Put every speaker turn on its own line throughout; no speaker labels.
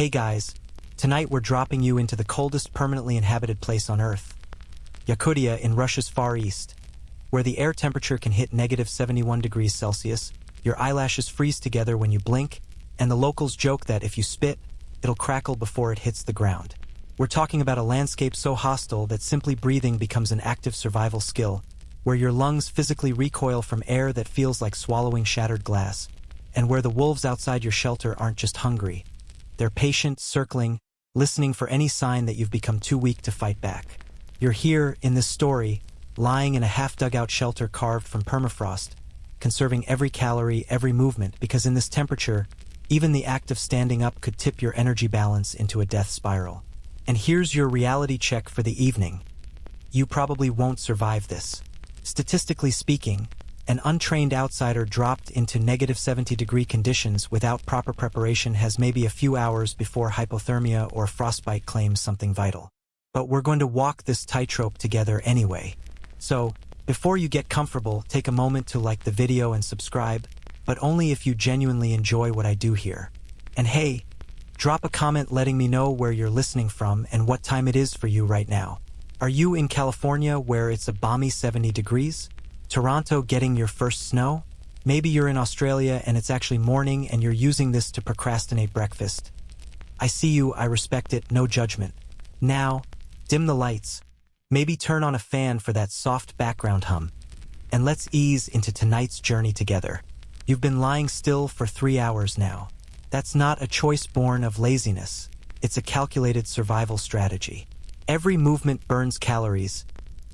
Hey guys, tonight we're dropping you into the coldest permanently inhabited place on Earth, Yakutia in Russia's Far East, where the air temperature can hit negative 71 degrees Celsius, your eyelashes freeze together when you blink, and the locals joke that if you spit, it'll crackle before it hits the ground. We're talking about a landscape so hostile that simply breathing becomes an active survival skill, where your lungs physically recoil from air that feels like swallowing shattered glass, and where the wolves outside your shelter aren't just hungry. They're patient, circling, listening for any sign that you've become too weak to fight back. You're here, in this story, lying in a half-dugout shelter carved from permafrost, conserving every calorie, every movement, because in this temperature, even the act of standing up could tip your energy balance into a death spiral. And here's your reality check for the evening. You probably won't survive this. Statistically speaking, an untrained outsider dropped into negative 70-degree conditions without proper preparation has maybe a few hours before hypothermia or frostbite claims something vital. But we're going to walk this tightrope together anyway. So, before you get comfortable, take a moment to like the video and subscribe, but only if you genuinely enjoy what I do here. And hey, drop a comment letting me know where you're listening from and what time it is for you right now. Are you in California where it's a balmy 70 degrees? Toronto getting your first snow? Maybe you're in Australia and it's actually morning and you're using this to procrastinate breakfast. I see you, I respect it, no judgment. Now, dim the lights. Maybe turn on a fan for that soft background hum. And let's ease into tonight's journey together. You've been lying still for 3 hours now. That's not a choice born of laziness. It's a calculated survival strategy. Every movement burns calories,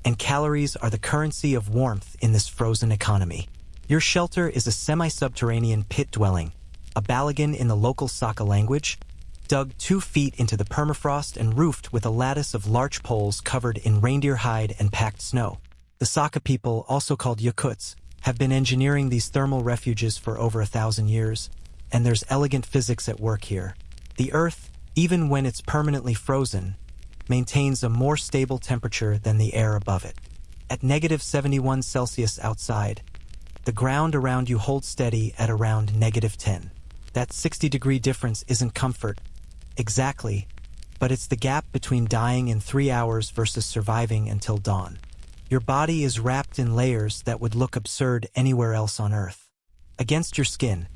and calories are the currency of warmth in this frozen economy. Your shelter is a semi-subterranean pit dwelling, a balagan in the local Saka language, dug 2 feet into the permafrost and roofed with a lattice of larch poles covered in reindeer hide and packed snow. The Saka people, also called Yakuts, have been engineering these thermal refuges for over 1,000 years, and there's elegant physics at work here. The Earth, even when it's permanently frozen, maintains a more stable temperature than the air above it. At negative 71 Celsius outside, the ground around you holds steady at around negative 10. That 60-degree difference isn't comfort, exactly, but it's the gap between dying in 3 hours versus surviving until dawn. Your body is wrapped in layers that would look absurd anywhere else on Earth. Against your skin,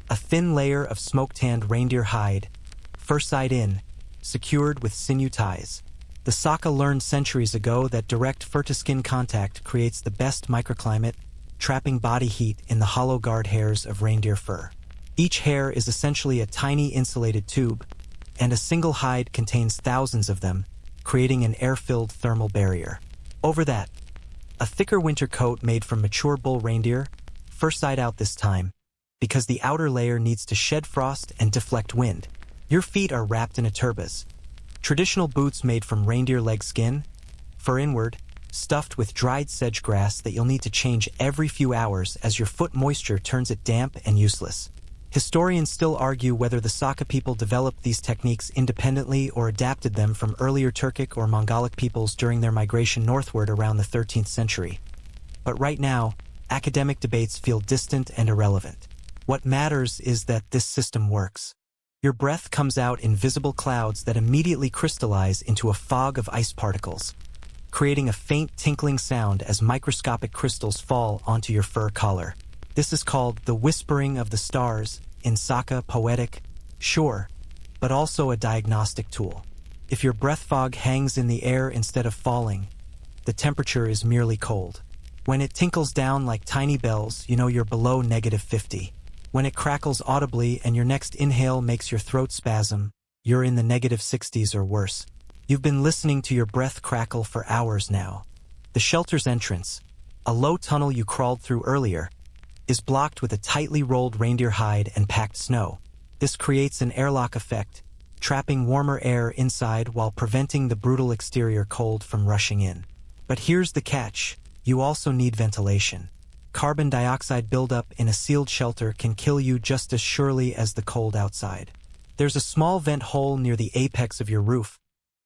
a thin layer of smoke-tanned reindeer hide, fur side in, secured with sinew ties. The Saka learned centuries ago that direct fur-to-skin contact creates the best microclimate, trapping body heat in the hollow guard hairs of reindeer fur. Each hair is essentially a tiny insulated tube, and a single hide contains thousands of them, creating an air-filled thermal barrier. Over that, a thicker winter coat made from mature bull reindeer, fur side out this time, because the outer layer needs to shed frost and deflect wind. Your feet are wrapped in a turbas, traditional boots made from reindeer leg skin, fur inward, stuffed with dried sedge grass that you'll need to change every few hours as your foot moisture turns it damp and useless. Historians still argue whether the Saka people developed these techniques independently or adapted them from earlier Turkic or Mongolic peoples during their migration northward around the 13th century. But right now, academic debates feel distant and irrelevant. What matters is that this system works. Your breath comes out in visible clouds that immediately crystallize into a fog of ice particles, creating a faint tinkling sound as microscopic crystals fall onto your fur collar. This is called the whispering of the stars, in Saka poetic, sure, but also a diagnostic tool. If your breath fog hangs in the air instead of falling, the temperature is merely cold. When it tinkles down like tiny bells, you know you're below negative 50. When it crackles audibly and your next inhale makes your throat spasm, you're in the negative 60s or worse. You've been listening to your breath crackle for hours now. The shelter's entrance, a low tunnel you crawled through earlier, is blocked with a tightly rolled reindeer hide and packed snow. This creates an airlock effect, trapping warmer air inside while preventing the brutal exterior cold from rushing in. But here's the catch, you also need ventilation. Carbon dioxide buildup in a sealed shelter can kill you just as surely as the cold outside. There's a small vent hole near the apex of your roof,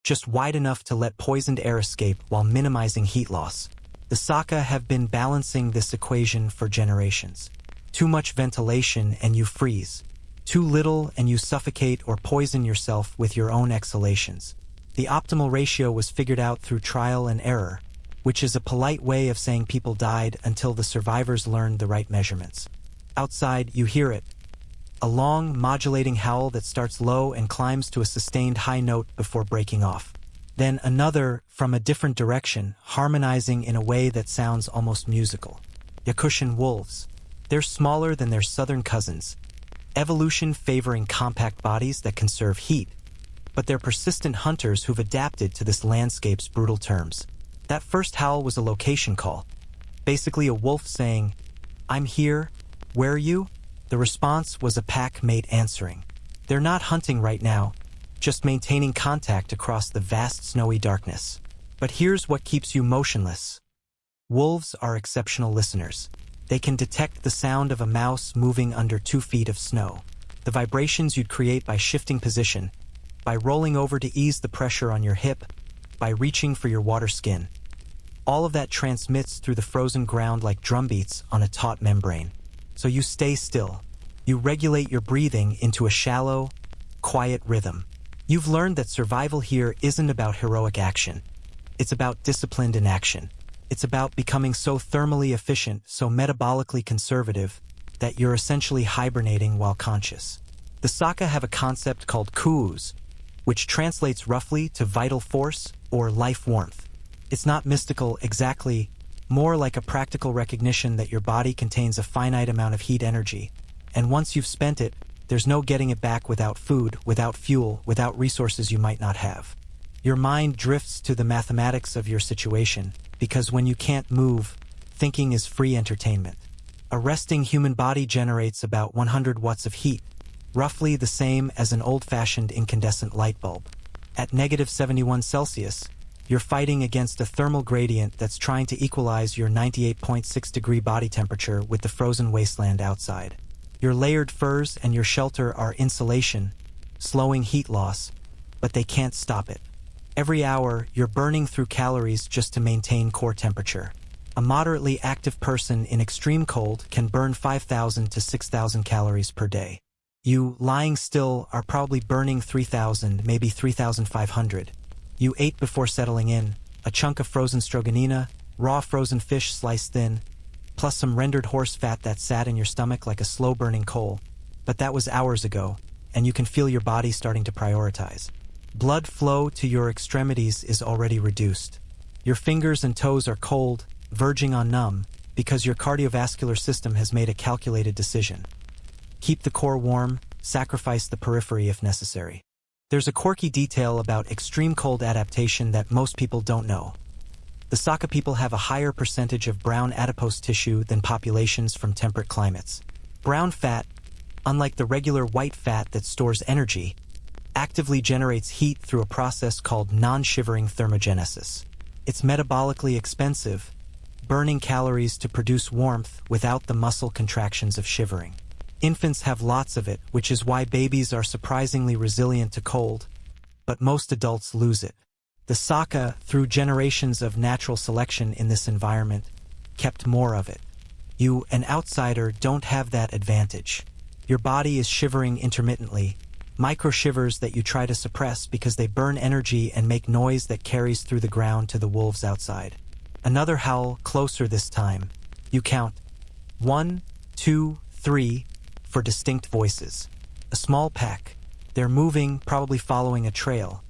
just wide enough to let poisoned air escape while minimizing heat loss. The Saka have been balancing this equation for generations. Too much ventilation and you freeze. Too little and you suffocate or poison yourself with your own exhalations. The optimal ratio was figured out through trial and error, which is a polite way of saying people died until the survivors learned the right measurements. Outside, you hear it. A long, modulating howl that starts low and climbs to a sustained high note before breaking off. Then another, from a different direction, harmonizing in a way that sounds almost musical. Yakutian wolves. They're smaller than their southern cousins, evolution favoring compact bodies that conserve heat, but they're persistent hunters who've adapted to this landscape's brutal terms. That first howl was a location call, basically a wolf saying, "I'm here, where are you?" The response was a pack mate answering. They're not hunting right now, just maintaining contact across the vast snowy darkness. But here's what keeps you motionless. Wolves are exceptional listeners. They can detect the sound of a mouse moving under 2 feet of snow, the vibrations you'd create by shifting position, by rolling over to ease the pressure on your hip, by reaching for your water skin. All of that transmits through the frozen ground like drumbeats on a taut membrane. So you stay still. You regulate your breathing into a shallow, quiet rhythm. You've learned that survival here isn't about heroic action. It's about disciplined inaction. It's about becoming so thermally efficient, so metabolically conservative, that you're essentially hibernating while conscious. The Saka have a concept called soothes, which translates roughly to vital force or life warmth. It's not mystical exactly, more like a practical recognition that your body contains a finite amount of heat energy, and once you've spent it, there's no getting it back without food, without fuel, without resources you might not have. Your mind drifts to the mathematics of your situation, because when you can't move, thinking is free entertainment. A resting human body generates about 100 watts of heat, roughly the same as an old-fashioned incandescent light bulb. At -71 Celsius, you're fighting against a thermal gradient that's trying to equalize your 98.6-degree body temperature with the frozen wasteland outside. Your layered furs and your shelter are insulation, slowing heat loss, but they can't stop it. Every hour, you're burning through calories just to maintain core temperature. A moderately active person in extreme cold can burn 5,000 to 6,000 calories per day. You, lying still, are probably burning 3,000, maybe 3,500. You ate before settling in, a chunk of frozen stroganina, raw frozen fish sliced thin, plus some rendered horse fat that sat in your stomach like a slow-burning coal. But that was hours ago, and you can feel your body starting to prioritize. Blood flow to your extremities is already reduced. Your fingers and toes are cold, verging on numb, because your cardiovascular system has made a calculated decision. Keep the core warm, sacrifice the periphery if necessary. There's a quirky detail about extreme cold adaptation that most people don't know. The Saka people have a higher percentage of brown adipose tissue than populations from temperate climates. Brown fat, unlike the regular white fat that stores energy, actively generates heat through a process called non-shivering thermogenesis. It's metabolically expensive, burning calories to produce warmth without the muscle contractions of shivering. Infants have lots of it, which is why babies are surprisingly resilient to cold, but most adults lose it. The Saka, through generations of natural selection in this environment, kept more of it. You, an outsider, don't have that advantage. Your body is shivering intermittently, micro-shivers that you try to suppress because they burn energy and make noise that carries through the ground to the wolves outside. Another howl, closer this time. You count 1, 2, 3 for distinct voices. A small pack. They're moving, probably following a trail.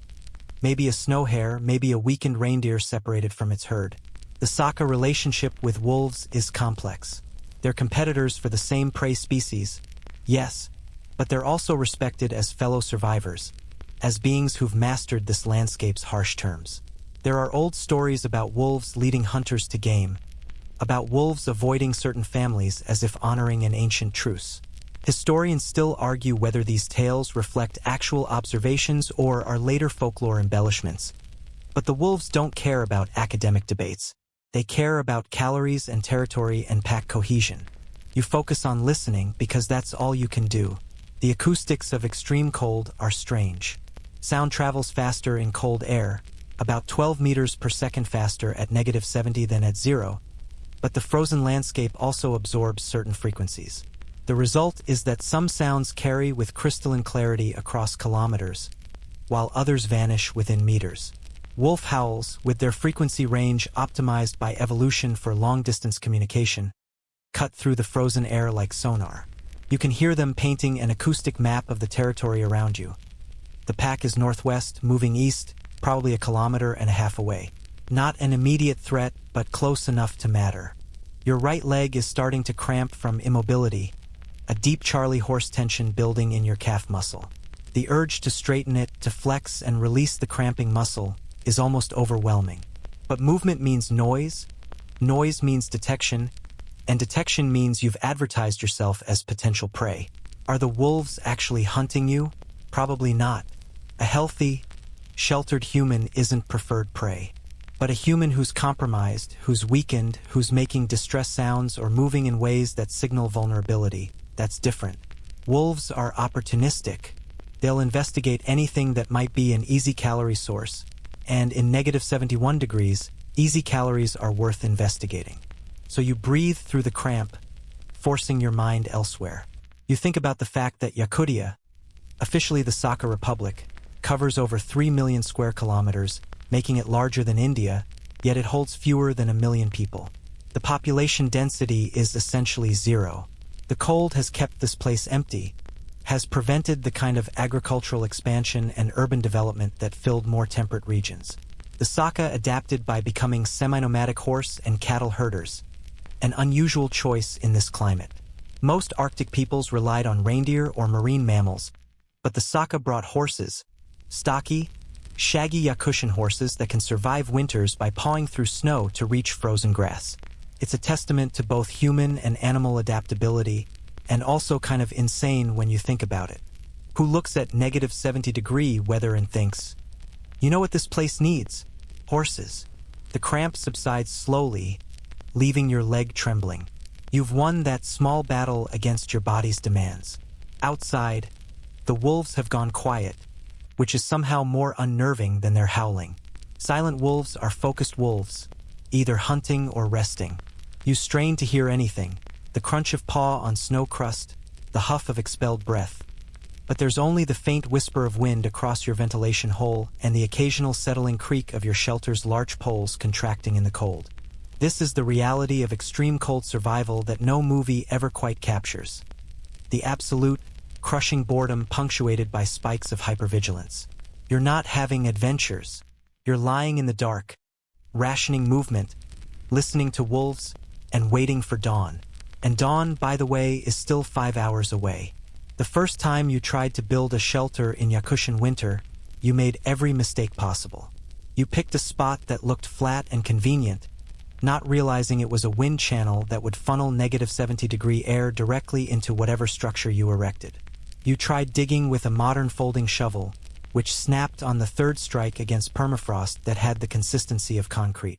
Maybe a snow hare, maybe a weakened reindeer separated from its herd. The Saka relationship with wolves is complex. They're competitors for the same prey species, yes, but they're also respected as fellow survivors, as beings who've mastered this landscape's harsh terms. There are old stories about wolves leading hunters to game, about wolves avoiding certain families as if honoring an ancient truce. Historians still argue whether these tales reflect actual observations or are later folklore embellishments. But the wolves don't care about academic debates. They care about calories and territory and pack cohesion. You focus on listening because that's all you can do. The acoustics of extreme cold are strange. Sound travels faster in cold air, about 12 meters per second faster at -70 than at 0, but the frozen landscape also absorbs certain frequencies. The result is that some sounds carry with crystalline clarity across kilometers, while others vanish within meters. Wolf howls, with their frequency range optimized by evolution for long-distance communication, cut through the frozen air like sonar. You can hear them painting an acoustic map of the territory around you. The pack is northwest, moving east, probably 1.5 kilometers away. Not an immediate threat, but close enough to matter. Your right leg is starting to cramp from immobility, a deep Charlie horse tension building in your calf muscle. The urge to straighten it, to flex and release the cramping muscle, is almost overwhelming. But movement means noise means detection, and detection means you've advertised yourself as potential prey. Are the wolves actually hunting you? Probably not. A healthy, sheltered human isn't preferred prey. But a human who's compromised, who's weakened, who's making distress sounds or moving in ways that signal vulnerability, that's different. Wolves are opportunistic. They'll investigate anything that might be an easy calorie source, and in -71 degrees, easy calories are worth investigating. So you breathe through the cramp, forcing your mind elsewhere. You think about the fact that Yakutia, officially the Sakha Republic, covers over 3 million square kilometers, making it larger than India, yet it holds fewer than 1 million people. The population density is essentially zero. The cold has kept this place empty, has prevented the kind of agricultural expansion and urban development that filled more temperate regions. The Sakha adapted by becoming semi-nomadic horse and cattle herders, an unusual choice in this climate. Most Arctic peoples relied on reindeer or marine mammals, but the Sakha brought horses, stocky, shaggy Yakutian horses that can survive winters by pawing through snow to reach frozen grass. It's a testament to both human and animal adaptability, and also kind of insane when you think about it. Who looks at -70-degree weather and thinks, you know what this place needs? Horses. The cramp subsides slowly, leaving your leg trembling. You've won that small battle against your body's demands. Outside, the wolves have gone quiet, which is somehow more unnerving than their howling. Silent wolves are focused wolves, either hunting or resting. You strain to hear anything, the crunch of paw on snow crust, the huff of expelled breath. But there's only the faint whisper of wind across your ventilation hole and the occasional settling creak of your shelter's large poles contracting in the cold. This is the reality of extreme cold survival that no movie ever quite captures. The absolute, crushing boredom punctuated by spikes of hypervigilance. You're not having adventures. You're lying in the dark, rationing movement, listening to wolves, and waiting for dawn. And dawn, by the way, is still 5 hours away. The first time you tried to build a shelter in Yakutian winter, you made every mistake possible. You picked a spot that looked flat and convenient, not realizing it was a wind channel that would funnel -70-degree air directly into whatever structure you erected. You tried digging with a modern folding shovel, which snapped on the third strike against permafrost that had the consistency of concrete.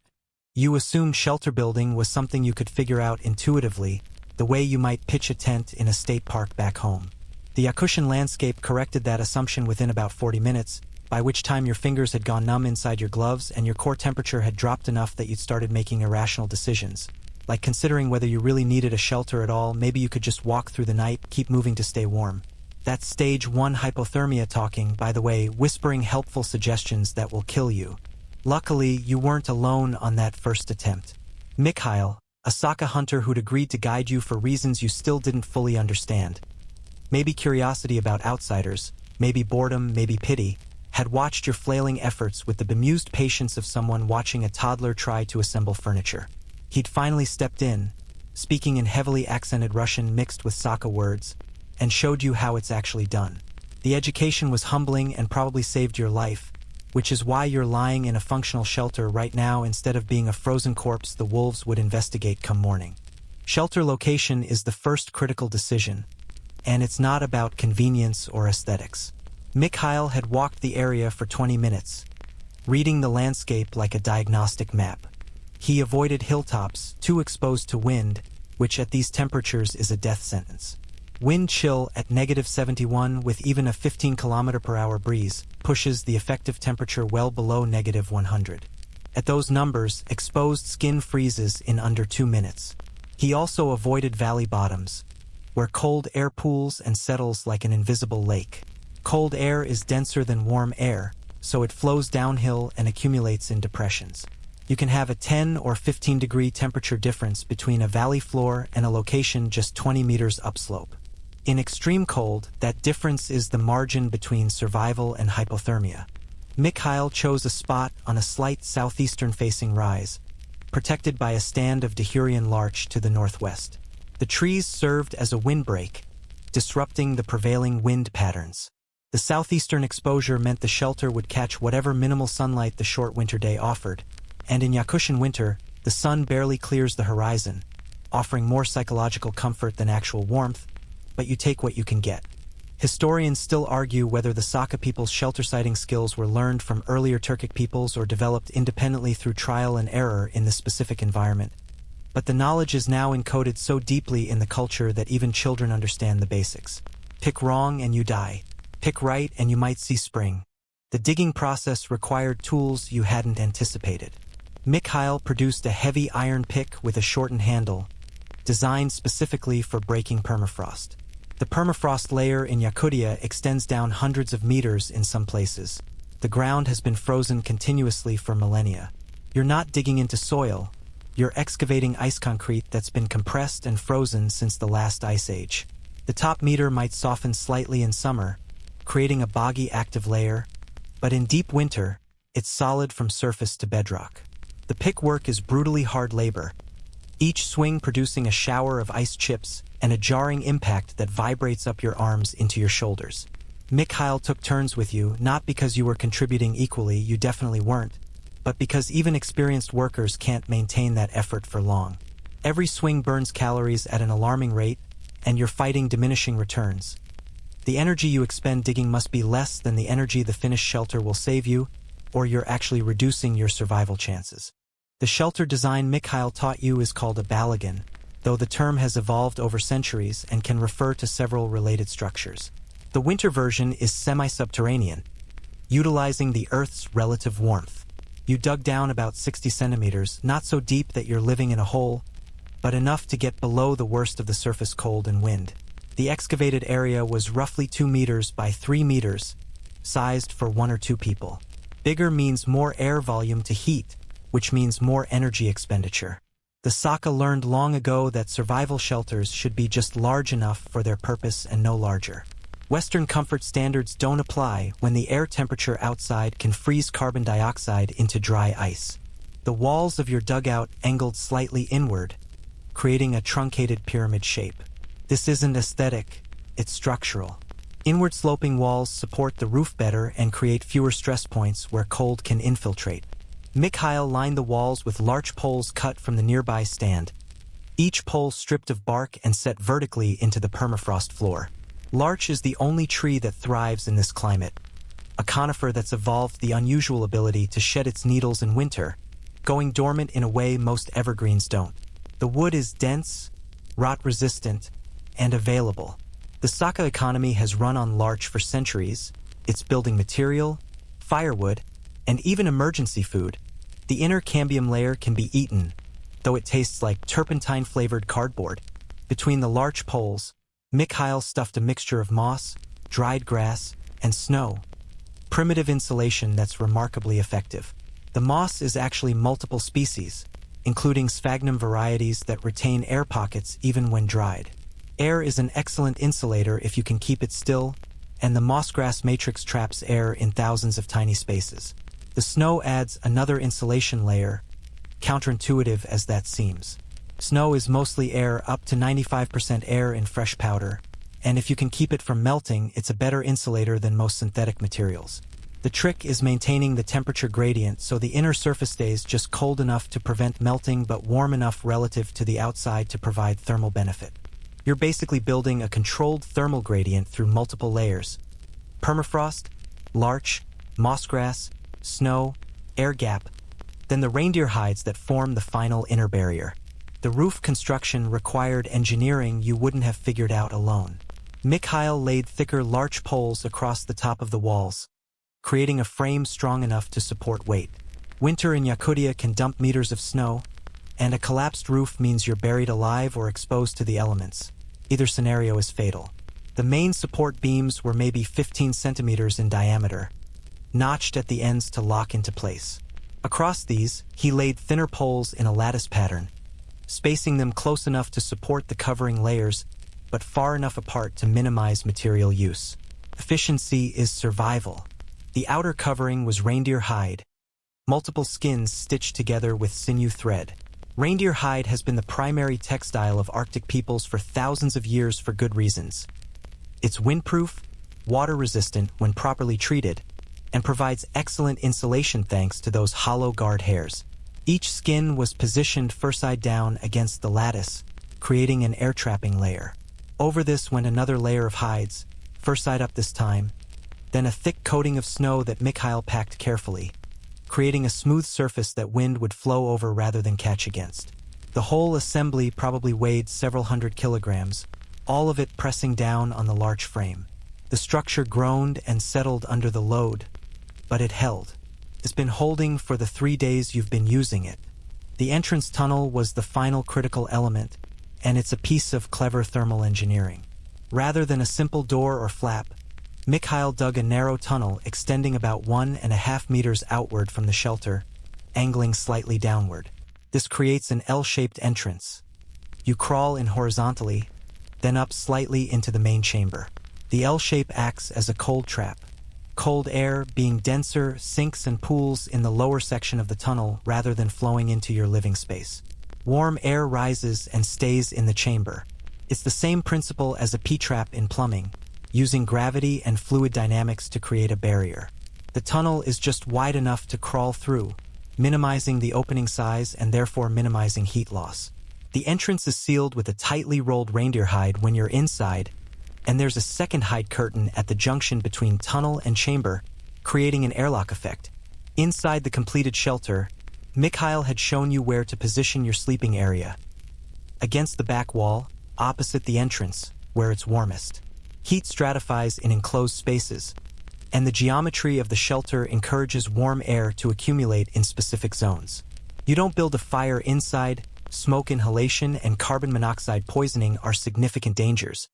You assumed shelter building was something you could figure out intuitively, the way you might pitch a tent in a state park back home. The Yakutian landscape corrected that assumption within about 40 minutes, by which time your fingers had gone numb inside your gloves and your core temperature had dropped enough that you'd started making irrational decisions. Like considering whether you really needed a shelter at all, maybe you could just walk through the night, keep moving to stay warm. That's stage 1 hypothermia talking, by the way, whispering helpful suggestions that will kill you. Luckily, you weren't alone on that first attempt. Mikhail, a Sakha hunter who'd agreed to guide you for reasons you still didn't fully understand. Maybe curiosity about outsiders, maybe boredom, maybe pity, had watched your flailing efforts with the bemused patience of someone watching a toddler try to assemble furniture. He'd finally stepped in, speaking in heavily accented Russian mixed with Sakha words, and showed you how it's actually done. The education was humbling and probably saved your life, which is why you're lying in a functional shelter right now instead of being a frozen corpse the wolves would investigate come morning. Shelter location is the first critical decision, and it's not about convenience or aesthetics. Mikhail had walked the area for 20 minutes, reading the landscape like a diagnostic map. He avoided hilltops, too exposed to wind, which at these temperatures is a death sentence. Wind chill at -71 with even a 15 km/h breeze pushes the effective temperature well below -100. At those numbers, exposed skin freezes in under 2 minutes. He also avoided valley bottoms, where cold air pools and settles like an invisible lake. Cold air is denser than warm air, so it flows downhill and accumulates in depressions. You can have a 10 or 15 degree temperature difference between a valley floor and a location just 20 meters upslope. In extreme cold, that difference is the margin between survival and hypothermia. Mikhail chose a spot on a slight southeastern-facing rise, protected by a stand of Dahurian larch to the northwest. The trees served as a windbreak, disrupting the prevailing wind patterns. The southeastern exposure meant the shelter would catch whatever minimal sunlight the short winter day offered, and in Yakutian winter, the sun barely clears the horizon, offering more psychological comfort than actual warmth, but you take what you can get. Historians still argue whether the Saka people's shelter-siting skills were learned from earlier Turkic peoples or developed independently through trial and error in the specific environment. But the knowledge is now encoded so deeply in the culture that even children understand the basics. Pick wrong and you die. Pick right and you might see spring. The digging process required tools you hadn't anticipated. Mikhail produced a heavy iron pick with a shortened handle, designed specifically for breaking permafrost. The permafrost layer in Yakutia extends down hundreds of meters in some places. The ground has been frozen continuously for millennia. You're not digging into soil, you're excavating ice concrete that's been compressed and frozen since the last ice age. The top meter might soften slightly in summer, creating a boggy active layer, but in deep winter, it's solid from surface to bedrock. The pick work is brutally hard labor, each swing producing a shower of ice chips and a jarring impact that vibrates up your arms into your shoulders. Mikhail took turns with you, not because you were contributing equally, you definitely weren't, but because even experienced workers can't maintain that effort for long. Every swing burns calories at an alarming rate, and you're fighting diminishing returns. The energy you expend digging must be less than the energy the finished shelter will save you, or you're actually reducing your survival chances. The shelter design Mikhail taught you is called a balagan, though the term has evolved over centuries and can refer to several related structures. The winter version is semi-subterranean, utilizing the Earth's relative warmth. You dug down about 60 centimeters, not so deep that you're living in a hole, but enough to get below the worst of the surface cold and wind. The excavated area was roughly 2 meters by 3 meters, sized for 1 or 2 people. Bigger means more air volume to heat, which means more energy expenditure. The Saka learned long ago that survival shelters should be just large enough for their purpose and no larger. Western comfort standards don't apply when the air temperature outside can freeze carbon dioxide into dry ice. The walls of your dugout angled slightly inward, creating a truncated pyramid shape. This isn't aesthetic, it's structural. Inward-sloping walls support the roof better and create fewer stress points where cold can infiltrate. Mikhail lined the walls with larch poles cut from the nearby stand, each pole stripped of bark and set vertically into the permafrost floor. Larch is the only tree that thrives in this climate, a conifer that's evolved the unusual ability to shed its needles in winter, going dormant in a way most evergreens don't. The wood is dense, rot-resistant, and available. The Saka economy has run on larch for centuries. It's building material, firewood, and even emergency food. The inner cambium layer can be eaten, though it tastes like turpentine-flavored cardboard. Between the larch poles, Mikhail stuffed a mixture of moss, dried grass, and snow. Primitive insulation that's remarkably effective. The moss is actually multiple species, including sphagnum varieties that retain air pockets even when dried. Air is an excellent insulator if you can keep it still, and the mossgrass matrix traps air in thousands of tiny spaces. The snow adds another insulation layer, counterintuitive as that seems. Snow is mostly air up to 95% air in fresh powder, and if you can keep it from melting, it's a better insulator than most synthetic materials. The trick is maintaining the temperature gradient so the inner surface stays just cold enough to prevent melting but warm enough relative to the outside to provide thermal benefit. You're basically building a controlled thermal gradient through multiple layers: permafrost, larch, mossgrass, snow, air gap, then the reindeer hides that form the final inner barrier. The roof construction required engineering you wouldn't have figured out alone. Mikhail laid thicker larch poles across the top of the walls, creating a frame strong enough to support weight. Winter in Yakutia can dump meters of snow, and a collapsed roof means you're buried alive or exposed to the elements. Either scenario is fatal. The main support beams were maybe 15 centimeters in diameter, notched at the ends to lock into place. Across these, he laid thinner poles in a lattice pattern, spacing them close enough to support the covering layers, but far enough apart to minimize material use. Efficiency is survival. The outer covering was reindeer hide, multiple skins stitched together with sinew thread. Reindeer hide has been the primary textile of Arctic peoples for thousands of years for good reasons. It's windproof, water-resistant when properly treated, and provides excellent insulation thanks to those hollow guard hairs. Each skin was positioned fur-side down against the lattice, creating an air-trapping layer. Over this went another layer of hides, fur-side up this time, then a thick coating of snow that Mikhail packed carefully, creating a smooth surface that wind would flow over rather than catch against. The whole assembly probably weighed several hundred kilograms, all of it pressing down on the large frame. The structure groaned and settled under the load, but it held. It's been holding for the 3 days you've been using it. The entrance tunnel was the final critical element, and it's a piece of clever thermal engineering. Rather than a simple door or flap, Mikhail dug a narrow tunnel extending about 1.5 meters outward from the shelter, angling slightly downward. This creates an L-shaped entrance. You crawl in horizontally, then up slightly into the main chamber. The L shape acts as a cold trap. Cold air, being denser, sinks and pools in the lower section of the tunnel rather than flowing into your living space. Warm air rises and stays in the chamber. It's the same principle as a P-trap in plumbing, using gravity and fluid dynamics to create a barrier. The tunnel is just wide enough to crawl through, minimizing the opening size and therefore minimizing heat loss. The entrance is sealed with a tightly rolled reindeer hide when you're inside, and there's a second hide curtain at the junction between tunnel and chamber, creating an airlock effect. Inside the completed shelter, Mikhail had shown you where to position your sleeping area. Against the back wall, opposite the entrance, where it's warmest. Heat stratifies in enclosed spaces, and the geometry of the shelter encourages warm air to accumulate in specific zones. You don't build a fire inside. Smoke inhalation and carbon monoxide poisoning are significant dangers,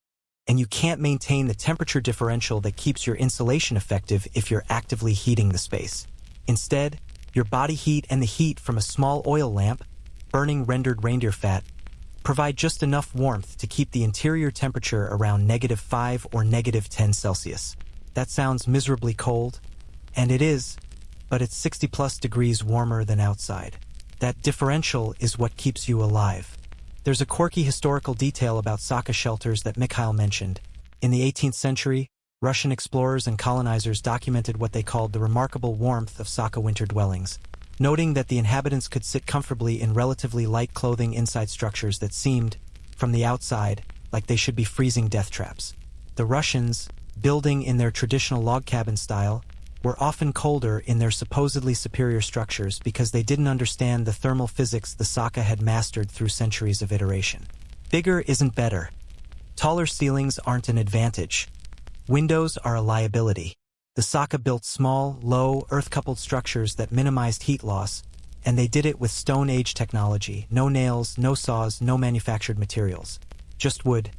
and you can't maintain the temperature differential that keeps your insulation effective if you're actively heating the space. Instead, your body heat and the heat from a small oil lamp, burning rendered reindeer fat, provide just enough warmth to keep the interior temperature around -5 or -10 Celsius. That sounds miserably cold, and it is, but it's 60+ degrees warmer than outside. That differential is what keeps you alive. There's a quirky historical detail about Saka shelters that Mikhail mentioned. In the 18th century, Russian explorers and colonizers documented what they called the remarkable warmth of Saka winter dwellings, noting that the inhabitants could sit comfortably in relatively light clothing inside structures that seemed, from the outside, like they should be freezing death traps. The Russians, building in their traditional log cabin style, were often colder in their supposedly superior structures because they didn't understand the thermal physics the Saka had mastered through centuries of iteration. Bigger isn't better. Taller ceilings aren't an advantage. Windows are a liability. The Saka built small, low, earth-coupled structures that minimized heat loss, and they did it with Stone Age technology. No nails, no saws, no manufactured materials. Just wood,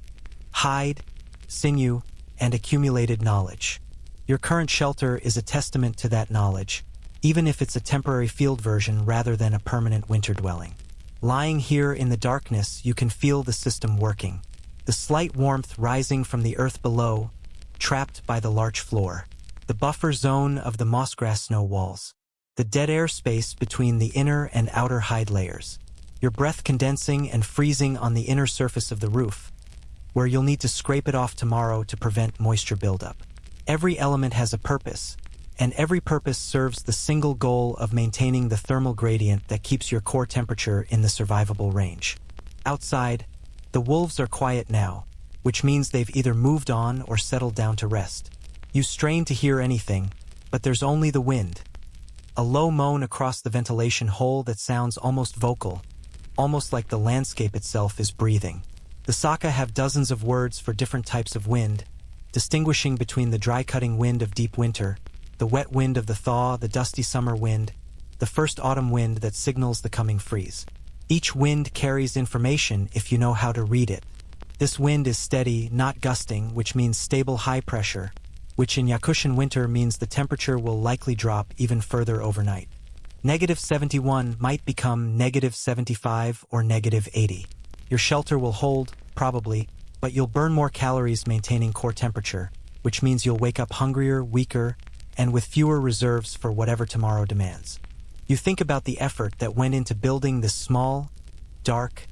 hide, sinew, and accumulated knowledge. Your current shelter is a testament to that knowledge, even if it's a temporary field version rather than a permanent winter dwelling. Lying here in the darkness, you can feel the system working. The slight warmth rising from the earth below, trapped by the larch floor. The buffer zone of the mossgrass snow walls. The dead air space between the inner and outer hide layers. Your breath condensing and freezing on the inner surface of the roof, where you'll need to scrape it off tomorrow to prevent moisture buildup. Every element has a purpose, and every purpose serves the single goal of maintaining the thermal gradient that keeps your core temperature in the survivable range. Outside, the wolves are quiet now, which means they've either moved on or settled down to rest. You strain to hear anything, but there's only the wind. A low moan across the ventilation hole that sounds almost vocal, almost like the landscape itself is breathing. The Saka have dozens of words for different types of wind, distinguishing between the dry-cutting wind of deep winter, the wet wind of the thaw, the dusty summer wind, the first autumn wind that signals the coming freeze. Each wind carries information if you know how to read it. This wind is steady, not gusting, which means stable high pressure, which in Yakutian winter means the temperature will likely drop even further overnight. -71 might become -75 or -80. Your shelter will hold, probably, but you'll burn more calories maintaining core temperature, which means you'll wake up hungrier, weaker, and with fewer reserves for whatever tomorrow demands. You think about the effort that went into building this small, dark,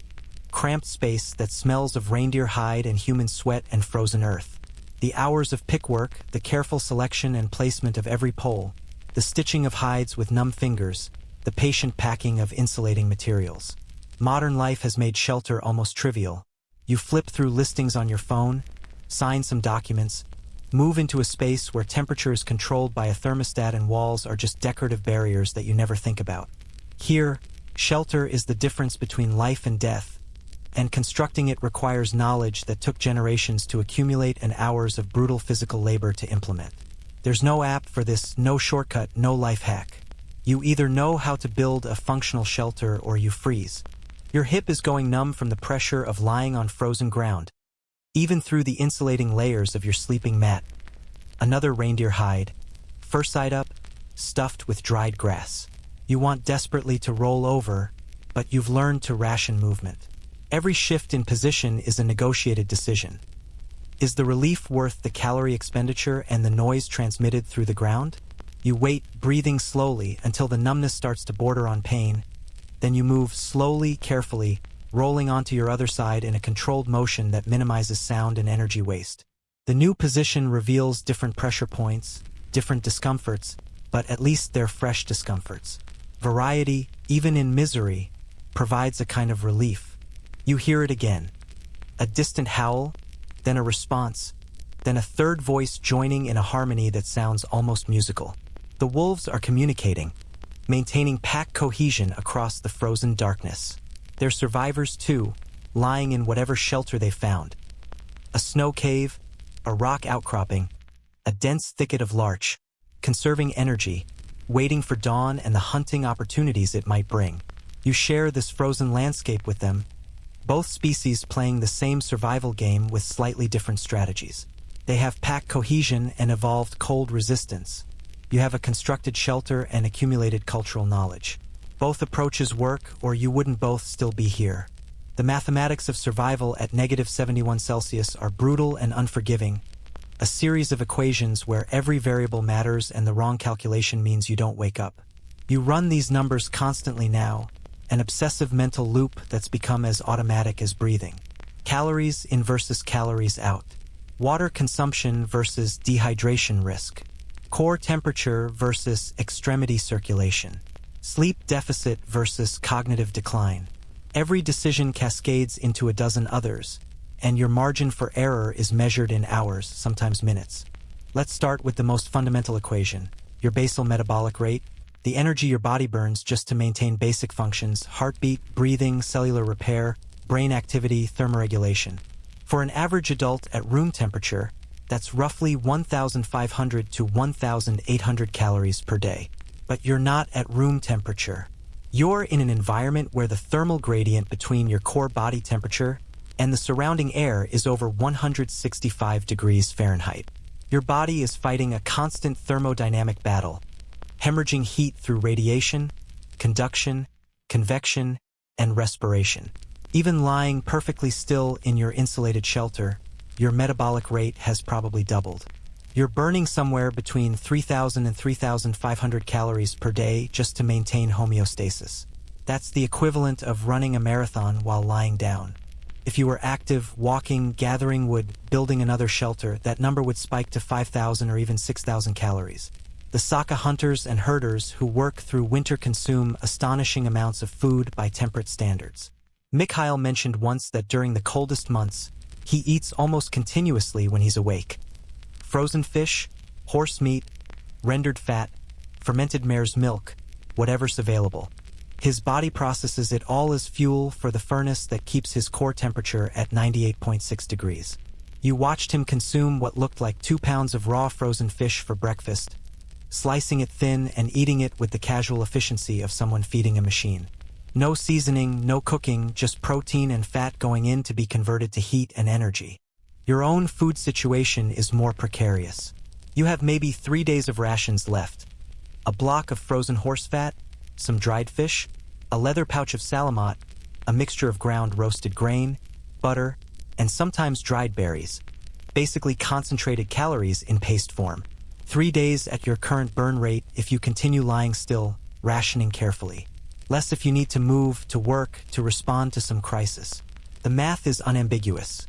cramped space that smells of reindeer hide and human sweat and frozen earth. The hours of pickwork, the careful selection and placement of every pole, the stitching of hides with numb fingers, the patient packing of insulating materials. Modern life has made shelter almost trivial. You flip through listings on your phone, sign some documents, move into a space where temperature is controlled by a thermostat and walls are just decorative barriers that you never think about. Here, shelter is the difference between life and death, and constructing it requires knowledge that took generations to accumulate and hours of brutal physical labor to implement. There's no app for this, no shortcut, no life hack. You either know how to build a functional shelter or you freeze. Your hip is going numb from the pressure of lying on frozen ground, even through the insulating layers of your sleeping mat. Another reindeer hide, first side up, stuffed with dried grass. You want desperately to roll over, but you've learned to ration movement. Every shift in position is a negotiated decision. Is the relief worth the calorie expenditure and the noise transmitted through the ground? You wait, breathing slowly, until the numbness starts to border on pain. Then you move slowly, carefully, rolling onto your other side in a controlled motion that minimizes sound and energy waste. The new position reveals different pressure points, different discomforts, but at least they're fresh discomforts. Variety, even in misery, provides a kind of relief. You hear it again. A distant howl, then a response, then a third voice joining in a harmony that sounds almost musical. The wolves are communicating, maintaining pack cohesion across the frozen darkness. They're survivors too, lying in whatever shelter they found. A snow cave, a rock outcropping, a dense thicket of larch, conserving energy, waiting for dawn and the hunting opportunities it might bring. You share this frozen landscape with them, both species playing the same survival game with slightly different strategies. They have pack cohesion and evolved cold resistance. You have a constructed shelter and accumulated cultural knowledge. Both approaches work, or you wouldn't both still be here. The mathematics of survival at -71 Celsius are brutal and unforgiving, a series of equations where every variable matters and the wrong calculation means you don't wake up. You run these numbers constantly now, an obsessive mental loop that's become as automatic as breathing. Calories in versus calories out. Water consumption versus dehydration risk. Core temperature versus extremity circulation. Sleep deficit versus cognitive decline. Every decision cascades into a dozen others, and your margin for error is measured in hours, sometimes minutes. Let's start with the most fundamental equation, your basal metabolic rate, the energy your body burns just to maintain basic functions, heartbeat, breathing, cellular repair, brain activity, thermoregulation. For an average adult at room temperature, that's roughly 1,500 to 1,800 calories per day. But you're not at room temperature. You're in an environment where the thermal gradient between your core body temperature and the surrounding air is over 165 degrees Fahrenheit. Your body is fighting a constant thermodynamic battle, hemorrhaging heat through radiation, conduction, convection, and respiration. Even lying perfectly still in your insulated shelter, your metabolic rate has probably doubled. You're burning somewhere between 3,000 and 3,500 calories per day just to maintain homeostasis. That's the equivalent of running a marathon while lying down. If you were active, walking, gathering wood, building another shelter, that number would spike to 5,000 or even 6,000 calories. The Saka hunters and herders who work through winter consume astonishing amounts of food by temperate standards. Mikhail mentioned once that during the coldest months, he eats almost continuously when he's awake. Frozen fish, horse meat, rendered fat, fermented mare's milk, whatever's available. His body processes it all as fuel for the furnace that keeps his core temperature at 98.6 degrees. You watched him consume what looked like 2 pounds of raw frozen fish for breakfast, slicing it thin and eating it with the casual efficiency of someone feeding a machine. No seasoning, no cooking, just protein and fat going in to be converted to heat and energy. Your own food situation is more precarious. You have maybe 3 days of rations left. A block of frozen horse fat, some dried fish, a leather pouch of salamat, a mixture of ground roasted grain, butter, and sometimes dried berries. Basically concentrated calories in paste form. 3 days at your current burn rate if you continue lying still, rationing carefully. Less if you need to move, to work, to respond to some crisis. The math is unambiguous.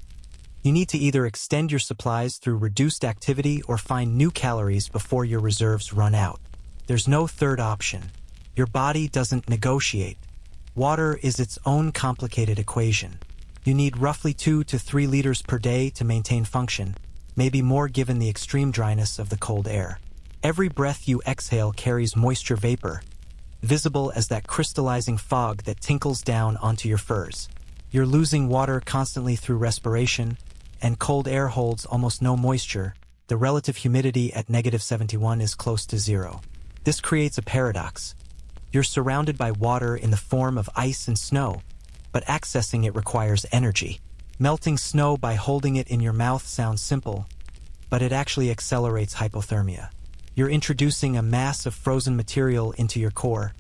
You need to either extend your supplies through reduced activity or find new calories before your reserves run out. There's no third option. Your body doesn't negotiate. Water is its own complicated equation. You need roughly 2 to 3 liters per day to maintain function, maybe more given the extreme dryness of the cold air. Every breath you exhale carries moisture vapor, visible as that crystallizing fog that tinkles down onto your furs. You're losing water constantly through respiration, and cold air holds almost no moisture. The relative humidity at -71 is close to zero. This creates a paradox. You're surrounded by water in the form of ice and snow, but accessing it requires energy. Melting snow by holding it in your mouth sounds simple, but it actually accelerates hypothermia. You're introducing a mass of frozen material into your core,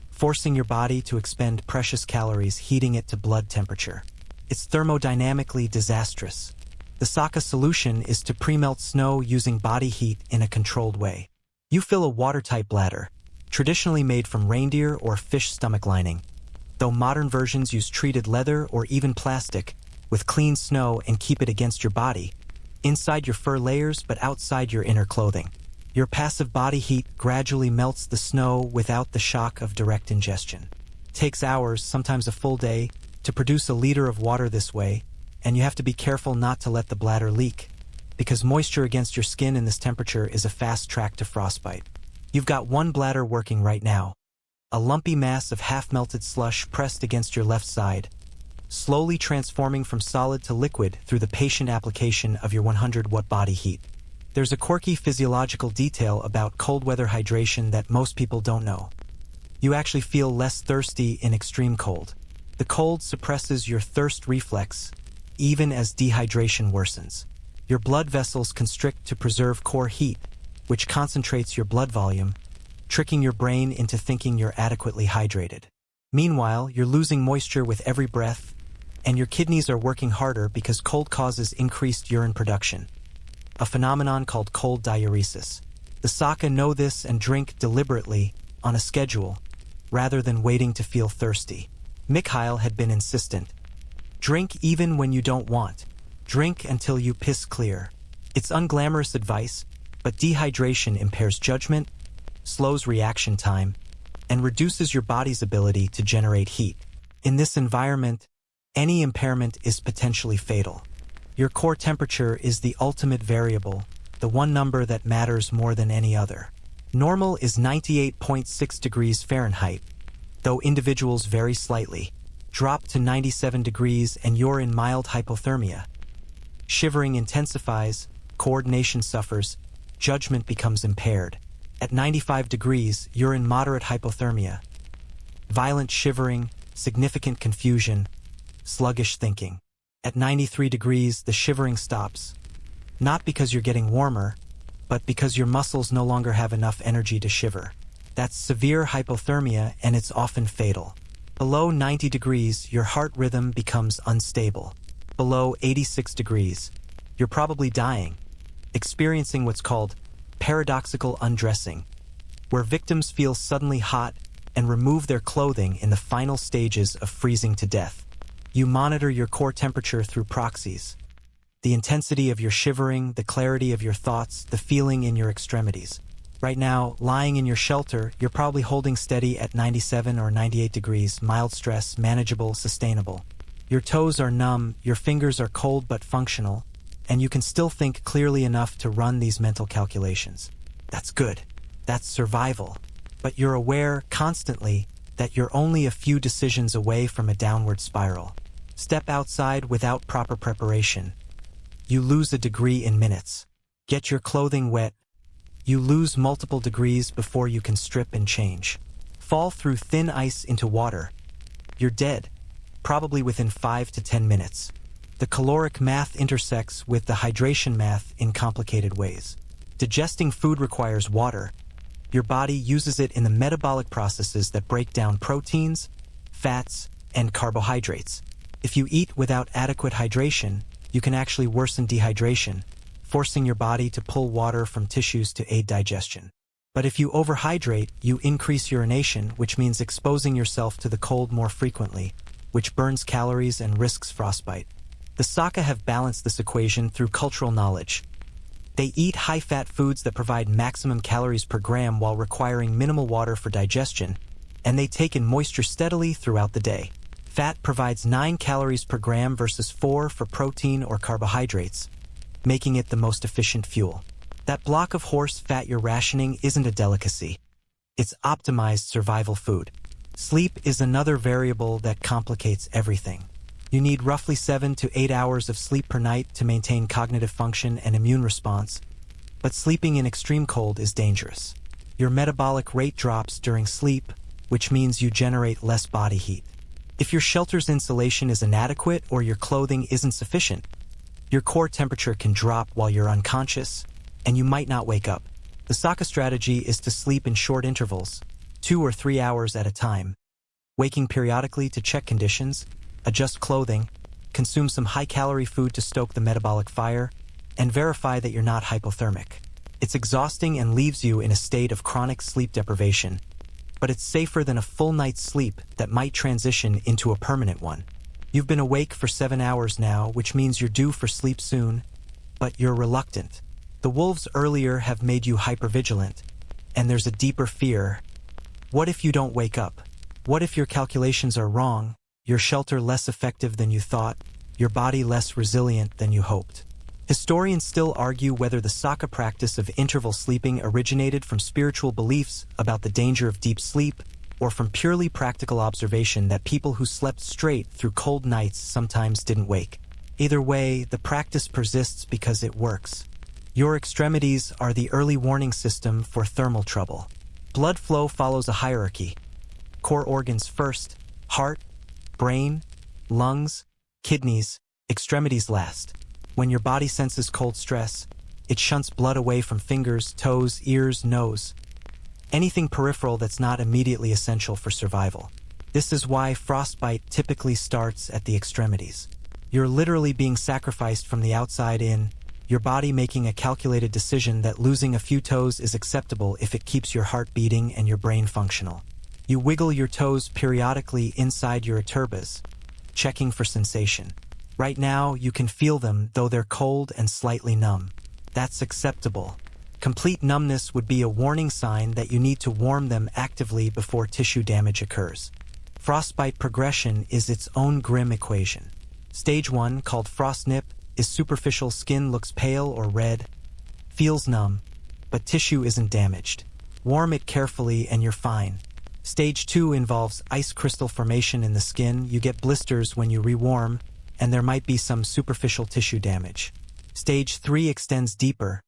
forcing your body to expend precious calories, heating it to blood temperature. It's thermodynamically disastrous. The Saka solution is to pre-melt snow using body heat in a controlled way. You fill a watertight bladder, traditionally made from reindeer or fish stomach lining, though modern versions use treated leather or even plastic, with clean snow and keep it against your body, inside your fur layers but outside your inner clothing. Your passive body heat gradually melts the snow without the shock of direct ingestion. It takes hours, sometimes a full day, to produce a liter of water this way, and you have to be careful not to let the bladder leak, because moisture against your skin in this temperature is a fast track to frostbite. You've got one bladder working right now, a lumpy mass of half-melted slush pressed against your left side, slowly transforming from solid to liquid through the patient application of your 100-watt body heat. There's a quirky physiological detail about cold weather hydration that most people don't know. You actually feel less thirsty in extreme cold. The cold suppresses your thirst reflex, even as dehydration worsens. Your blood vessels constrict to preserve core heat, which concentrates your blood volume, tricking your brain into thinking you're adequately hydrated. Meanwhile, you're losing moisture with every breath, and your kidneys are working harder because cold causes increased urine production, a phenomenon called cold diuresis. The Saka know this and drink deliberately, on a schedule, rather than waiting to feel thirsty. Mikhail had been insistent. Drink even when you don't want. Drink until you piss clear. It's unglamorous advice, but dehydration impairs judgment, slows reaction time, and reduces your body's ability to generate heat. In this environment, any impairment is potentially fatal. Your core temperature is the ultimate variable, the one number that matters more than any other. Normal is 98.6 degrees Fahrenheit, though individuals vary slightly. Drop to 97 degrees and you're in mild hypothermia. Shivering intensifies, coordination suffers, judgment becomes impaired. At 95 degrees, you're in moderate hypothermia. Violent shivering, significant confusion, sluggish thinking. At 93 degrees, the shivering stops. Not because you're getting warmer, but because your muscles no longer have enough energy to shiver. That's severe hypothermia, and it's often fatal. Below 90 degrees, your heart rhythm becomes unstable. Below 86 degrees, you're probably dying, experiencing what's called paradoxical undressing, where victims feel suddenly hot and remove their clothing in the final stages of freezing to death. You monitor your core temperature through proxies. The intensity of your shivering, the clarity of your thoughts, the feeling in your extremities. Right now, lying in your shelter, you're probably holding steady at 97 or 98 degrees, mild stress, manageable, sustainable. Your toes are numb, your fingers are cold but functional, and you can still think clearly enough to run these mental calculations. That's good. That's survival. But you're aware, constantly, that you're only a few decisions away from a downward spiral. Step outside without proper preparation. You lose a degree in minutes. Get your clothing wet. You lose multiple degrees before you can strip and change. Fall through thin ice into water. you're dead, probably within 5 to 10 minutes. The caloric math intersects with the hydration math in complicated ways. Digesting food requires water. Your body uses it in the metabolic processes that break down proteins, fats, and carbohydrates. If you eat without adequate hydration, you can actually worsen dehydration, forcing your body to pull water from tissues to aid digestion. But if you overhydrate, you increase urination, which means exposing yourself to the cold more frequently, which burns calories and risks frostbite. The Saka have balanced this equation through cultural knowledge. They eat high-fat foods that provide maximum calories per gram while requiring minimal water for digestion, and they take in moisture steadily throughout the day. Fat provides 9 calories per gram versus 4 for protein or carbohydrates, making it the most efficient fuel. That block of horse fat you're rationing isn't a delicacy. It's optimized survival food. Sleep is another variable that complicates everything. You need roughly 7 to 8 hours of sleep per night to maintain cognitive function and immune response, but sleeping in extreme cold is dangerous. Your metabolic rate drops during sleep, which means you generate less body heat. If your shelter's insulation is inadequate or your clothing isn't sufficient, your core temperature can drop while you're unconscious, and you might not wake up. The Saka strategy is to sleep in short intervals, 2 or 3 hours at a time, waking periodically to check conditions, adjust clothing, consume some high-calorie food to stoke the metabolic fire, and verify that you're not hypothermic. It's exhausting and leaves you in a state of chronic sleep deprivation, but it's safer than a full night's sleep that might transition into a permanent one. You've been awake for 7 hours now, which means you're due for sleep soon, but you're reluctant. The wolves earlier have made you hypervigilant, and there's a deeper fear. What if you don't wake up? What if your calculations are wrong, your shelter less effective than you thought, your body less resilient than you hoped? Historians still argue whether the Saka practice of interval sleeping originated from spiritual beliefs about the danger of deep sleep, or from purely practical observation that people who slept straight through cold nights sometimes didn't wake. Either way, the practice persists because it works. Your extremities are the early warning system for thermal trouble. Blood flow follows a hierarchy. Core organs first, heart, brain, lungs, kidneys, extremities last. When your body senses cold stress, it shunts blood away from fingers, toes, ears, nose. Anything peripheral that's not immediately essential for survival. This is why frostbite typically starts at the extremities. You're literally being sacrificed from the outside in, your body making a calculated decision that losing a few toes is acceptable if it keeps your heart beating and your brain functional. You wiggle your toes periodically inside your turbas, checking for sensation. Right now, you can feel them, though they're cold and slightly numb. That's acceptable. Complete numbness would be a warning sign that you need to warm them actively before tissue damage occurs. Frostbite progression is its own grim equation. Stage 1, called frost nip, is superficial. Skin looks pale or red, feels numb, but tissue isn't damaged. Warm it carefully and you're fine. Stage 2 involves ice crystal formation in the skin. You get blisters when you rewarm, and there might be some superficial tissue damage. Stage 3 extends deeper,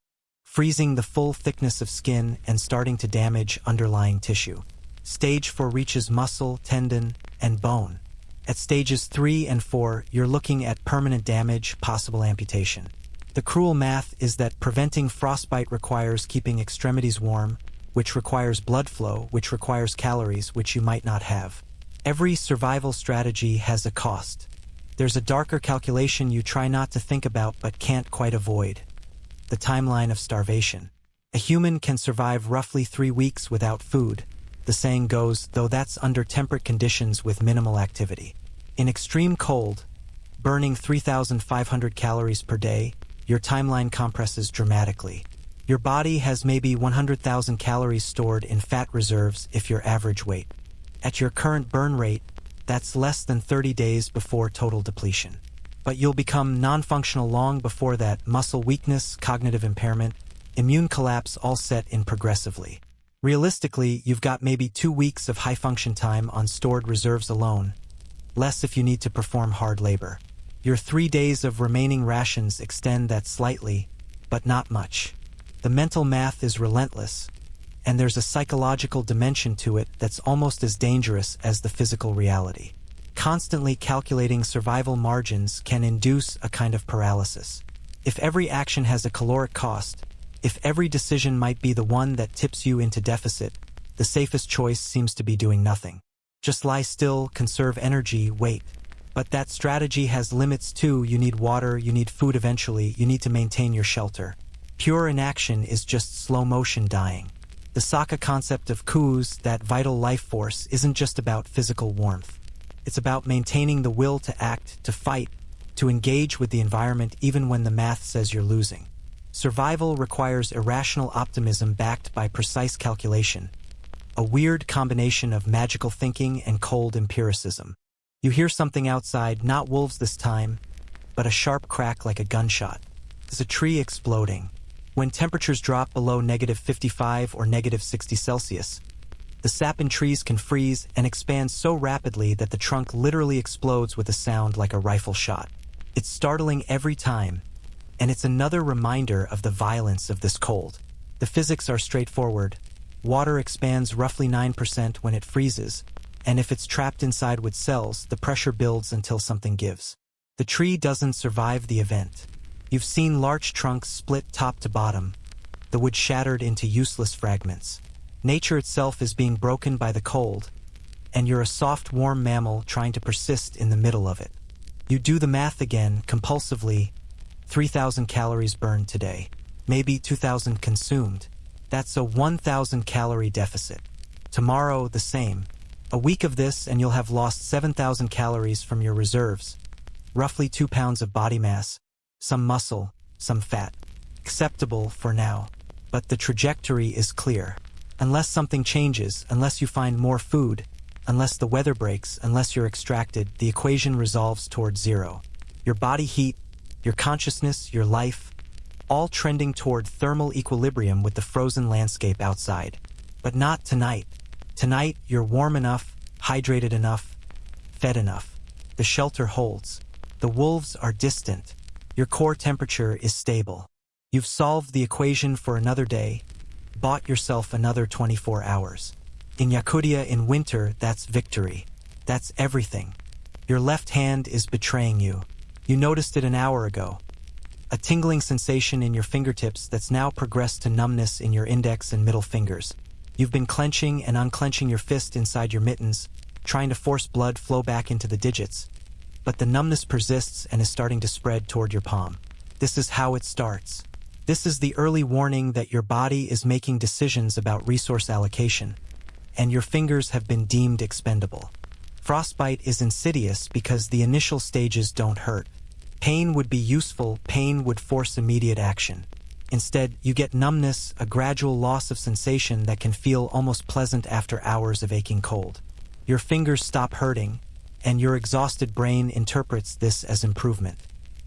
freezing the full thickness of skin and starting to damage underlying tissue. Stage 4 reaches muscle, tendon, and bone. At stages 3 and 4, you're looking at permanent damage, possible amputation. The cruel math is that preventing frostbite requires keeping extremities warm, which requires blood flow, which requires calories, which you might not have. Every survival strategy has a cost. There's a darker calculation you try not to think about but can't quite avoid. The timeline of starvation. A human can survive roughly 3 weeks without food. The saying goes, though that's under temperate conditions with minimal activity. In extreme cold, burning 3,500 calories per day, your timeline compresses dramatically. Your body has maybe 100,000 calories stored in fat reserves if your average weight. At your current burn rate, that's less than 30 days before total depletion. But you'll become non-functional long before that. Muscle weakness, cognitive impairment, immune collapse all set in progressively. Realistically, you've got maybe 2 weeks of high-function time on stored reserves alone, less if you need to perform hard labor. Your 3 days of remaining rations extend that slightly, but not much. The mental math is relentless, and there's a psychological dimension to it that's almost as dangerous as the physical reality. constantly calculating survival margins can induce a kind of paralysis. If every action has a caloric cost, if every decision might be the one that tips you into deficit, the safest choice seems to be doing nothing. Just lie still, conserve energy, wait. But that strategy has limits too. You need water, you need food eventually, you need to maintain your shelter. Pure inaction is just slow motion dying. The Saka concept of coolest, that vital life force, isn't just about physical warmth. It's about maintaining the will to act, to fight, to engage with the environment even when the math says you're losing. Survival requires irrational optimism backed by precise calculation, a weird combination of magical thinking and cold empiricism. You hear something outside, not wolves this time, but a sharp crack like a gunshot. There's a tree exploding. When temperatures drop below -55 or -60 Celsius, the sap in trees can freeze and expand so rapidly that the trunk literally explodes with a sound like a rifle shot. It's startling every time, and it's another reminder of the violence of this cold. The physics are straightforward. Water expands roughly 9% when it freezes, and if it's trapped inside with cells, the pressure builds until something gives. The tree doesn't survive the event. You've seen large trunks split top to bottom, the wood shattered into useless fragments. Nature itself is being broken by the cold, and you're a soft, warm mammal trying to persist in the middle of it. You do the math again, compulsively. 3,000 calories burned today, maybe 2,000 consumed. That's a 1,000 calorie deficit. Tomorrow, the same. A week of this and you'll have lost 7,000 calories from your reserves. Roughly 2 pounds of body mass, some muscle, some fat. Acceptable for now. But the trajectory is clear. Unless something changes, unless you find more food, unless the weather breaks, unless you're extracted, the equation resolves toward zero. Your body heat, your consciousness, your life, all trending toward thermal equilibrium with the frozen landscape outside. But not tonight. Tonight, you're warm enough, hydrated enough, fed enough. The shelter holds. The wolves are distant. Your core temperature is stable. You've solved the equation for another day, bought yourself another 24 hours. In Yakutia in winter, that's victory. That's everything. Your left hand is betraying you. You noticed it an hour ago. A tingling sensation in your fingertips that's now progressed to numbness in your index and middle fingers. You've been clenching and unclenching your fist inside your mittens, trying to force blood flow back into the digits. But the numbness persists and is starting to spread toward your palm. This is how it starts. This is the early warning that your body is making decisions about resource allocation, and your fingers have been deemed expendable. Frostbite is insidious because the initial stages don't hurt. Pain would be useful, pain would force immediate action. Instead, you get numbness, a gradual loss of sensation that can feel almost pleasant after hours of aching cold. Your fingers stop hurting, and your exhausted brain interprets this as improvement.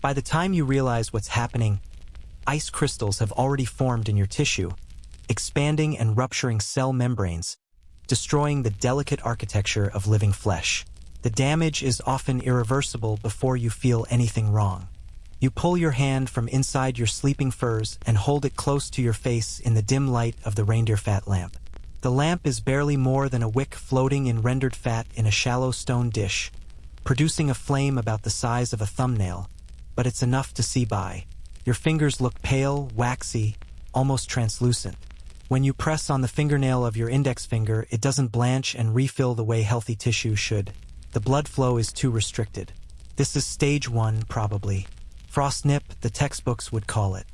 By the time you realize what's happening, ice crystals have already formed in your tissue, expanding and rupturing cell membranes, destroying the delicate architecture of living flesh. The damage is often irreversible before you feel anything wrong. You pull your hand from inside your sleeping furs and hold it close to your face in the dim light of the reindeer fat lamp. The lamp is barely more than a wick floating in rendered fat in a shallow stone dish, producing a flame about the size of a thumbnail, but it's enough to see by. Your fingers look pale, waxy, almost translucent. When you press on the fingernail of your index finger, it doesn't blanch and refill the way healthy tissue should. The blood flow is too restricted. This is stage 1, probably. Frostnip, the textbooks would call it.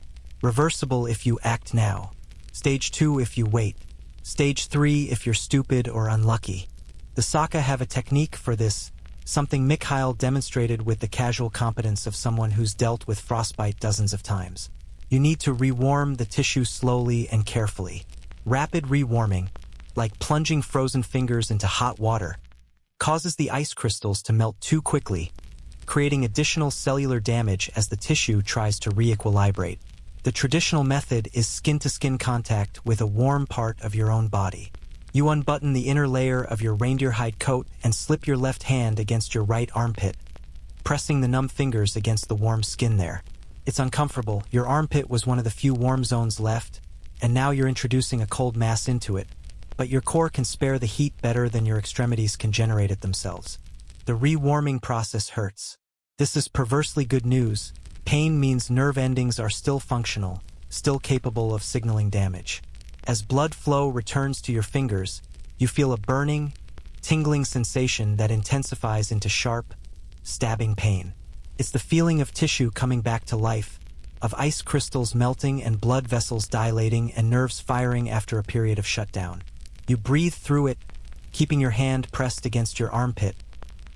Reversible if you act now. Stage 2 if you wait. Stage 3 if you're stupid or unlucky. The Saka have a technique for this, something Mikhail demonstrated with the casual competence of someone who's dealt with frostbite dozens of times. You need to rewarm the tissue slowly and carefully. Rapid rewarming, like plunging frozen fingers into hot water, causes the ice crystals to melt too quickly, creating additional cellular damage as the tissue tries to re-equilibrate. The traditional method is skin-to-skin contact with a warm part of your own body. You unbutton the inner layer of your reindeer hide coat and slip your left hand against your right armpit, pressing the numb fingers against the warm skin there. It's uncomfortable. Your armpit was one of the few warm zones left, and now you're introducing a cold mass into it. But your core can spare the heat better than your extremities can generate it themselves. The rewarming process hurts. This is perversely good news. Pain means nerve endings are still functional, still capable of signaling damage. As blood flow returns to your fingers, you feel a burning, tingling sensation that intensifies into sharp, stabbing pain. It's the feeling of tissue coming back to life, of ice crystals melting and blood vessels dilating and nerves firing after a period of shutdown. You breathe through it, keeping your hand pressed against your armpit,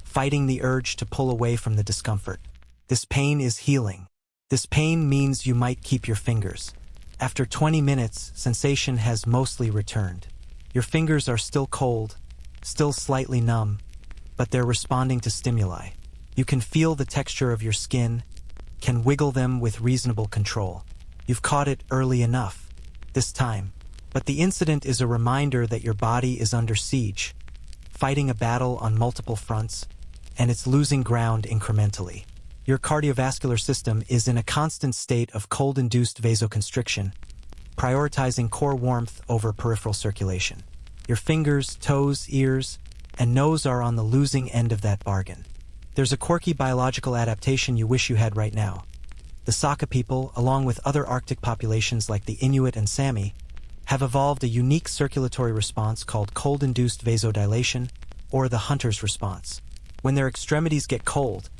fighting the urge to pull away from the discomfort. This pain is healing. This pain means you might keep your fingers. After 20 minutes, sensation has mostly returned. Your fingers are still cold, still slightly numb, but they're responding to stimuli. You can feel the texture of your skin, can wiggle them with reasonable control. You've caught it early enough, this time. But the incident is a reminder that your body is under siege, fighting a battle on multiple fronts, and it's losing ground incrementally. Your cardiovascular system is in a constant state of cold-induced vasoconstriction, prioritizing core warmth over peripheral circulation. Your fingers, toes, ears, and nose are on the losing end of that bargain. There's a quirky biological adaptation you wish you had right now. The Saka people, along with other Arctic populations like the Inuit and Sami, have evolved a unique circulatory response called cold-induced vasodilation, or the hunter's response. When their extremities get cold,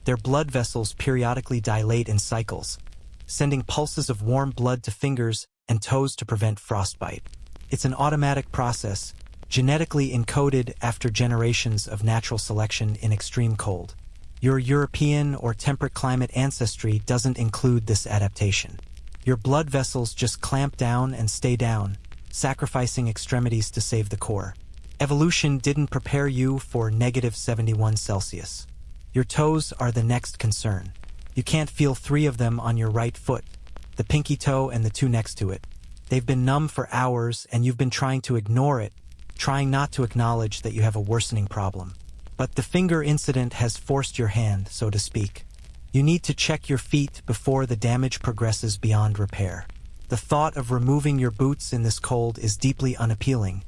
their blood vessels periodically dilate in cycles, sending pulses of warm blood to fingers and toes to prevent frostbite. It's an automatic process, genetically encoded after generations of natural selection in extreme cold. Your European or temperate climate ancestry doesn't include this adaptation. Your blood vessels just clamp down and stay down, sacrificing extremities to save the core. Evolution didn't prepare you for -71 Celsius. Your toes are the next concern. You can't feel 3 of them on your right foot, the pinky toe and the 2 next to it. They've been numb for hours and you've been trying to ignore it, trying not to acknowledge that you have a worsening problem. But the finger incident has forced your hand, so to speak. You need to check your feet before the damage progresses beyond repair. The thought of removing your boots in this cold is deeply unappealing,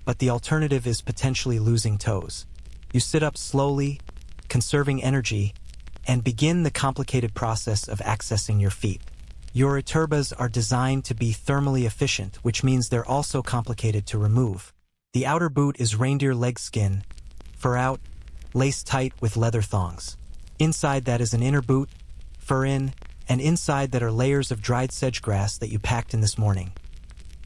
but the alternative is potentially losing toes. You sit up slowly, conserving energy, and begin the complicated process of accessing your feet. Your iturbas are designed to be thermally efficient, which means they're also complicated to remove. The outer boot is reindeer leg skin, fur out, laced tight with leather thongs. Inside that is an inner boot, fur in, and inside that are layers of dried sedge grass that you packed in this morning.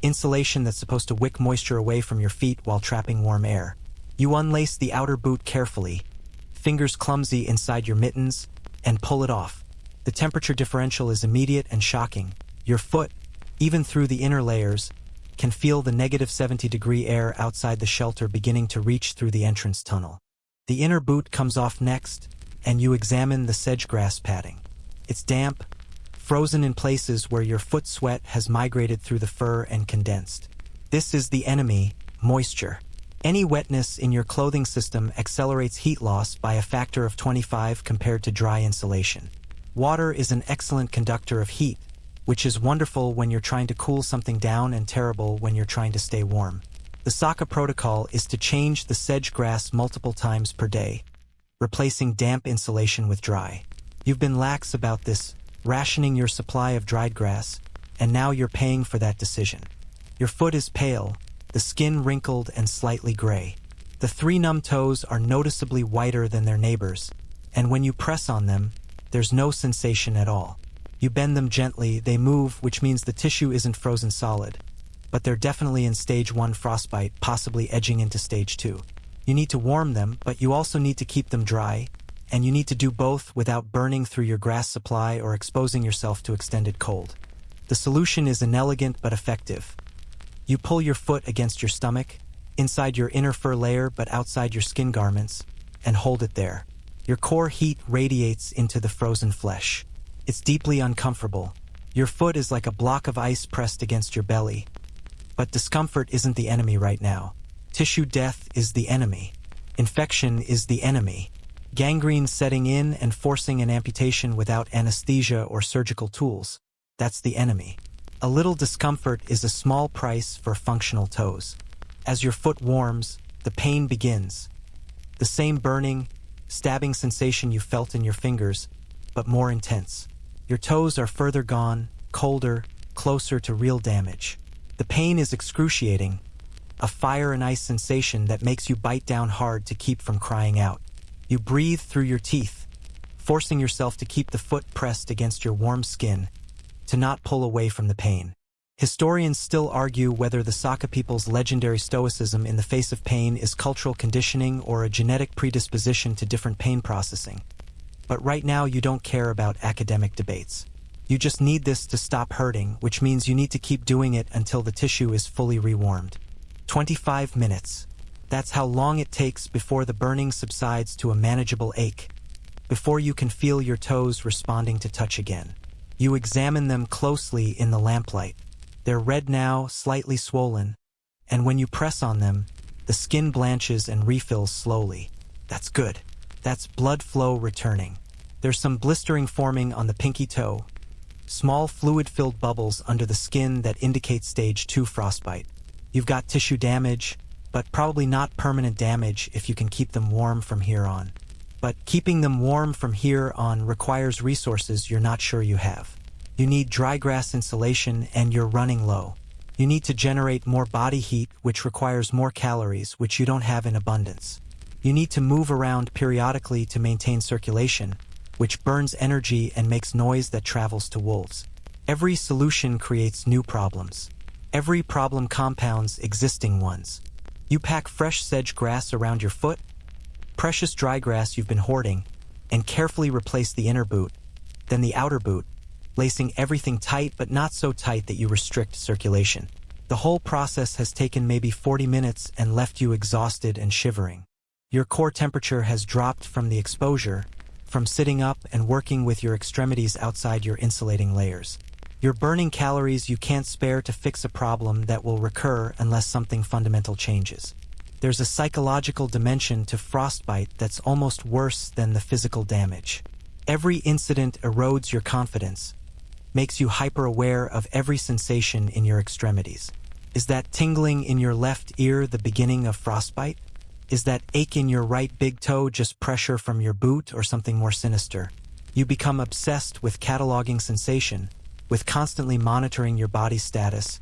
Insulation that's supposed to wick moisture away from your feet while trapping warm air. You unlace the outer boot carefully, fingers clumsy inside your mittens, and pull it off. The temperature differential is immediate and shocking. Your foot, even through the inner layers, can feel the -70-degree air outside the shelter beginning to reach through the entrance tunnel. The inner boot comes off next, and you examine the sedge grass padding. It's damp, frozen in places where your foot sweat has migrated through the fur and condensed. This is the enemy, moisture. Any wetness in your clothing system accelerates heat loss by a factor of 25 compared to dry insulation. Water is an excellent conductor of heat, which is wonderful when you're trying to cool something down and terrible when you're trying to stay warm. The Saka protocol is to change the sedge grass multiple times per day, replacing damp insulation with dry. You've been lax about this, rationing your supply of dried grass, and now you're paying for that decision. Your foot is pale, the skin wrinkled and slightly gray. The 3 numb toes are noticeably whiter than their neighbors, and when you press on them, there's no sensation at all. You bend them gently, they move, which means the tissue isn't frozen solid, but they're definitely in stage 1 frostbite, possibly edging into stage 2. You need to warm them, but you also need to keep them dry, and you need to do both without burning through your grass supply or exposing yourself to extended cold. The solution is inelegant but effective. You pull your foot against your stomach, inside your inner fur layer but outside your skin garments, and hold it there. Your core heat radiates into the frozen flesh. It's deeply uncomfortable. Your foot is like a block of ice pressed against your belly. But discomfort isn't the enemy right now. Tissue death is the enemy. Infection is the enemy. Gangrene setting in and forcing an amputation without anesthesia or surgical tools. That's the enemy. A little discomfort is a small price for functional toes. As your foot warms, the pain begins. The same burning, stabbing sensation you felt in your fingers, but more intense. Your toes are further gone, colder, closer to real damage. The pain is excruciating, a fire and ice sensation that makes you bite down hard to keep from crying out. You breathe through your teeth, forcing yourself to keep the foot pressed against your warm skin, to not pull away from the pain. Historians still argue whether the Saka people's legendary stoicism in the face of pain is cultural conditioning or a genetic predisposition to different pain processing. But right now you don't care about academic debates. You just need this to stop hurting, which means you need to keep doing it until the tissue is fully rewarmed. 25 minutes. That's how long it takes before the burning subsides to a manageable ache, before you can feel your toes responding to touch again. You examine them closely in the lamplight. They're red now, slightly swollen, and when you press on them, the skin blanches and refills slowly. That's good. That's blood flow returning. There's some blistering forming on the pinky toe, small fluid-filled bubbles under the skin that indicate stage 2 frostbite. You've got tissue damage, but probably not permanent damage if you can keep them warm from here on. But keeping them warm from here on requires resources you're not sure you have. You need dry grass insulation and you're running low. You need to generate more body heat, which requires more calories, which you don't have in abundance. You need to move around periodically to maintain circulation, which burns energy and makes noise that travels to wolves. Every solution creates new problems. Every problem compounds existing ones. You pack fresh sedge grass around your foot, precious dry grass you've been hoarding, and carefully replace the inner boot, then the outer boot, lacing everything tight but not so tight that you restrict circulation. The whole process has taken maybe 40 minutes and left you exhausted and shivering. Your core temperature has dropped from the exposure, from sitting up and working with your extremities outside your insulating layers. You're burning calories you can't spare to fix a problem that will recur unless something fundamental changes. There's a psychological dimension to frostbite that's almost worse than the physical damage. Every incident erodes your confidence, makes you hyper-aware of every sensation in your extremities. Is that tingling in your left ear the beginning of frostbite? Is that ache in your right big toe just pressure from your boot or something more sinister? You become obsessed with cataloging sensation, with constantly monitoring your body status,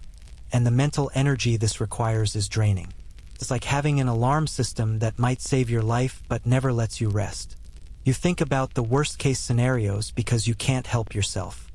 and the mental energy this requires is draining. It's like having an alarm system that might save your life but never lets you rest. You think about the worst-case scenarios because you can't help yourself.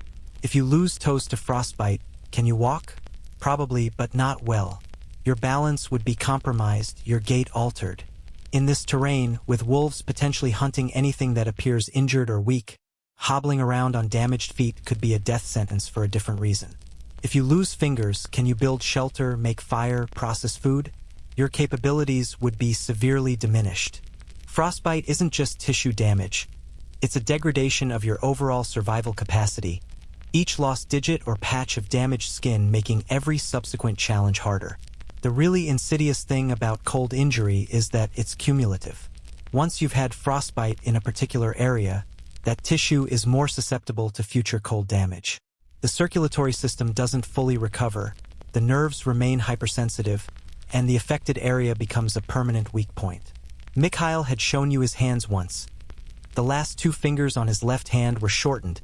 If you lose toes to frostbite, can you walk? Probably, but not well. Your balance would be compromised, your gait altered. In this terrain, with wolves potentially hunting anything that appears injured or weak, hobbling around on damaged feet could be a death sentence for a different reason. If you lose fingers, can you build shelter, make fire, process food? Your capabilities would be severely diminished. Frostbite isn't just tissue damage. It's a degradation of your overall survival capacity, each lost digit or patch of damaged skin making every subsequent challenge harder. The really insidious thing about cold injury is that it's cumulative. Once you've had frostbite in a particular area, that tissue is more susceptible to future cold damage. The circulatory system doesn't fully recover, the nerves remain hypersensitive, and the affected area becomes a permanent weak point. Mikhail had shown you his hands once. The last 2 fingers on his left hand were shortened,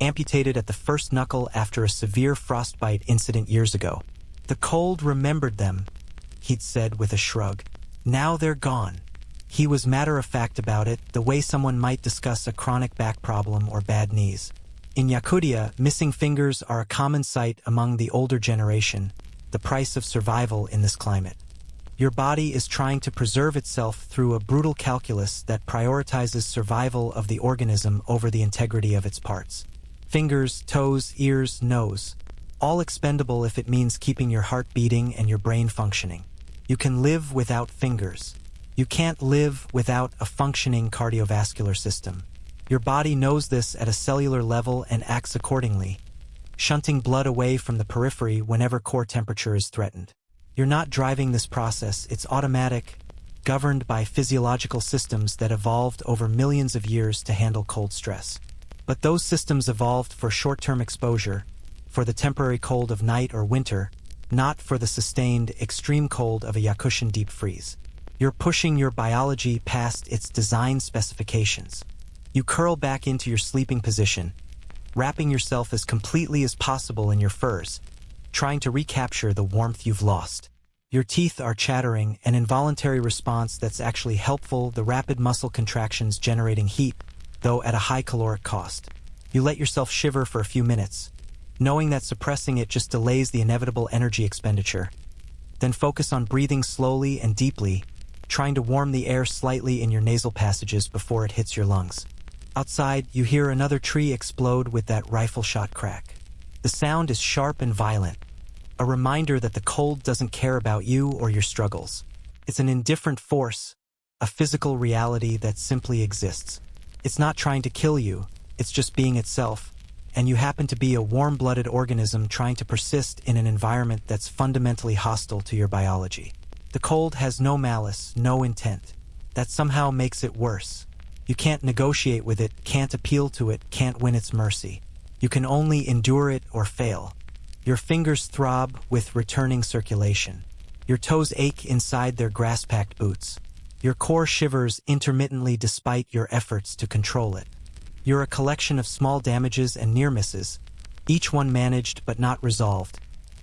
amputated at the first knuckle after a severe frostbite incident years ago. The cold remembered them, he'd said with a shrug. Now they're gone. He was matter-of-fact about it, the way someone might discuss a chronic back problem or bad knees. In Yakutia, missing fingers are a common sight among the older generation, the price of survival in this climate. Your body is trying to preserve itself through a brutal calculus that prioritizes survival of the organism over the integrity of its parts. Fingers, toes, ears, nose, all expendable if it means keeping your heart beating and your brain functioning. You can live without fingers. You can't live without a functioning cardiovascular system. Your body knows this at a cellular level and acts accordingly, shunting blood away from the periphery whenever core temperature is threatened. You're not driving this process, it's automatic, governed by physiological systems that evolved over millions of years to handle cold stress. But those systems evolved for short-term exposure, for the temporary cold of night or winter, not for the sustained, extreme cold of a Yakutian deep freeze. You're pushing your biology past its design specifications. You curl back into your sleeping position, wrapping yourself as completely as possible in your furs, trying to recapture the warmth you've lost. Your teeth are chattering, an involuntary response that's actually helpful, the rapid muscle contractions generating heat, though at a high caloric cost. You let yourself shiver for a few minutes, knowing that suppressing it just delays the inevitable energy expenditure. Then focus on breathing slowly and deeply, trying to warm the air slightly in your nasal passages before it hits your lungs. Outside, you hear another tree explode with that rifle shot crack. The sound is sharp and violent, a reminder that the cold doesn't care about you or your struggles. It's an indifferent force, a physical reality that simply exists. It's not trying to kill you, it's just being itself, and you happen to be a warm-blooded organism trying to persist in an environment that's fundamentally hostile to your biology. The cold has no malice, no intent. That somehow makes it worse. You can't negotiate with it, can't appeal to it, can't win its mercy. You can only endure it or fail. Your fingers throb with returning circulation. Your toes ache inside their grass-packed boots. Your core shivers intermittently despite your efforts to control it. You're a collection of small damages and near misses, each one managed but not resolved,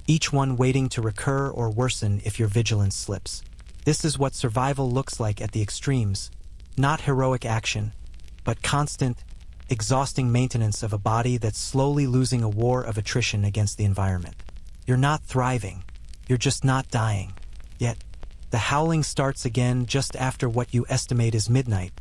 each one waiting to recur or worsen if your vigilance slips. This is what survival looks like at the extremes, not heroic action, but constant, exhausting maintenance of a body that's slowly losing a war of attrition against the environment. You're not thriving, you're just not dying. Yet, the howling starts again just after what you estimate is midnight,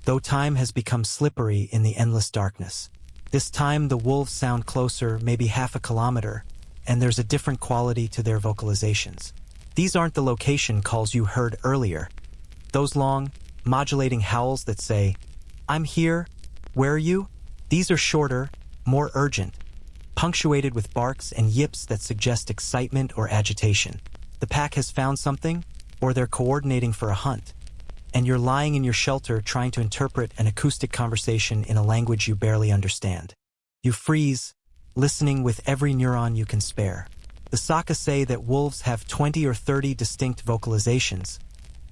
though time has become slippery in the endless darkness. This time the wolves sound closer, maybe half a kilometer, and there's a different quality to their vocalizations. These aren't the location calls you heard earlier. Those long, modulating howls that say, "I'm here, where are you?" These are shorter, more urgent, punctuated with barks and yips that suggest excitement or agitation. The pack has found something, or they're coordinating for a hunt, and you're lying in your shelter trying to interpret an acoustic conversation in a language you barely understand. You freeze, listening with every neuron you can spare. The Saka say that wolves have 20 or 30 distinct vocalizations,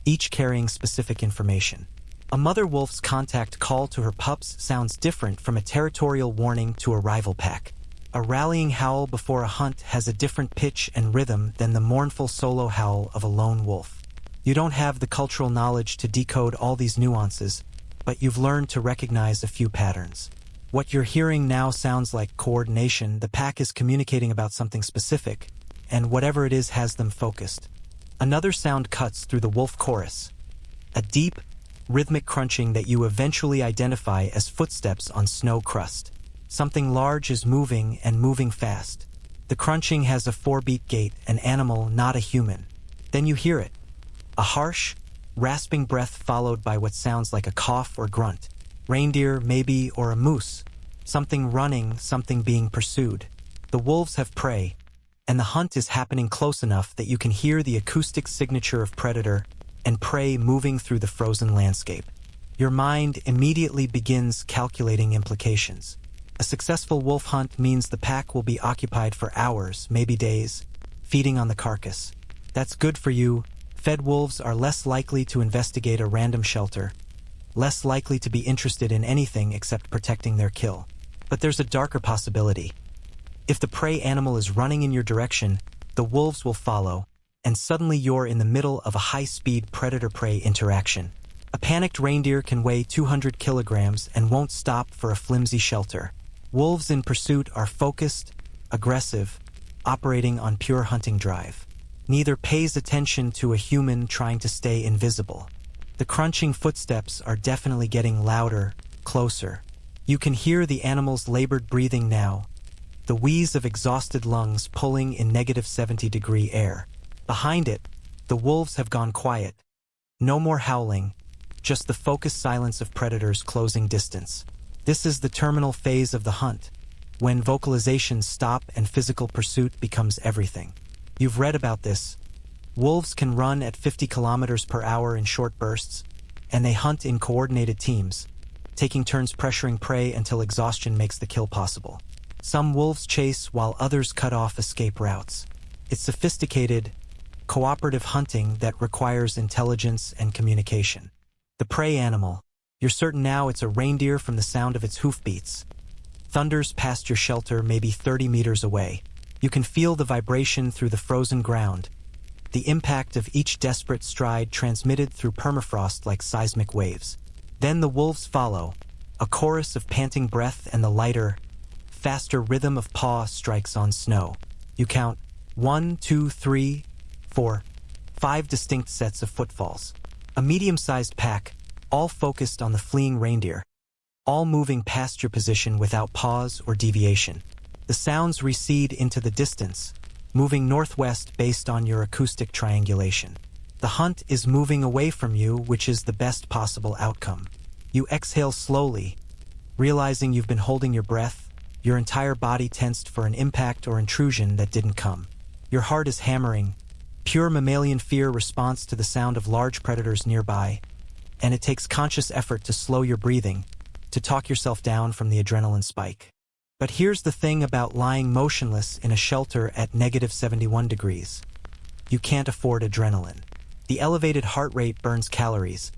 each carrying specific information. A mother wolf's contact call to her pups sounds different from a territorial warning to a rival pack. A rallying howl before a hunt has a different pitch and rhythm than the mournful solo howl of a lone wolf. You don't have the cultural knowledge to decode all these nuances, but you've learned to recognize a few patterns. What you're hearing now sounds like coordination. The pack is communicating about something specific, and whatever it is has them focused. Another sound cuts through the wolf chorus, a deep, rhythmic crunching that you eventually identify as footsteps on snow crust. Something large is moving and moving fast. The crunching has a 4-beat gait, an animal, not a human. Then you hear it. A harsh, rasping breath followed by what sounds like a cough or grunt. Reindeer, maybe, or a moose. Something running, something being pursued. The wolves have prey, and the hunt is happening close enough that you can hear the acoustic signature of predator and prey moving through the frozen landscape. Your mind immediately begins calculating implications. A successful wolf hunt means the pack will be occupied for hours, maybe days, feeding on the carcass. That's good for you. Fed wolves are less likely to investigate a random shelter, less likely to be interested in anything except protecting their kill. But there's a darker possibility. If the prey animal is running in your direction, the wolves will follow, and suddenly you're in the middle of a high-speed predator-prey interaction. A panicked reindeer can weigh 200 kilograms and won't stop for a flimsy shelter. Wolves in pursuit are focused, aggressive, operating on pure hunting drive. Neither pays attention to a human trying to stay invisible. The crunching footsteps are definitely getting louder, closer. You can hear the animal's labored breathing now, the wheeze of exhausted lungs pulling in -70-degree air. Behind it, the wolves have gone quiet. No more howling, just the focused silence of predators closing distance. This is the terminal phase of the hunt, when vocalizations stop and physical pursuit becomes everything. You've read about this. Wolves can run at 50 kilometers per hour in short bursts, and they hunt in coordinated teams, taking turns pressuring prey until exhaustion makes the kill possible. Some wolves chase while others cut off escape routes. It's sophisticated, cooperative hunting that requires intelligence and communication. The prey animal. You're certain now it's a reindeer from the sound of its hoofbeats. Thunders past your shelter, maybe 30 meters away. You can feel the vibration through the frozen ground, the impact of each desperate stride transmitted through permafrost like seismic waves. Then the wolves follow, a chorus of panting breath and the lighter, faster rhythm of paw strikes on snow. You count 1, 2, 3, 4, 5 distinct sets of footfalls. A medium-sized pack, all focused on the fleeing reindeer, all moving past your position without pause or deviation. The sounds recede into the distance, moving northwest based on your acoustic triangulation. The hunt is moving away from you, which is the best possible outcome. You exhale slowly, realizing you've been holding your breath, your entire body tensed for an impact or intrusion that didn't come. Your heart is hammering, pure mammalian fear response to the sound of large predators nearby, and it takes conscious effort to slow your breathing, to talk yourself down from the adrenaline spike. But here's the thing about lying motionless in a shelter at -71 degrees. You can't afford adrenaline. The elevated heart rate burns calories,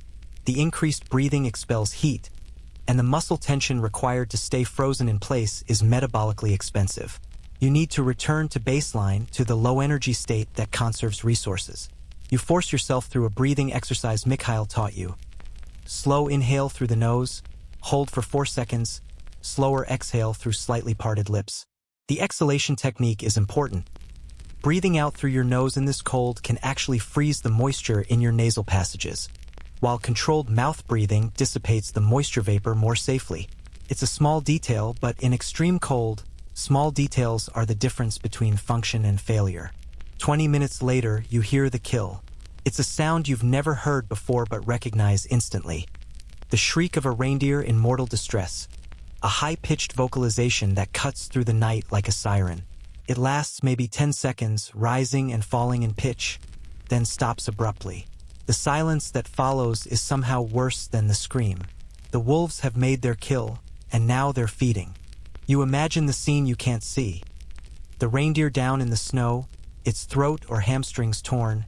the increased breathing expels heat, and the muscle tension required to stay frozen in place is metabolically expensive. You need to return to baseline, to the low-energy state that conserves resources. You force yourself through a breathing exercise Mikhail taught you. Slow inhale through the nose, hold for 4 seconds, slower exhale through slightly parted lips. The exhalation technique is important. Breathing out through your nose in this cold can actually freeze the moisture in your nasal passages, while controlled mouth breathing dissipates the moisture vapor more safely. It's a small detail, but in extreme cold, small details are the difference between function and failure. 20 minutes later, you hear the kill. It's a sound you've never heard before but recognize instantly. The shriek of a reindeer in mortal distress. A high-pitched vocalization that cuts through the night like a siren. It lasts maybe 10 seconds, rising and falling in pitch, then stops abruptly. The silence that follows is somehow worse than the scream. The wolves have made their kill, and now they're feeding. You imagine the scene you can't see. The reindeer down in the snow, its throat or hamstrings torn,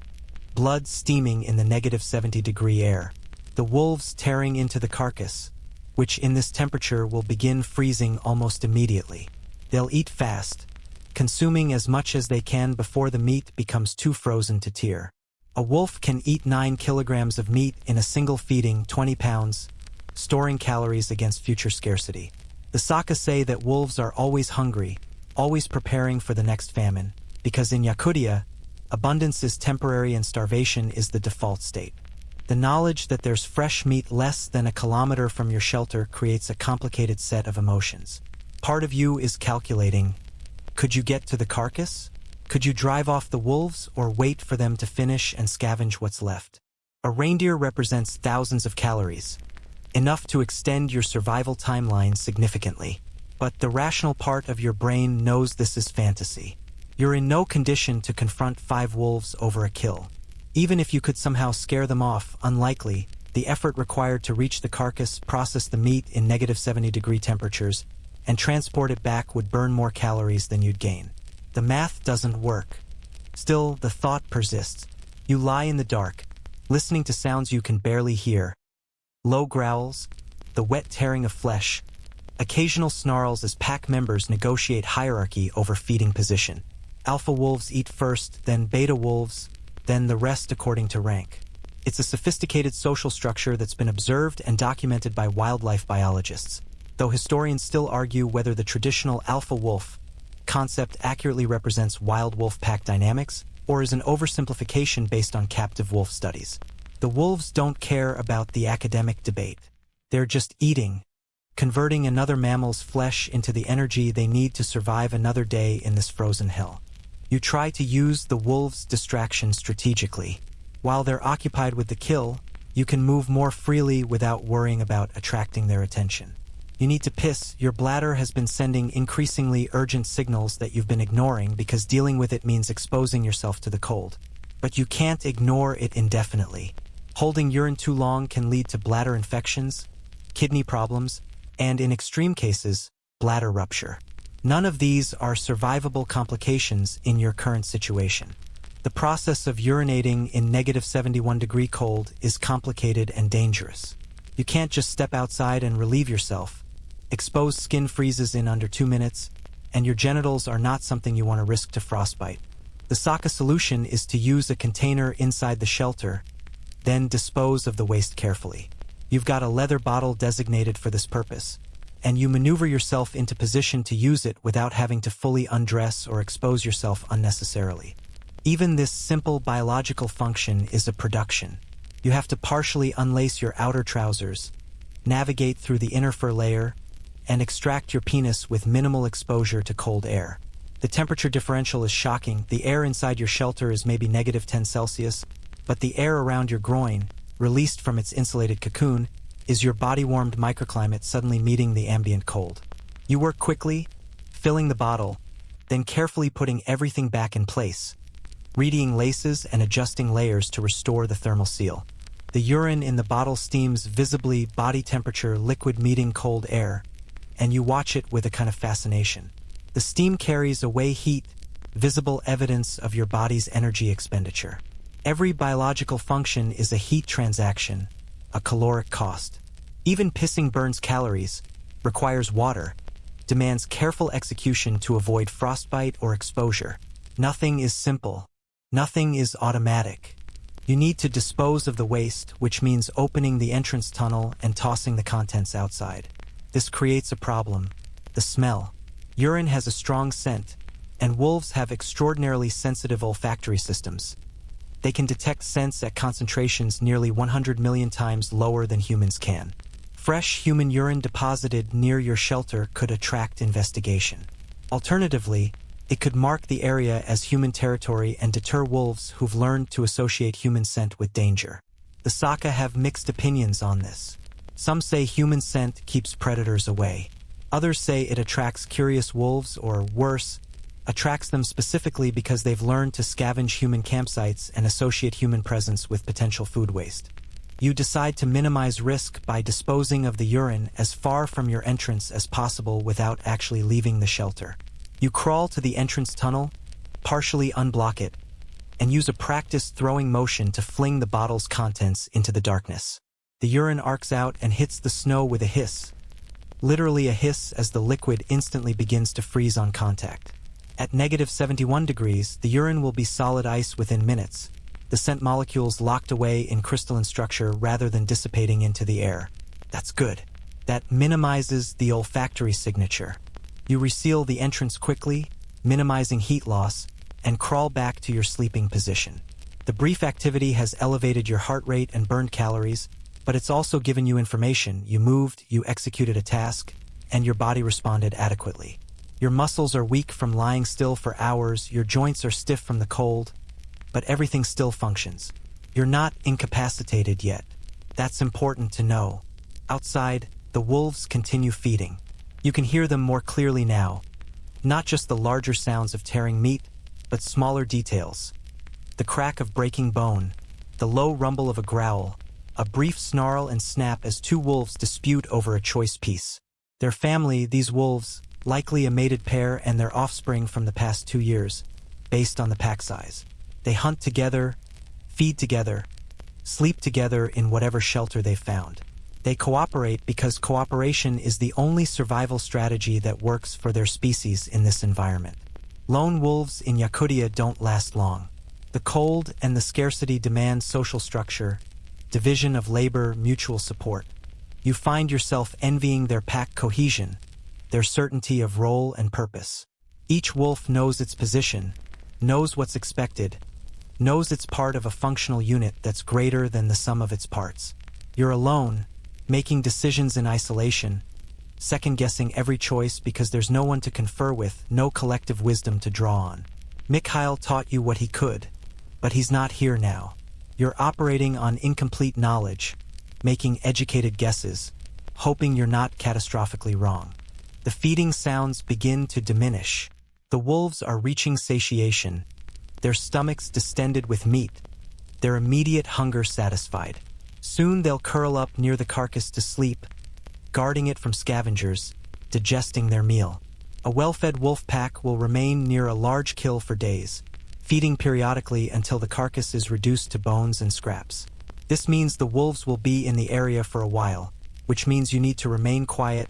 blood steaming in the -70-degree air. The wolves tearing into the carcass, which in this temperature will begin freezing almost immediately. They'll eat fast, consuming as much as they can before the meat becomes too frozen to tear. A wolf can eat 9 kilograms of meat in a single feeding, 20 pounds, storing calories against future scarcity. The Saka say that wolves are always hungry, always preparing for the next famine, because in Yakutia, abundance is temporary and starvation is the default state. The knowledge that there's fresh meat less than a kilometer from your shelter creates a complicated set of emotions. Part of you is calculating, could you get to the carcass? Could you drive off the wolves or wait for them to finish and scavenge what's left? A reindeer represents thousands of calories, enough to extend your survival timeline significantly. But the rational part of your brain knows this is fantasy. You're in no condition to confront 5 wolves over a kill. Even if you could somehow scare them off, unlikely. The effort required to reach the carcass, process the meat in -70-degree temperatures, and transport it back would burn more calories than you'd gain. The math doesn't work. Still, the thought persists. You lie in the dark, listening to sounds you can barely hear. Low growls, the wet tearing of flesh, occasional snarls as pack members negotiate hierarchy over feeding position. Alpha wolves eat first, then beta wolves, then the rest according to rank. It's a sophisticated social structure that's been observed and documented by wildlife biologists, though historians still argue whether the traditional alpha wolf concept accurately represents wild wolf pack dynamics or is an oversimplification based on captive wolf studies. The wolves don't care about the academic debate. They're just eating, converting another mammal's flesh into the energy they need to survive another day in this frozen hell. You try to use the wolves' distraction strategically. While they're occupied with the kill, you can move more freely without worrying about attracting their attention. You need to piss. Your bladder has been sending increasingly urgent signals that you've been ignoring because dealing with it means exposing yourself to the cold. But you can't ignore it indefinitely. Holding urine too long can lead to bladder infections, kidney problems, and in extreme cases, bladder rupture. None of these are survivable complications in your current situation. The process of urinating in -71-degree cold is complicated and dangerous. You can't just step outside and relieve yourself. Exposed skin freezes in under 2 minutes, and your genitals are not something you want to risk to frostbite. The Saka solution is to use a container inside the shelter, then dispose of the waste carefully. You've got a leather bottle designated for this purpose, and you maneuver yourself into position to use it without having to fully undress or expose yourself unnecessarily. Even this simple biological function is a production. You have to partially unlace your outer trousers, navigate through the inner fur layer, and extract your penis with minimal exposure to cold air. The temperature differential is shocking. The air inside your shelter is maybe -10°C, but the air around your groin, released from its insulated cocoon, is your body-warmed microclimate suddenly meeting the ambient cold. You work quickly, filling the bottle, then carefully putting everything back in place, readying laces and adjusting layers to restore the thermal seal. The urine in the bottle steams visibly body temperature liquid meeting cold air, and you watch it with a kind of fascination. The steam carries away heat, visible evidence of your body's energy expenditure. Every biological function is a heat transaction, a caloric cost. Even pissing burns calories, requires water, demands careful execution to avoid frostbite or exposure. Nothing is simple. Nothing is automatic. You need to dispose of the waste, which means opening the entrance tunnel and tossing the contents outside. This creates a problem: the smell. Urine has a strong scent, and wolves have extraordinarily sensitive olfactory systems. They can detect scents at concentrations nearly 100 million times lower than humans can. Fresh human urine deposited near your shelter could attract investigation. Alternatively, it could mark the area as human territory and deter wolves who've learned to associate human scent with danger. The Saka have mixed opinions on this. Some say human scent keeps predators away. Others say it attracts curious wolves, or worse, attracts them specifically because they've learned to scavenge human campsites and associate human presence with potential food waste. You decide to minimize risk by disposing of the urine as far from your entrance as possible without actually leaving the shelter. You crawl to the entrance tunnel, partially unblock it, and use a practiced throwing motion to fling the bottle's contents into the darkness. The urine arcs out and hits the snow with a hiss. Literally a hiss, as the liquid instantly begins to freeze on contact. At -71 degrees, the urine will be solid ice within minutes, the scent molecules locked away in crystalline structure rather than dissipating into the air. That's good. That minimizes the olfactory signature. You reseal the entrance quickly, minimizing heat loss, and crawl back to your sleeping position. The brief activity has elevated your heart rate and burned calories, but it's also given you information. You moved, you executed a task, and your body responded adequately. Your muscles are weak from lying still for hours, your joints are stiff from the cold, but everything still functions. You're not incapacitated yet. That's important to know. Outside, the wolves continue feeding. You can hear them more clearly now. Not just the larger sounds of tearing meat, but smaller details. The crack of breaking bone, the low rumble of a growl, a brief snarl and snap as two wolves dispute over a choice piece. Their family, these wolves, likely a mated pair and their offspring from the past 2 years, based on the pack size. They hunt together, feed together, sleep together in whatever shelter they've found. They cooperate because cooperation is the only survival strategy that works for their species in this environment. Lone wolves in Yakutia don't last long. The cold and the scarcity demand social structure, division of labor, mutual support. You find yourself envying their pack cohesion, their certainty of role and purpose. Each wolf knows its position, knows what's expected, knows it's part of a functional unit that's greater than the sum of its parts. You're alone, making decisions in isolation, second-guessing every choice because there's no one to confer with, no collective wisdom to draw on. Mikhail taught you what he could, but he's not here now. You're operating on incomplete knowledge, making educated guesses, hoping you're not catastrophically wrong. The feeding sounds begin to diminish. The wolves are reaching satiation, their stomachs distended with meat, their immediate hunger satisfied. Soon they'll curl up near the carcass to sleep, guarding it from scavengers, digesting their meal. A well-fed wolf pack will remain near a large kill for days, feeding periodically until the carcass is reduced to bones and scraps. This means the wolves will be in the area for a while, which means you need to remain quiet,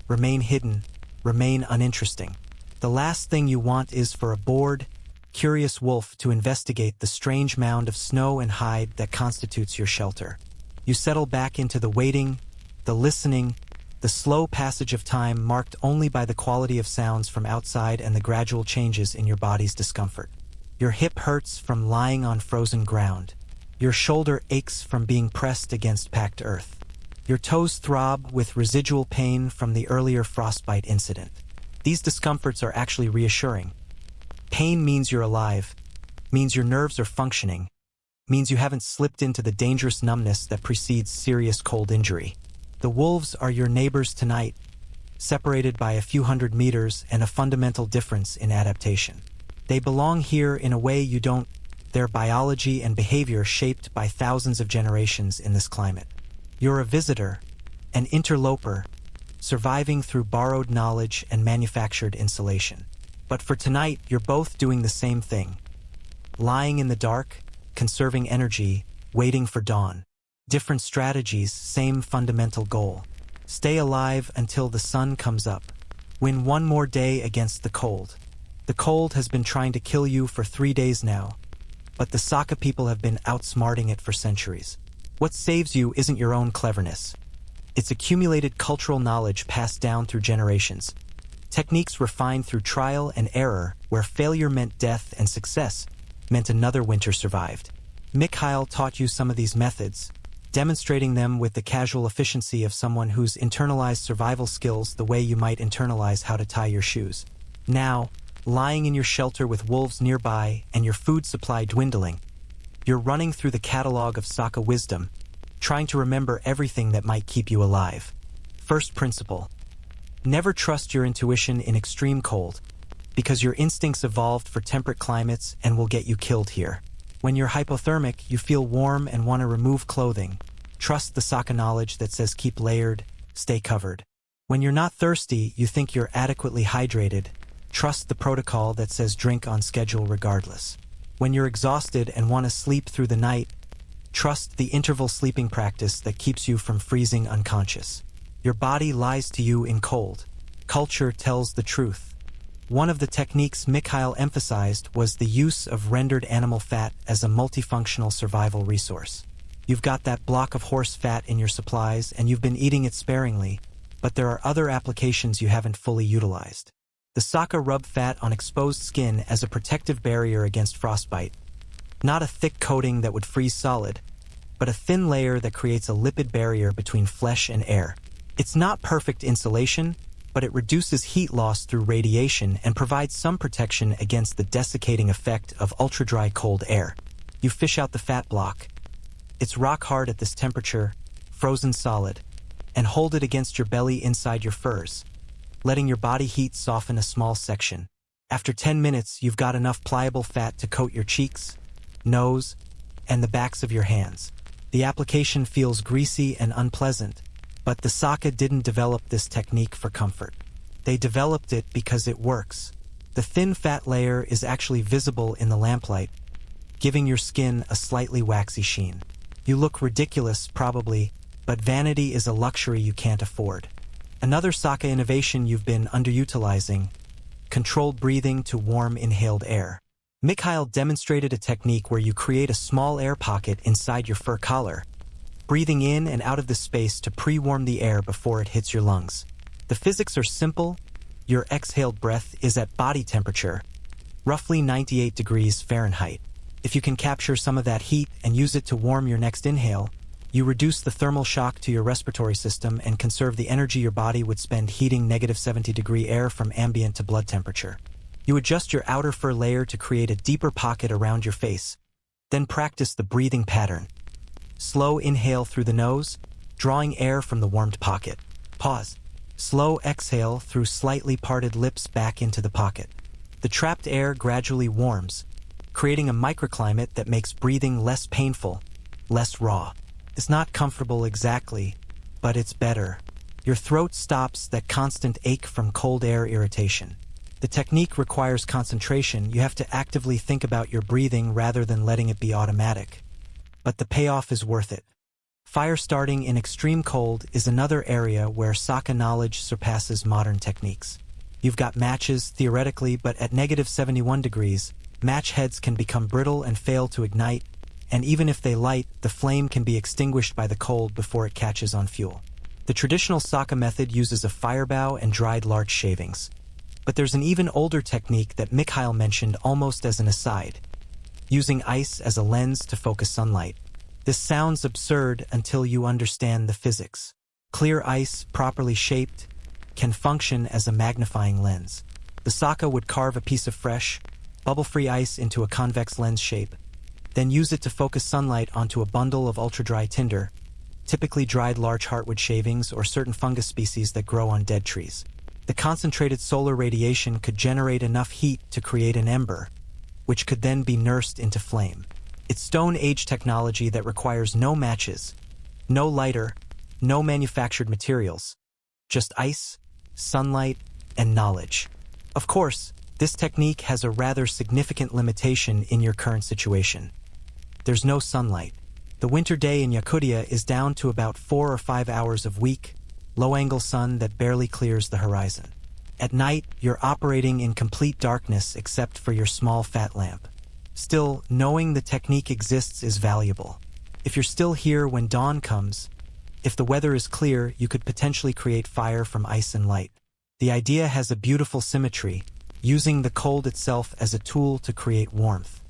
remain hidden, remain uninteresting. The last thing you want is for a bored, curious wolf to investigate the strange mound of snow and hide that constitutes your shelter. You settle back into the waiting, the listening, the slow passage of time marked only by the quality of sounds from outside and the gradual changes in your body's discomfort. Your hip hurts from lying on frozen ground. Your shoulder aches from being pressed against packed earth. Your toes throb with residual pain from the earlier frostbite incident. These discomforts are actually reassuring. Pain means you're alive, means your nerves are functioning, means you haven't slipped into the dangerous numbness that precedes serious cold injury. The wolves are your neighbors tonight, separated by a few hundred meters and a fundamental difference in adaptation. They belong here in a way you don't, their biology and behavior shaped by thousands of generations in this climate. You're a visitor, an interloper, surviving through borrowed knowledge and manufactured insulation. But for tonight, you're both doing the same thing. Lying in the dark, conserving energy, waiting for dawn. Different strategies, same fundamental goal. Stay alive until the sun comes up. Win one more day against the cold. The cold has been trying to kill you for 3 days now, but the Saka people have been outsmarting it for centuries. What saves you isn't your own cleverness. It's accumulated cultural knowledge passed down through generations. Techniques refined through trial and error, where failure meant death and success meant another winter survived. Mikhail taught you some of these methods, demonstrating them with the casual efficiency of someone who's internalized survival skills the way you might internalize how to tie your shoes. Now, lying in your shelter with wolves nearby and your food supply dwindling, you're running through the catalog of Saka wisdom, trying to remember everything that might keep you alive. First principle: never trust your intuition in extreme cold, because your instincts evolved for temperate climates and will get you killed here. When you're hypothermic, you feel warm and want to remove clothing. Trust the Saka knowledge that says keep layered, stay covered. When you're not thirsty, you think you're adequately hydrated. Trust the protocol that says drink on schedule regardless. When you're exhausted and want to sleep through the night, trust the interval sleeping practice that keeps you from freezing unconscious. Your body lies to you in cold. Culture tells the truth. One of the techniques Mikhail emphasized was the use of rendered animal fat as a multifunctional survival resource. You've got that block of horse fat in your supplies and you've been eating it sparingly, but there are other applications you haven't fully utilized. The Saka rub fat on exposed skin as a protective barrier against frostbite. Not a thick coating that would freeze solid, but a thin layer that creates a lipid barrier between flesh and air. It's not perfect insulation, but it reduces heat loss through radiation and provides some protection against the desiccating effect of ultra-dry cold air. You fish out the fat block. It's rock hard at this temperature, frozen solid, and hold it against your belly inside your furs, letting your body heat soften a small section. After 10 minutes, you've got enough pliable fat to coat your cheeks, nose, and the backs of your hands. The application feels greasy and unpleasant, but the Saka didn't develop this technique for comfort. They developed it because it works. The thin fat layer is actually visible in the lamplight, giving your skin a slightly waxy sheen. You look ridiculous, probably, but vanity is a luxury you can't afford. Another Saka innovation you've been underutilizing: controlled breathing to warm inhaled air. Mikhail demonstrated a technique where you create a small air pocket inside your fur collar, breathing in and out of the space to pre-warm the air before it hits your lungs. The physics are simple. Your exhaled breath is at body temperature, roughly 98 degrees Fahrenheit. If you can capture some of that heat and use it to warm your next inhale, you reduce the thermal shock to your respiratory system and conserve the energy your body would spend heating -70-degree air from ambient to blood temperature. You adjust your outer fur layer to create a deeper pocket around your face, then practice the breathing pattern. Slow inhale through the nose, drawing air from the warmed pocket. Pause. Slow exhale through slightly parted lips back into the pocket. The trapped air gradually warms, creating a microclimate that makes breathing less painful, less raw. It's not comfortable exactly, but it's better. Your throat stops that constant ache from cold air irritation. The technique requires concentration. You have to actively think about your breathing rather than letting it be automatic. But the payoff is worth it. Fire starting in extreme cold is another area where Saka knowledge surpasses modern techniques. You've got matches, theoretically, but at -71 degrees, match heads can become brittle and fail to ignite, and even if they light, the flame can be extinguished by the cold before it catches on fuel. The traditional Saka method uses a fire bough and dried larch shavings. But there's an even older technique that Mikhail mentioned almost as an aside, using ice as a lens to focus sunlight. This sounds absurd until you understand the physics. Clear ice, properly shaped, can function as a magnifying lens. The Saka would carve a piece of fresh, bubble-free ice into a convex lens shape, then use it to focus sunlight onto a bundle of ultra-dry tinder, typically dried larch heartwood shavings or certain fungus species that grow on dead trees. The concentrated solar radiation could generate enough heat to create an ember, which could then be nursed into flame. It's Stone Age technology that requires no matches, no lighter, no manufactured materials, just ice, sunlight, and knowledge. Of course, this technique has a rather significant limitation in your current situation. There's no sunlight. The winter day in Yakutia is down to about 4 or 5 hours of weak, low-angle sun that barely clears the horizon. At night, you're operating in complete darkness except for your small fat lamp. Still, knowing the technique exists is valuable. If you're still here when dawn comes, if the weather is clear, you could potentially create fire from ice and light. The idea has a beautiful symmetry, using the cold itself as a tool to create warmth.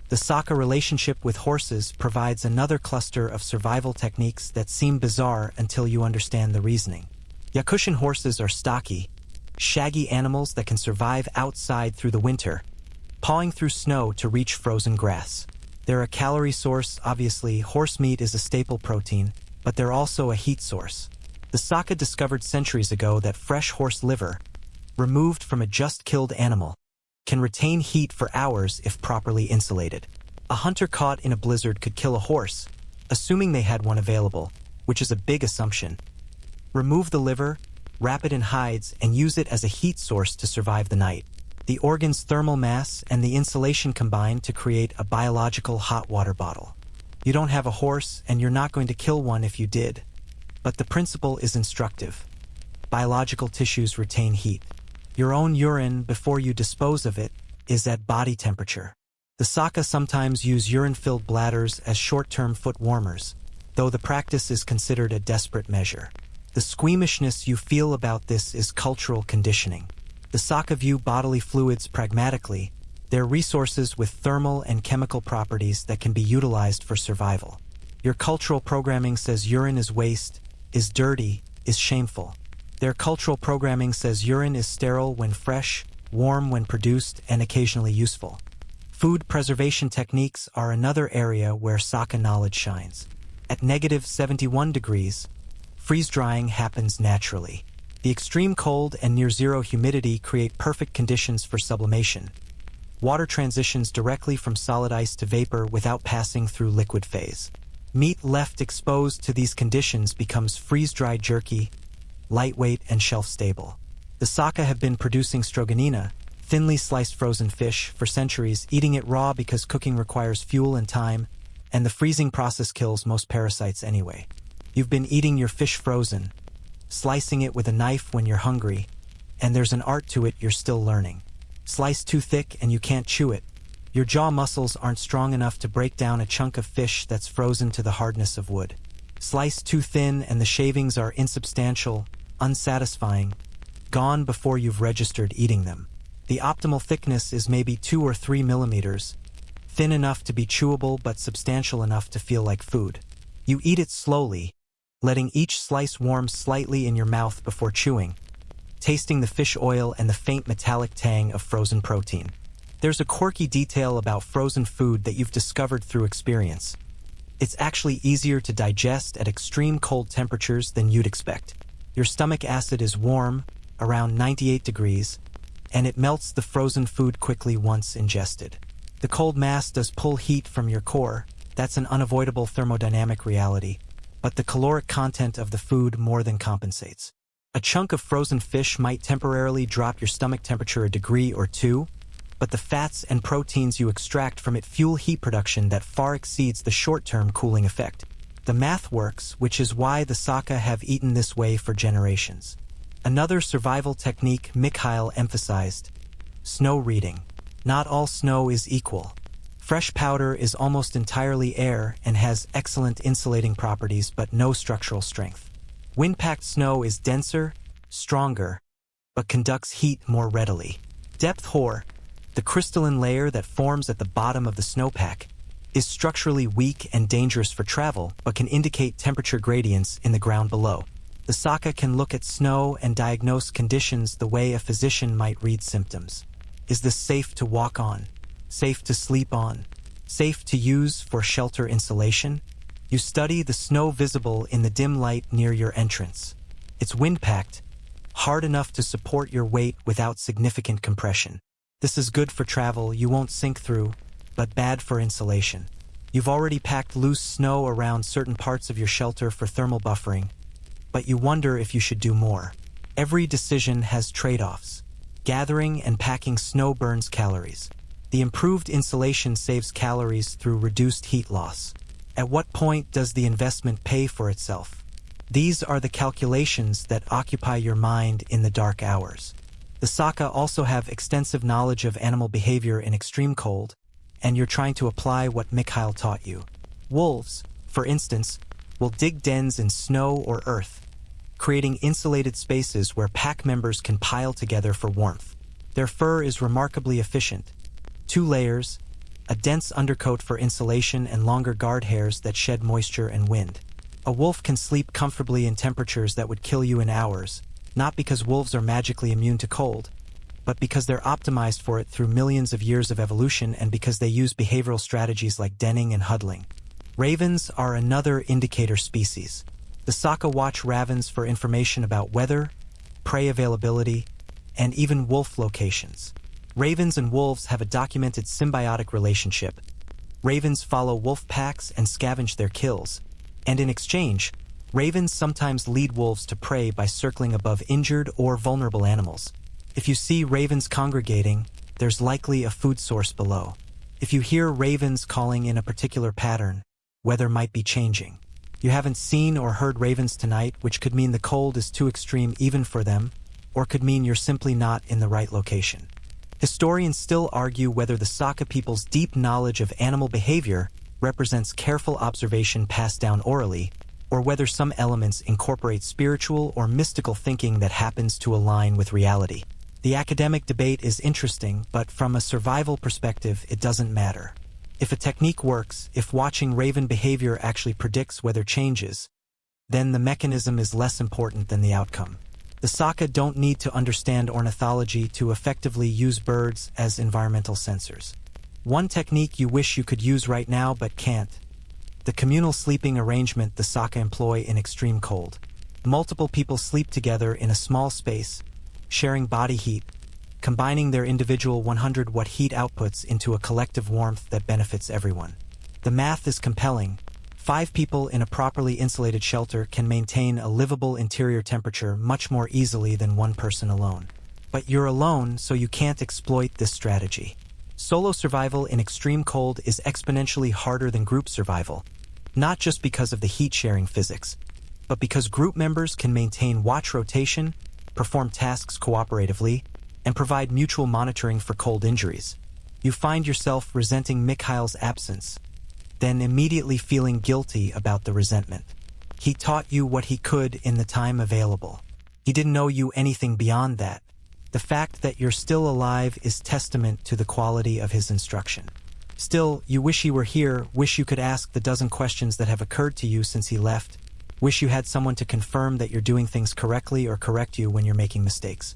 The Saka relationship with horses provides another cluster of survival techniques that seem bizarre until you understand the reasoning. Yakutian horses are stocky, shaggy animals that can survive outside through the winter, pawing through snow to reach frozen grass. They're a calorie source. Obviously, horse meat is a staple protein, but they're also a heat source. The Saka discovered centuries ago that fresh horse liver, removed from a just-killed animal, can retain heat for hours if properly insulated. A hunter caught in a blizzard could kill a horse, assuming they had one available, which is a big assumption. Remove the liver, wrap it in hides, and use it as a heat source to survive the night. The organ's thermal mass and the insulation combine to create a biological hot water bottle. You don't have a horse, and you're not going to kill one if you did. But the principle is instructive. Biological tissues retain heat. Your own urine, before you dispose of it, is at body temperature. The Saka sometimes use urine-filled bladders as short-term foot warmers, though the practice is considered a desperate measure. The squeamishness you feel about this is cultural conditioning. The Saka view bodily fluids pragmatically. They're resources with thermal and chemical properties that can be utilized for survival. Your cultural programming says urine is waste, is dirty, is shameful. Their cultural programming says urine is sterile when fresh, warm when produced, and occasionally useful. Food preservation techniques are another area where Saka knowledge shines. At -71 degrees, freeze-drying happens naturally. The extreme cold and near-zero humidity create perfect conditions for sublimation. Water transitions directly from solid ice to vapor without passing through liquid phase. Meat left exposed to these conditions becomes freeze-dried jerky, lightweight and shelf-stable. The Saka have been producing stroganina, thinly sliced frozen fish, for centuries, eating it raw because cooking requires fuel and time, and the freezing process kills most parasites anyway. You've been eating your fish frozen, slicing it with a knife when you're hungry, and there's an art to it you're still learning. Slice too thick and you can't chew it. Your jaw muscles aren't strong enough to break down a chunk of fish that's frozen to the hardness of wood. Slice too thin and the shavings are insubstantial, unsatisfying, gone before you've registered eating them. The optimal thickness is maybe 2 or 3 millimeters, thin enough to be chewable but substantial enough to feel like food. You eat it slowly, letting each slice warm slightly in your mouth before chewing, tasting the fish oil and the faint metallic tang of frozen protein. There's a quirky detail about frozen food that you've discovered through experience. It's actually easier to digest at extreme cold temperatures than you'd expect. Your stomach acid is warm, around 98 degrees, and it melts the frozen food quickly once ingested. The cold mass does pull heat from your core. That's an unavoidable thermodynamic reality, but the caloric content of the food more than compensates. A chunk of frozen fish might temporarily drop your stomach temperature a degree or two, but the fats and proteins you extract from it fuel heat production that far exceeds the short-term cooling effect. The math works, which is why the Saka have eaten this way for generations. Another survival technique Mikhail emphasized: snow reading. Not all snow is equal. Fresh powder is almost entirely air and has excellent insulating properties but no structural strength. Wind-packed snow is denser, stronger, but conducts heat more readily. Depth hoar, the crystalline layer that forms at the bottom of the snowpack, is structurally weak and dangerous for travel but can indicate temperature gradients in the ground below. The Saka can look at snow and diagnose conditions the way a physician might read symptoms. Is this safe to walk on? Safe to sleep on? Safe to use for shelter insulation? You study the snow visible in the dim light near your entrance. It's wind-packed, hard enough to support your weight without significant compression. This is good for travel you won't sink through, but bad for insulation. You've already packed loose snow around certain parts of your shelter for thermal buffering, but you wonder if you should do more. Every decision has trade-offs. Gathering and packing snow burns calories. The improved insulation saves calories through reduced heat loss. At what point does the investment pay for itself? These are the calculations that occupy your mind in the dark hours. The Saka also have extensive knowledge of animal behavior in extreme cold, and you're trying to apply what Mikhail taught you. Wolves, for instance, will dig dens in snow or earth, creating insulated spaces where pack members can pile together for warmth. Their fur is remarkably efficient. 2 layers, a dense undercoat for insulation and longer guard hairs that shed moisture and wind. A wolf can sleep comfortably in temperatures that would kill you in hours, not because wolves are magically immune to cold, but because they're optimized for it through millions of years of evolution and because they use behavioral strategies like denning and huddling. Ravens are another indicator species. The Saka watch ravens for information about weather, prey availability, and even wolf locations. Ravens and wolves have a documented symbiotic relationship. Ravens follow wolf packs and scavenge their kills, and in exchange, ravens sometimes lead wolves to prey by circling above injured or vulnerable animals. If you see ravens congregating, there's likely a food source below. If you hear ravens calling in a particular pattern, weather might be changing. You haven't seen or heard ravens tonight, which could mean the cold is too extreme even for them, or could mean you're simply not in the right location. Historians still argue whether the Saka people's deep knowledge of animal behavior represents careful observation passed down orally, or whether some elements incorporate spiritual or mystical thinking that happens to align with reality. The academic debate is interesting, but from a survival perspective, it doesn't matter. If a technique works, if watching raven behavior actually predicts weather changes, then the mechanism is less important than the outcome. The Saka don't need to understand ornithology to effectively use birds as environmental sensors. One technique you wish you could use right now but can't: the communal sleeping arrangement the Saka employ in extreme cold. Multiple people sleep together in a small space, sharing body heat, combining their individual 100-watt heat outputs into a collective warmth that benefits everyone. The math is compelling. 5 people in a properly insulated shelter can maintain a livable interior temperature much more easily than 1 person alone. But you're alone, so you can't exploit this strategy. Solo survival in extreme cold is exponentially harder than group survival, not just because of the heat-sharing physics, but because group members can maintain watch rotation, perform tasks cooperatively, and provide mutual monitoring for cold injuries. You find yourself resenting Mikhail's absence, then immediately feeling guilty about the resentment. He taught you what he could in the time available. He didn't know you anything beyond that. The fact that you're still alive is testament to the quality of his instruction. Still, you wish he were here, wish you could ask the dozen questions that have occurred to you since he left, wish you had someone to confirm that you're doing things correctly or correct you when you're making mistakes.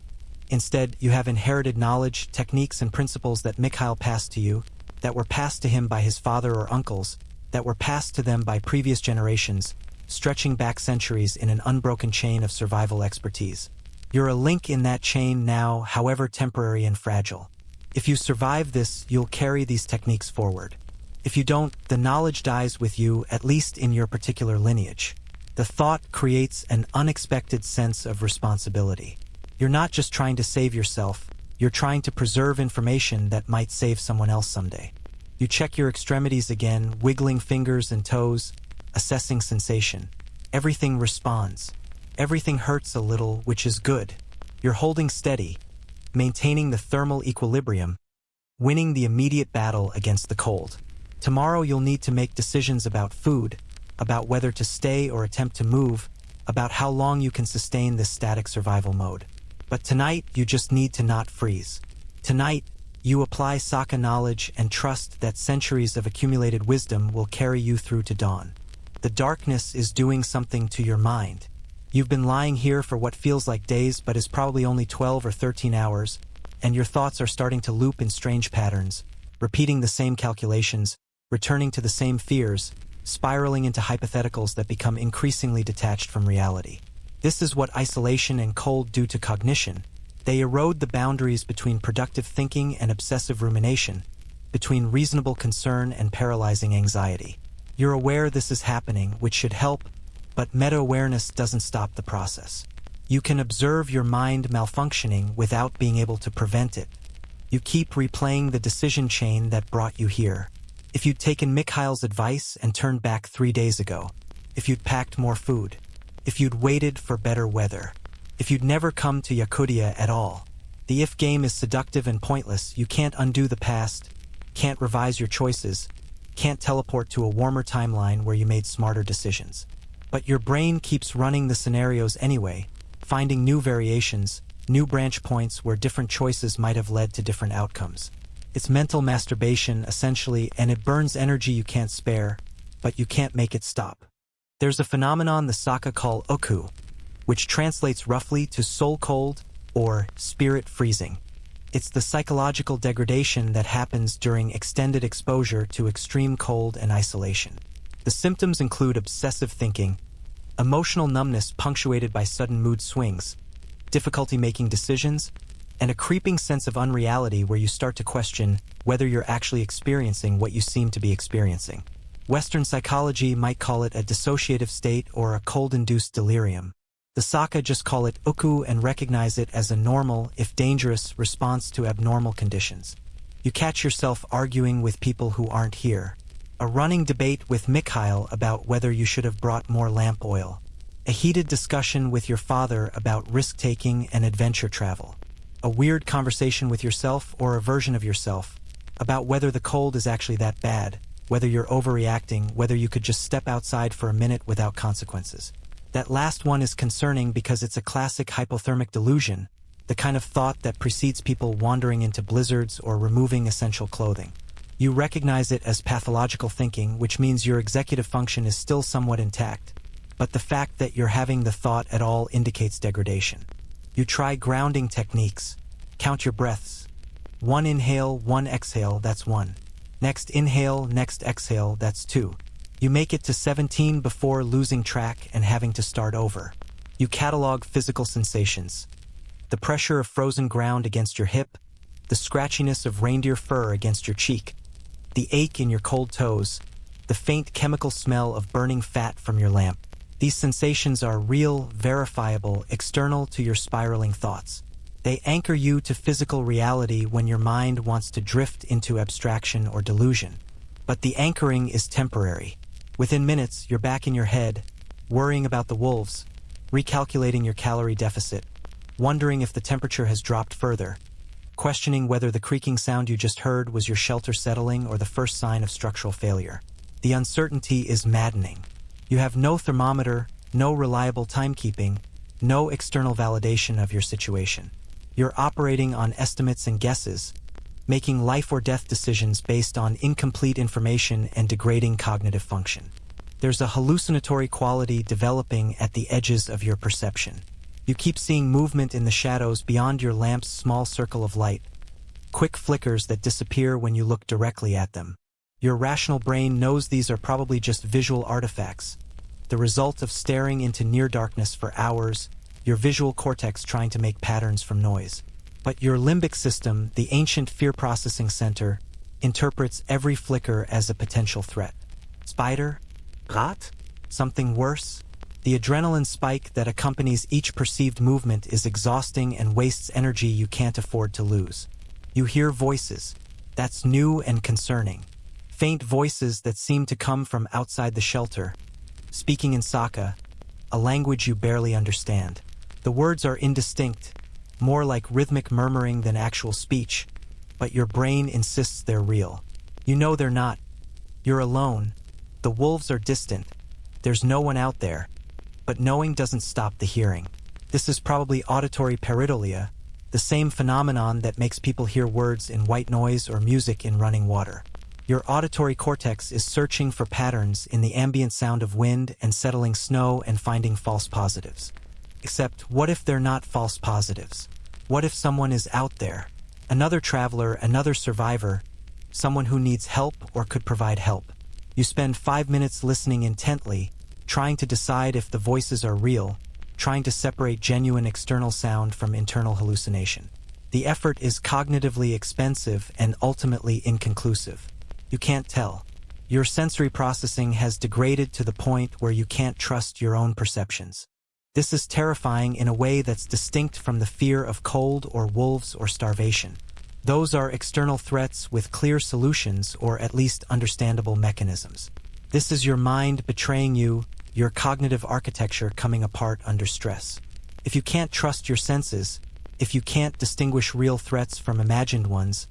Instead, you have inherited knowledge, techniques, and principles that Mikhail passed to you, that were passed to him by his father or uncles, that were passed to them by previous generations, stretching back centuries in an unbroken chain of survival expertise. You're a link in that chain now, however temporary and fragile. If you survive this, you'll carry these techniques forward. If you don't, the knowledge dies with you, at least in your particular lineage. The thought creates an unexpected sense of responsibility. You're not just trying to save yourself, you're trying to preserve information that might save someone else someday. You check your extremities again, wiggling fingers and toes, assessing sensation. Everything responds. Everything hurts a little, which is good. You're holding steady, maintaining the thermal equilibrium, winning the immediate battle against the cold. Tomorrow you'll need to make decisions about food, about whether to stay or attempt to move, about how long you can sustain this static survival mode. But tonight, you just need to not freeze. Tonight, you apply Sokka knowledge and trust that centuries of accumulated wisdom will carry you through to dawn. The darkness is doing something to your mind. You've been lying here for what feels like days but is probably only 12 or 13 hours, and your thoughts are starting to loop in strange patterns, repeating the same calculations, returning to the same fears, spiraling into hypotheticals that become increasingly detached from reality. This is what isolation and cold do to cognition. They erode the boundaries between productive thinking and obsessive rumination, between reasonable concern and paralyzing anxiety. You're aware this is happening, which should help, but meta-awareness doesn't stop the process. You can observe your mind malfunctioning without being able to prevent it. You keep replaying the decision chain that brought you here. If you'd taken Mikhail's advice and turned back 3 days ago, if you'd packed more food, if you'd waited for better weather, if you'd never come to Yakutia at all. The if game is seductive and pointless. You can't undo the past, can't revise your choices, can't teleport to a warmer timeline where you made smarter decisions. But your brain keeps running the scenarios anyway, finding new variations, new branch points where different choices might have led to different outcomes. It's mental masturbation, essentially, and it burns energy you can't spare, but you can't make it stop. There's a phenomenon the Sokka call oku, which translates roughly to soul cold or spirit freezing. It's the psychological degradation that happens during extended exposure to extreme cold and isolation. The symptoms include obsessive thinking, emotional numbness punctuated by sudden mood swings, difficulty making decisions, and a creeping sense of unreality where you start to question whether you're actually experiencing what you seem to be experiencing. Western psychology might call it a dissociative state or a cold-induced delirium. The Sokka just call it oku and recognize it as a normal, if dangerous, response to abnormal conditions. You catch yourself arguing with people who aren't here. A running debate with Mikhail about whether you should have brought more lamp oil. A heated discussion with your father about risk-taking and adventure travel. A weird conversation with yourself or a version of yourself about whether the cold is actually that bad, whether you're overreacting, whether you could just step outside for a minute without consequences. That last one is concerning because it's a classic hypothermic delusion, the kind of thought that precedes people wandering into blizzards or removing essential clothing. You recognize it as pathological thinking, which means your executive function is still somewhat intact, but the fact that you're having the thought at all indicates degradation. You try grounding techniques. Count your breaths. 1 inhale, 1 exhale, that's 1. Next inhale, next exhale, that's 2. You make it to 17 before losing track and having to start over. You catalog physical sensations. The pressure of frozen ground against your hip, the scratchiness of reindeer fur against your cheek, the ache in your cold toes, the faint chemical smell of burning fat from your lamp. These sensations are real, verifiable, external to your spiraling thoughts. They anchor you to physical reality when your mind wants to drift into abstraction or delusion. But the anchoring is temporary. Within minutes, you're back in your head, worrying about the wolves, recalculating your calorie deficit, wondering if the temperature has dropped further, questioning whether the creaking sound you just heard was your shelter settling or the first sign of structural failure. The uncertainty is maddening. You have no thermometer, no reliable timekeeping, no external validation of your situation. You're operating on estimates and guesses, making life or death decisions based on incomplete information and degrading cognitive function. There's a hallucinatory quality developing at the edges of your perception. You keep seeing movement in the shadows beyond your lamp's small circle of light, quick flickers that disappear when you look directly at them. Your rational brain knows these are probably just visual artifacts, the result of staring into near darkness for hours, your visual cortex trying to make patterns from noise. But your limbic system, the ancient fear processing center, interprets every flicker as a potential threat. Spider? Rat? Something worse? The adrenaline spike that accompanies each perceived movement is exhausting and wastes energy you can't afford to lose. You hear voices. That's new and concerning. Faint voices that seem to come from outside the shelter, speaking in Saka, a language you barely understand. The words are indistinct, more like rhythmic murmuring than actual speech, but your brain insists they're real. You know they're not. You're alone. The wolves are distant. There's no one out there. But knowing doesn't stop the hearing. This is probably auditory pareidolia, the same phenomenon that makes people hear words in white noise or music in running water. Your auditory cortex is searching for patterns in the ambient sound of wind and settling snow and finding false positives. Except, what if they're not false positives? What if someone is out there? Another traveler, another survivor, someone who needs help or could provide help. You spend 5 minutes listening intently, trying to decide if the voices are real, trying to separate genuine external sound from internal hallucination. The effort is cognitively expensive and ultimately inconclusive. You can't tell. Your sensory processing has degraded to the point where you can't trust your own perceptions. This is terrifying in a way that's distinct from the fear of cold or wolves or starvation. Those are external threats with clear solutions or at least understandable mechanisms. This is your mind betraying you, your cognitive architecture coming apart under stress. If you can't trust your senses, if you can't distinguish real threats from imagined ones,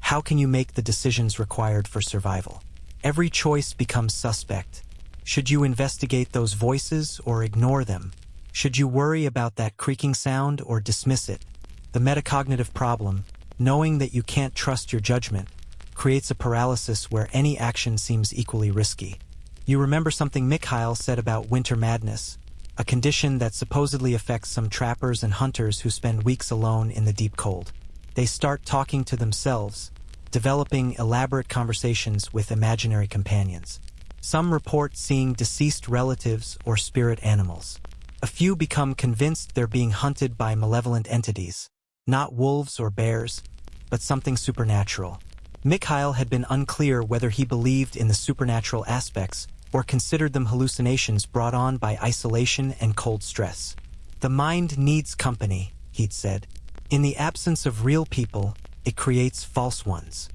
how can you make the decisions required for survival? Every choice becomes suspect. Should you investigate those voices or ignore them? Should you worry about that creaking sound or dismiss it? The metacognitive problem, knowing that you can't trust your judgment, creates a paralysis where any action seems equally risky. You remember something Mikhail said about winter madness, a condition that supposedly affects some trappers and hunters who spend weeks alone in the deep cold. They start talking to themselves, developing elaborate conversations with imaginary companions. Some report seeing deceased relatives or spirit animals. A few become convinced they're being hunted by malevolent entities, not wolves or bears, but something supernatural. Mikhail had been unclear whether he believed in the supernatural aspects or considered them hallucinations brought on by isolation and cold stress. The mind needs company, he'd said. In the absence of real people, it creates false ones.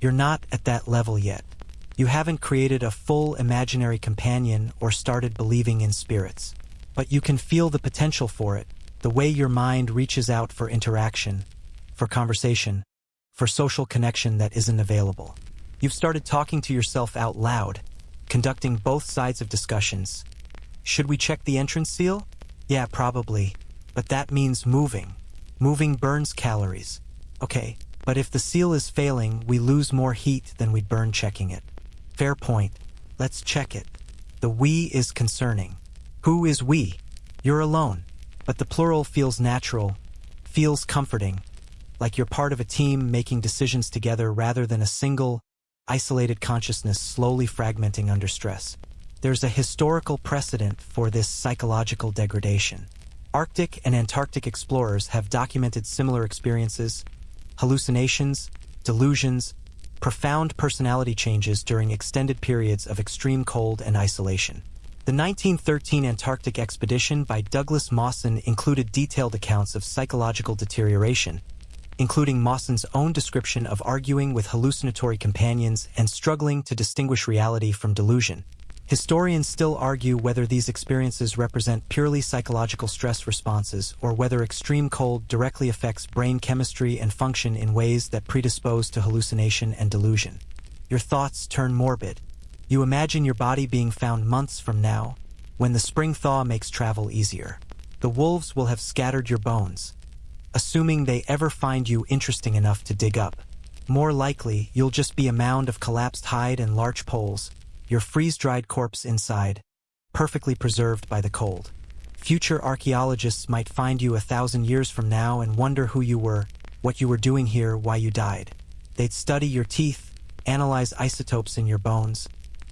You're not at that level yet. You haven't created a full imaginary companion or started believing in spirits. But you can feel the potential for it, the way your mind reaches out for interaction, for conversation, for social connection that isn't available. You've started talking to yourself out loud, conducting both sides of discussions. Should we check the entrance seal? Yeah, probably. But that means moving. Moving burns calories. Okay, but if the seal is failing, we lose more heat than we'd burn checking it. Fair point. Let's check it. The we is concerning. Who is we? You're alone. But the plural feels natural, feels comforting, like you're part of a team making decisions together rather than a single, isolated consciousness slowly fragmenting under stress. There's a historical precedent for this psychological degradation. Arctic and Antarctic explorers have documented similar experiences, hallucinations, delusions, profound personality changes during extended periods of extreme cold and isolation. The 1913 Antarctic expedition by Douglas Mawson included detailed accounts of psychological deterioration, including Mawson's own description of arguing with hallucinatory companions and struggling to distinguish reality from delusion. Historians still argue whether these experiences represent purely psychological stress responses or whether extreme cold directly affects brain chemistry and function in ways that predispose to hallucination and delusion. Your thoughts turn morbid. You imagine your body being found months from now, when the spring thaw makes travel easier. The wolves will have scattered your bones, assuming they ever find you interesting enough to dig up. More likely, you'll just be a mound of collapsed hide and larch poles, your freeze-dried corpse inside, perfectly preserved by the cold. Future archaeologists might find you 1,000 years from now and wonder who you were, what you were doing here, why you died. They'd study your teeth, analyze isotopes in your bones,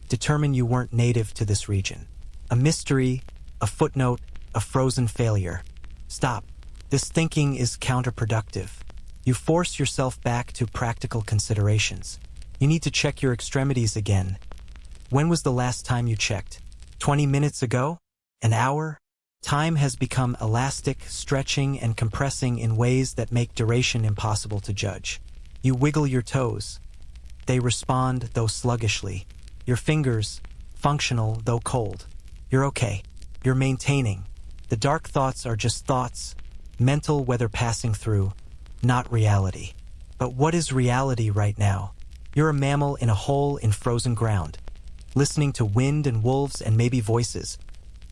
determine you weren't native to this region. A mystery, a footnote, a frozen failure. Stop. This thinking is counterproductive. You force yourself back to practical considerations. You need to check your extremities again. When was the last time you checked? 20 minutes ago? An hour? Time has become elastic, stretching and compressing in ways that make duration impossible to judge. You wiggle your toes. They respond, though sluggishly. Your fingers, functional, though cold. You're okay. You're maintaining. The dark thoughts are just thoughts, mental weather passing through, not reality. But what is reality right now? You're a mammal in a hole in frozen ground, listening to wind and wolves and maybe voices.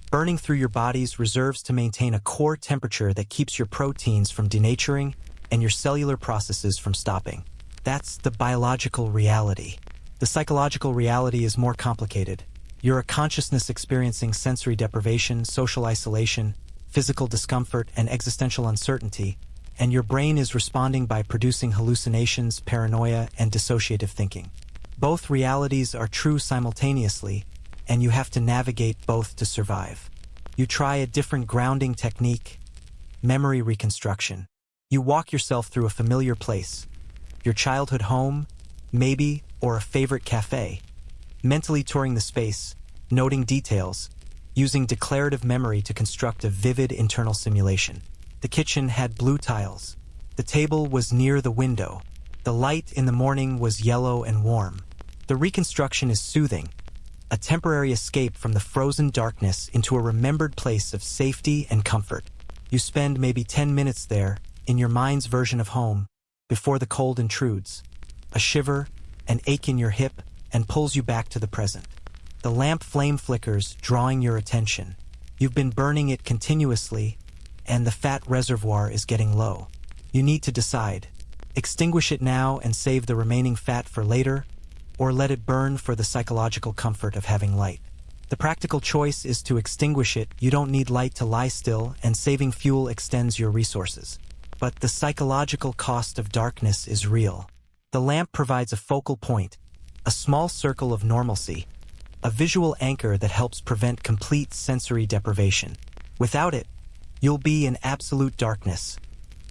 Burning through your body's reserves to maintain a core temperature that keeps your proteins from denaturing and your cellular processes from stopping. That's the biological reality. The psychological reality is more complicated. You're a consciousness experiencing sensory deprivation, social isolation, physical discomfort, and existential uncertainty, and your brain is responding by producing hallucinations, paranoia, and dissociative thinking. Both realities are true simultaneously, and you have to navigate both to survive. You try a different grounding technique, memory reconstruction. You walk yourself through a familiar place, your childhood home, maybe, or a favorite cafe, mentally touring the space, noting details, using declarative memory to construct a vivid internal simulation. The kitchen had blue tiles. The table was near the window. The light in the morning was yellow and warm. The reconstruction is soothing, a temporary escape from the frozen darkness into a remembered place of safety and comfort. You spend maybe 10 minutes there, in your mind's version of home, before the cold intrudes. A shiver, an ache in your hip, and pulls you back to the present. The lamp flame flickers, drawing your attention. You've been burning it continuously, and the fat reservoir is getting low. You need to decide. Extinguish it now and save the remaining fat for later, or let it burn for the psychological comfort of having light. The practical choice is to extinguish it. You don't need light to lie still, and saving fuel extends your resources. But the psychological cost of darkness is real. The lamp provides a focal point, a small circle of normalcy, a visual anchor that helps prevent complete sensory deprivation. Without it, you'll be in absolute darkness,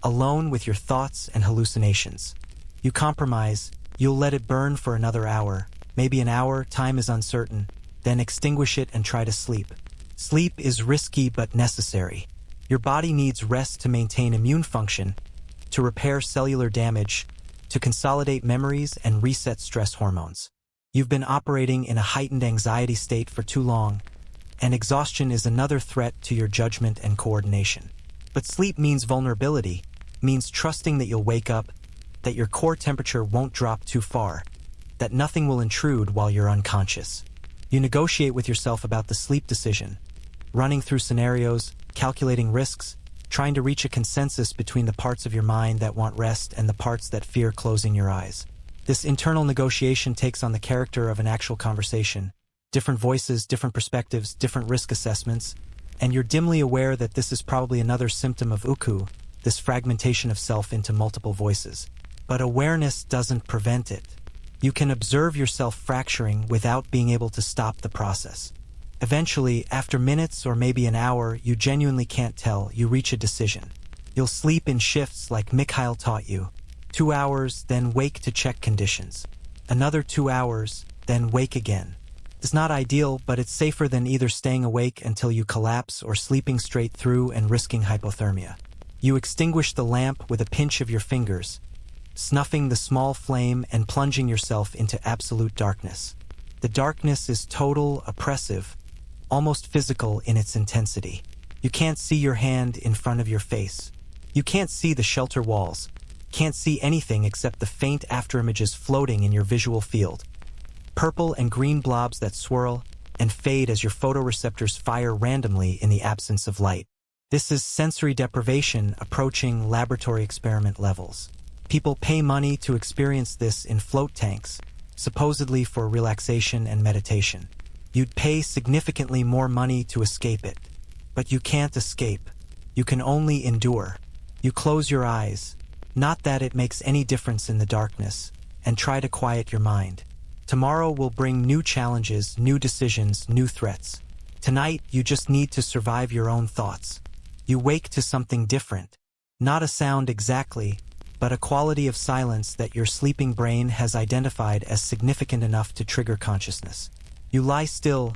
alone with your thoughts and hallucinations. You compromise. You'll let it burn for another hour, maybe an hour, time is uncertain, then extinguish it and try to sleep. Sleep is risky but necessary. Your body needs rest to maintain immune function, to repair cellular damage, to consolidate memories and reset stress hormones. You've been operating in a heightened anxiety state for too long, and exhaustion is another threat to your judgment and coordination. But sleep means vulnerability, means trusting that you'll wake up, that your core temperature won't drop too far, that nothing will intrude while you're unconscious. You negotiate with yourself about the sleep decision, running through scenarios, calculating risks, trying to reach a consensus between the parts of your mind that want rest and the parts that fear closing your eyes. This internal negotiation takes on the character of an actual conversation. Different voices, different perspectives, different risk assessments, and you're dimly aware that this is probably another symptom of uku, this fragmentation of self into multiple voices. But awareness doesn't prevent it. You can observe yourself fracturing without being able to stop the process. Eventually, after minutes or maybe an hour, you genuinely can't tell, you reach a decision. You'll sleep in shifts like Mikhail taught you. 2 hours, then wake to check conditions. Another 2 hours, then wake again. It's not ideal, but it's safer than either staying awake until you collapse or sleeping straight through and risking hypothermia. You extinguish the lamp with a pinch of your fingers, snuffing the small flame and plunging yourself into absolute darkness. The darkness is total, oppressive, almost physical in its intensity. You can't see your hand in front of your face. You can't see the shelter walls, can't see anything except the faint afterimages floating in your visual field. Purple and green blobs that swirl and fade as your photoreceptors fire randomly in the absence of light. This is sensory deprivation approaching laboratory experiment levels. People pay money to experience this in float tanks, supposedly for relaxation and meditation. You'd pay significantly more money to escape it. But you can't escape. You can only endure. You close your eyes, not that it makes any difference in the darkness, and try to quiet your mind. Tomorrow will bring new challenges, new decisions, new threats. Tonight, you just need to survive your own thoughts. You wake to something different. Not a sound exactly, but a quality of silence that your sleeping brain has identified as significant enough to trigger consciousness. You lie still,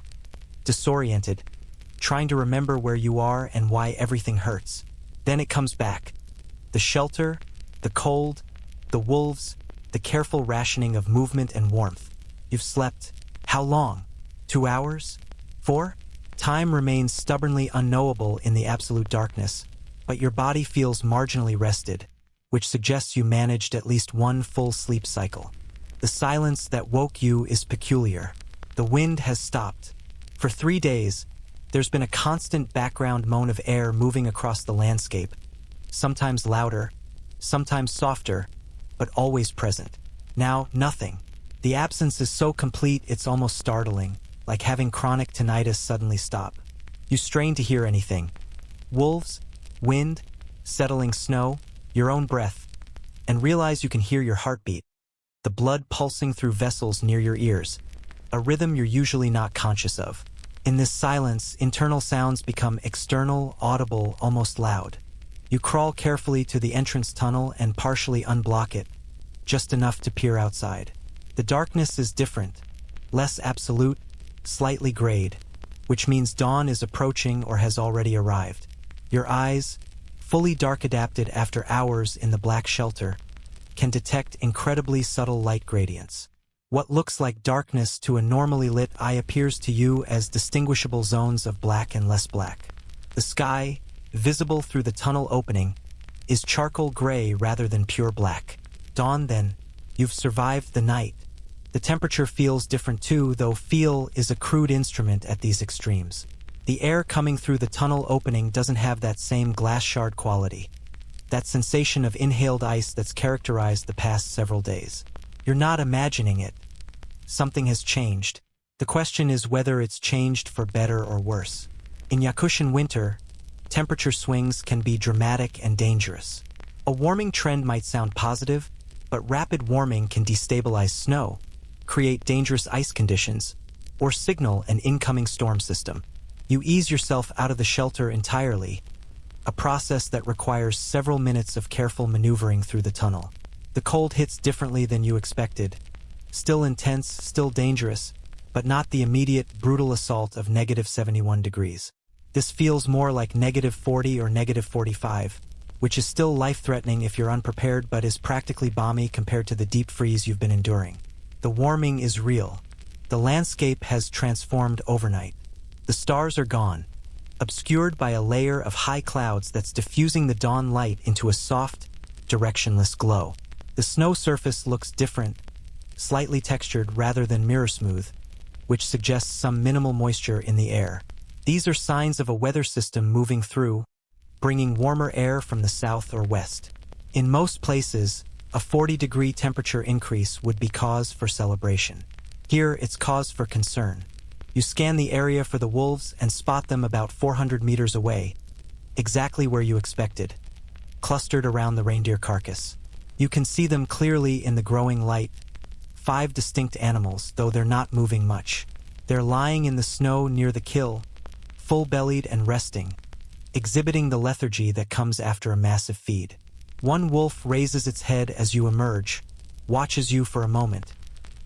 disoriented, trying to remember where you are and why everything hurts. Then it comes back. The shelter, the cold, the wolves, the careful rationing of movement and warmth. You've slept. How long? 2 hours? 4? Time remains stubbornly unknowable in the absolute darkness, but your body feels marginally rested, which suggests you managed at least one full sleep cycle. The silence that woke you is peculiar. The wind has stopped. For 3 days, there's been a constant background moan of air moving across the landscape, sometimes louder, sometimes softer, but always present. Now, nothing. The absence is so complete it's almost startling, like having chronic tinnitus suddenly stop. You strain to hear anything. Wolves, wind, settling snow, your own breath, and realize you can hear your heartbeat, the blood pulsing through vessels near your ears, a rhythm you're usually not conscious of. In this silence, internal sounds become external, audible, almost loud. You crawl carefully to the entrance tunnel and partially unblock it, just enough to peer outside. The darkness is different, less absolute, slightly grayed, which means dawn is approaching or has already arrived. Your eyes, fully dark adapted after hours in the black shelter, can detect incredibly subtle light gradients. What looks like darkness to a normally lit eye appears to you as distinguishable zones of black and less black. The sky, visible through the tunnel opening, is charcoal gray rather than pure black. Dawn, then, you've survived the night. The temperature feels different too, though feel is a crude instrument at these extremes. The air coming through the tunnel opening doesn't have that same glass shard quality, that sensation of inhaled ice that's characterized the past several days. You're not imagining it. Something has changed. The question is whether it's changed for better or worse. In Yakutian winter, temperature swings can be dramatic and dangerous. A warming trend might sound positive, but rapid warming can destabilize snow, create dangerous ice conditions, or signal an incoming storm system. You ease yourself out of the shelter entirely, a process that requires several minutes of careful maneuvering through the tunnel. The cold hits differently than you expected. Still intense, still dangerous, but not the immediate, brutal assault of -71 degrees. This feels more like -40 or -45, which is still life-threatening if you're unprepared but is practically balmy compared to the deep freeze you've been enduring. The warming is real. The landscape has transformed overnight. The stars are gone, obscured by a layer of high clouds that's diffusing the dawn light into a soft, directionless glow. The snow surface looks different, slightly textured rather than mirror-smooth, which suggests some minimal moisture in the air. These are signs of a weather system moving through, bringing warmer air from the south or west. In most places, a 40-degree temperature increase would be cause for celebration. Here, it's cause for concern. You scan the area for the wolves and spot them about 400 meters away, exactly where you expected, clustered around the reindeer carcass. You can see them clearly in the growing light, 5 distinct animals, though they're not moving much. They're lying in the snow near the kill, full-bellied and resting, exhibiting the lethargy that comes after a massive feed. One wolf raises its head as you emerge, watches you for a moment,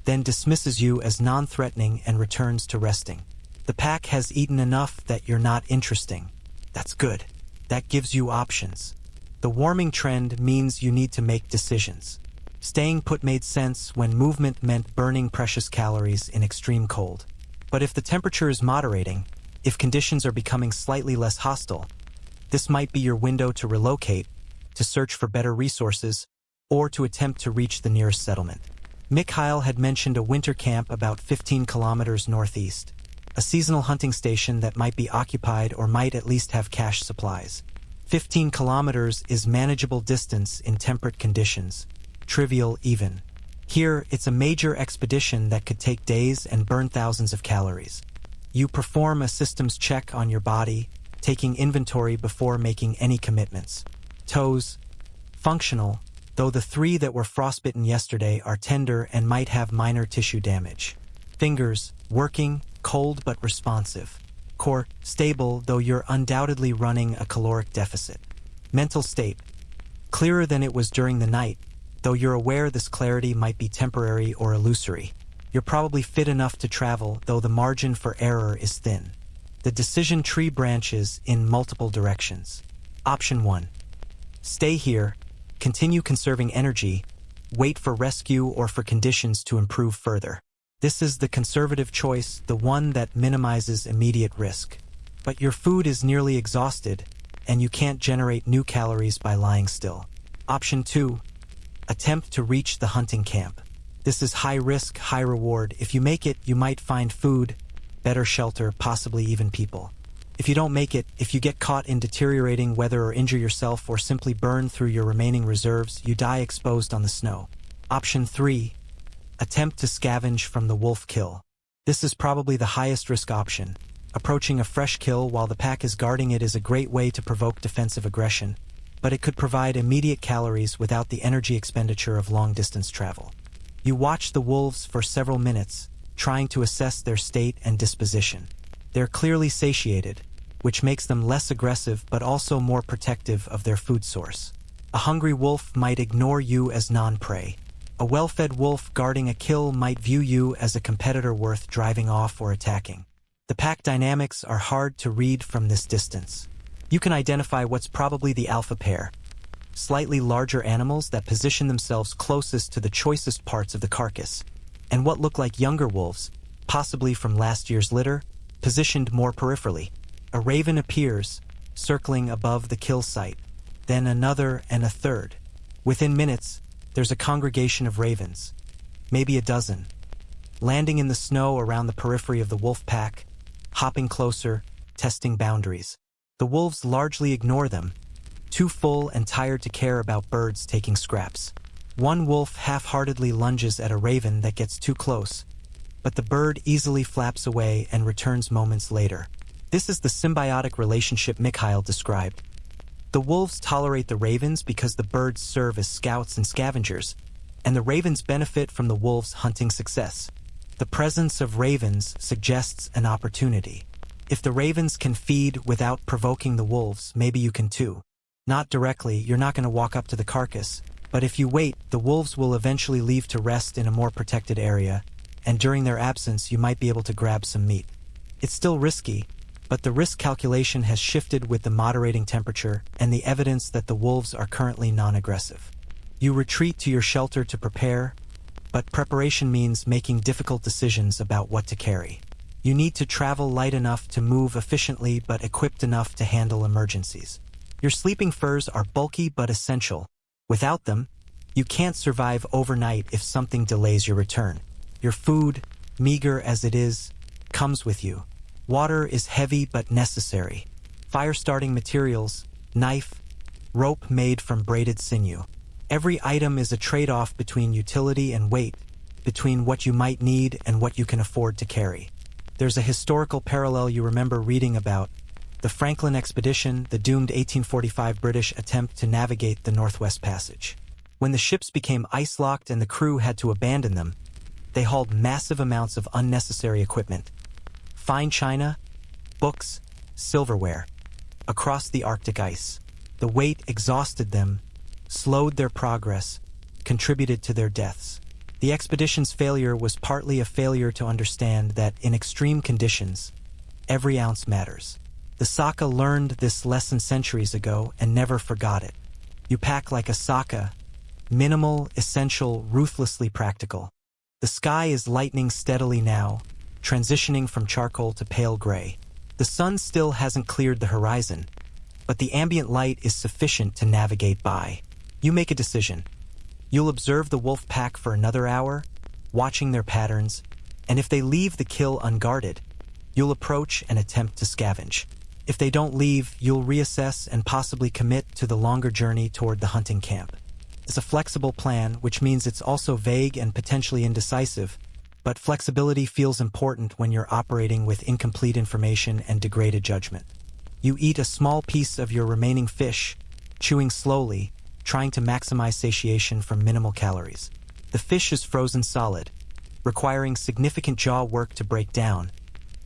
then dismisses you as non-threatening and returns to resting. The pack has eaten enough that you're not interesting. That's good. That gives you options. The warming trend means you need to make decisions. Staying put made sense when movement meant burning precious calories in extreme cold. But if the temperature is moderating, if conditions are becoming slightly less hostile, this might be your window to relocate, to search for better resources, or to attempt to reach the nearest settlement. Mikhail had mentioned a winter camp about 15 kilometers northeast, a seasonal hunting station that might be occupied or might at least have cache supplies. 15 kilometers is manageable distance in temperate conditions, trivial even. Here, it's a major expedition that could take days and burn thousands of calories. You perform a systems check on your body, taking inventory before making any commitments. Toes, functional, though the 3 that were frostbitten yesterday are tender and might have minor tissue damage. Fingers, working, cold but responsive. Core, stable, though you're undoubtedly running a caloric deficit. Mental state, clearer than it was during the night, though you're aware this clarity might be temporary or illusory. You're probably fit enough to travel, though the margin for error is thin. The decision tree branches in multiple directions. Option 1. Stay here, continue conserving energy, wait for rescue or for conditions to improve further. This is the conservative choice, the one that minimizes immediate risk. But your food is nearly exhausted, and you can't generate new calories by lying still. Option 2. Attempt to reach the hunting camp. This is high risk, high reward. If you make it, you might find food, better shelter, possibly even people. If you don't make it, if you get caught in deteriorating weather or injure yourself or simply burn through your remaining reserves, you die exposed on the snow. Option 3. Attempt to scavenge from the wolf kill. This is probably the highest risk option. Approaching a fresh kill while the pack is guarding it is a great way to provoke defensive aggression, but it could provide immediate calories without the energy expenditure of long-distance travel. You watch the wolves for several minutes, trying to assess their state and disposition. They're clearly satiated, which makes them less aggressive but also more protective of their food source. A hungry wolf might ignore you as non-prey. A well-fed wolf guarding a kill might view you as a competitor worth driving off or attacking. The pack dynamics are hard to read from this distance. You can identify what's probably the alpha pair, slightly larger animals that position themselves closest to the choicest parts of the carcass, and what look like younger wolves, possibly from last year's litter, positioned more peripherally. A raven appears, circling above the kill site, then another and a third. Within minutes, there's a congregation of ravens, maybe a dozen, landing in the snow around the periphery of the wolf pack, hopping closer, testing boundaries. The wolves largely ignore them, too full and tired to care about birds taking scraps. One wolf half-heartedly lunges at a raven that gets too close, but the bird easily flaps away and returns moments later. This is the symbiotic relationship Mikhail described. The wolves tolerate the ravens because the birds serve as scouts and scavengers, and the ravens benefit from the wolves' hunting success. The presence of ravens suggests an opportunity. If the ravens can feed without provoking the wolves, maybe you can too. Not directly, you're not going to walk up to the carcass, but if you wait, the wolves will eventually leave to rest in a more protected area, and during their absence you might be able to grab some meat. It's still risky, but the risk calculation has shifted with the moderating temperature and the evidence that the wolves are currently non-aggressive. You retreat to your shelter to prepare, but preparation means making difficult decisions about what to carry. You need to travel light enough to move efficiently but equipped enough to handle emergencies. Your sleeping furs are bulky but essential. Without them, you can't survive overnight if something delays your return. Your food, meager as it is, comes with you. Water is heavy but necessary. Fire-starting materials, knife, rope made from braided sinew. Every item is a trade-off between utility and weight, between what you might need and what you can afford to carry. There's a historical parallel you remember reading about: the Franklin expedition, the doomed 1845 British attempt to navigate the Northwest Passage. When the ships became ice-locked and the crew had to abandon them, they hauled massive amounts of unnecessary equipment, fine china, books, silverware, across the Arctic ice. The weight exhausted them, slowed their progress, contributed to their deaths. The expedition's failure was partly a failure to understand that in extreme conditions, every ounce matters. The Saka learned this lesson centuries ago and never forgot it. You pack like a Saka, minimal, essential, ruthlessly practical. The sky is lightening steadily now, transitioning from charcoal to pale gray. The sun still hasn't cleared the horizon, but the ambient light is sufficient to navigate by. You make a decision. You'll observe the wolf pack for another hour, watching their patterns, and if they leave the kill unguarded, you'll approach and attempt to scavenge. If they don't leave, you'll reassess and possibly commit to the longer journey toward the hunting camp. It's a flexible plan, which means it's also vague and potentially indecisive, but flexibility feels important when you're operating with incomplete information and degraded judgment. You eat a small piece of your remaining fish, chewing slowly, trying to maximize satiation from minimal calories. The fish is frozen solid, requiring significant jaw work to break down,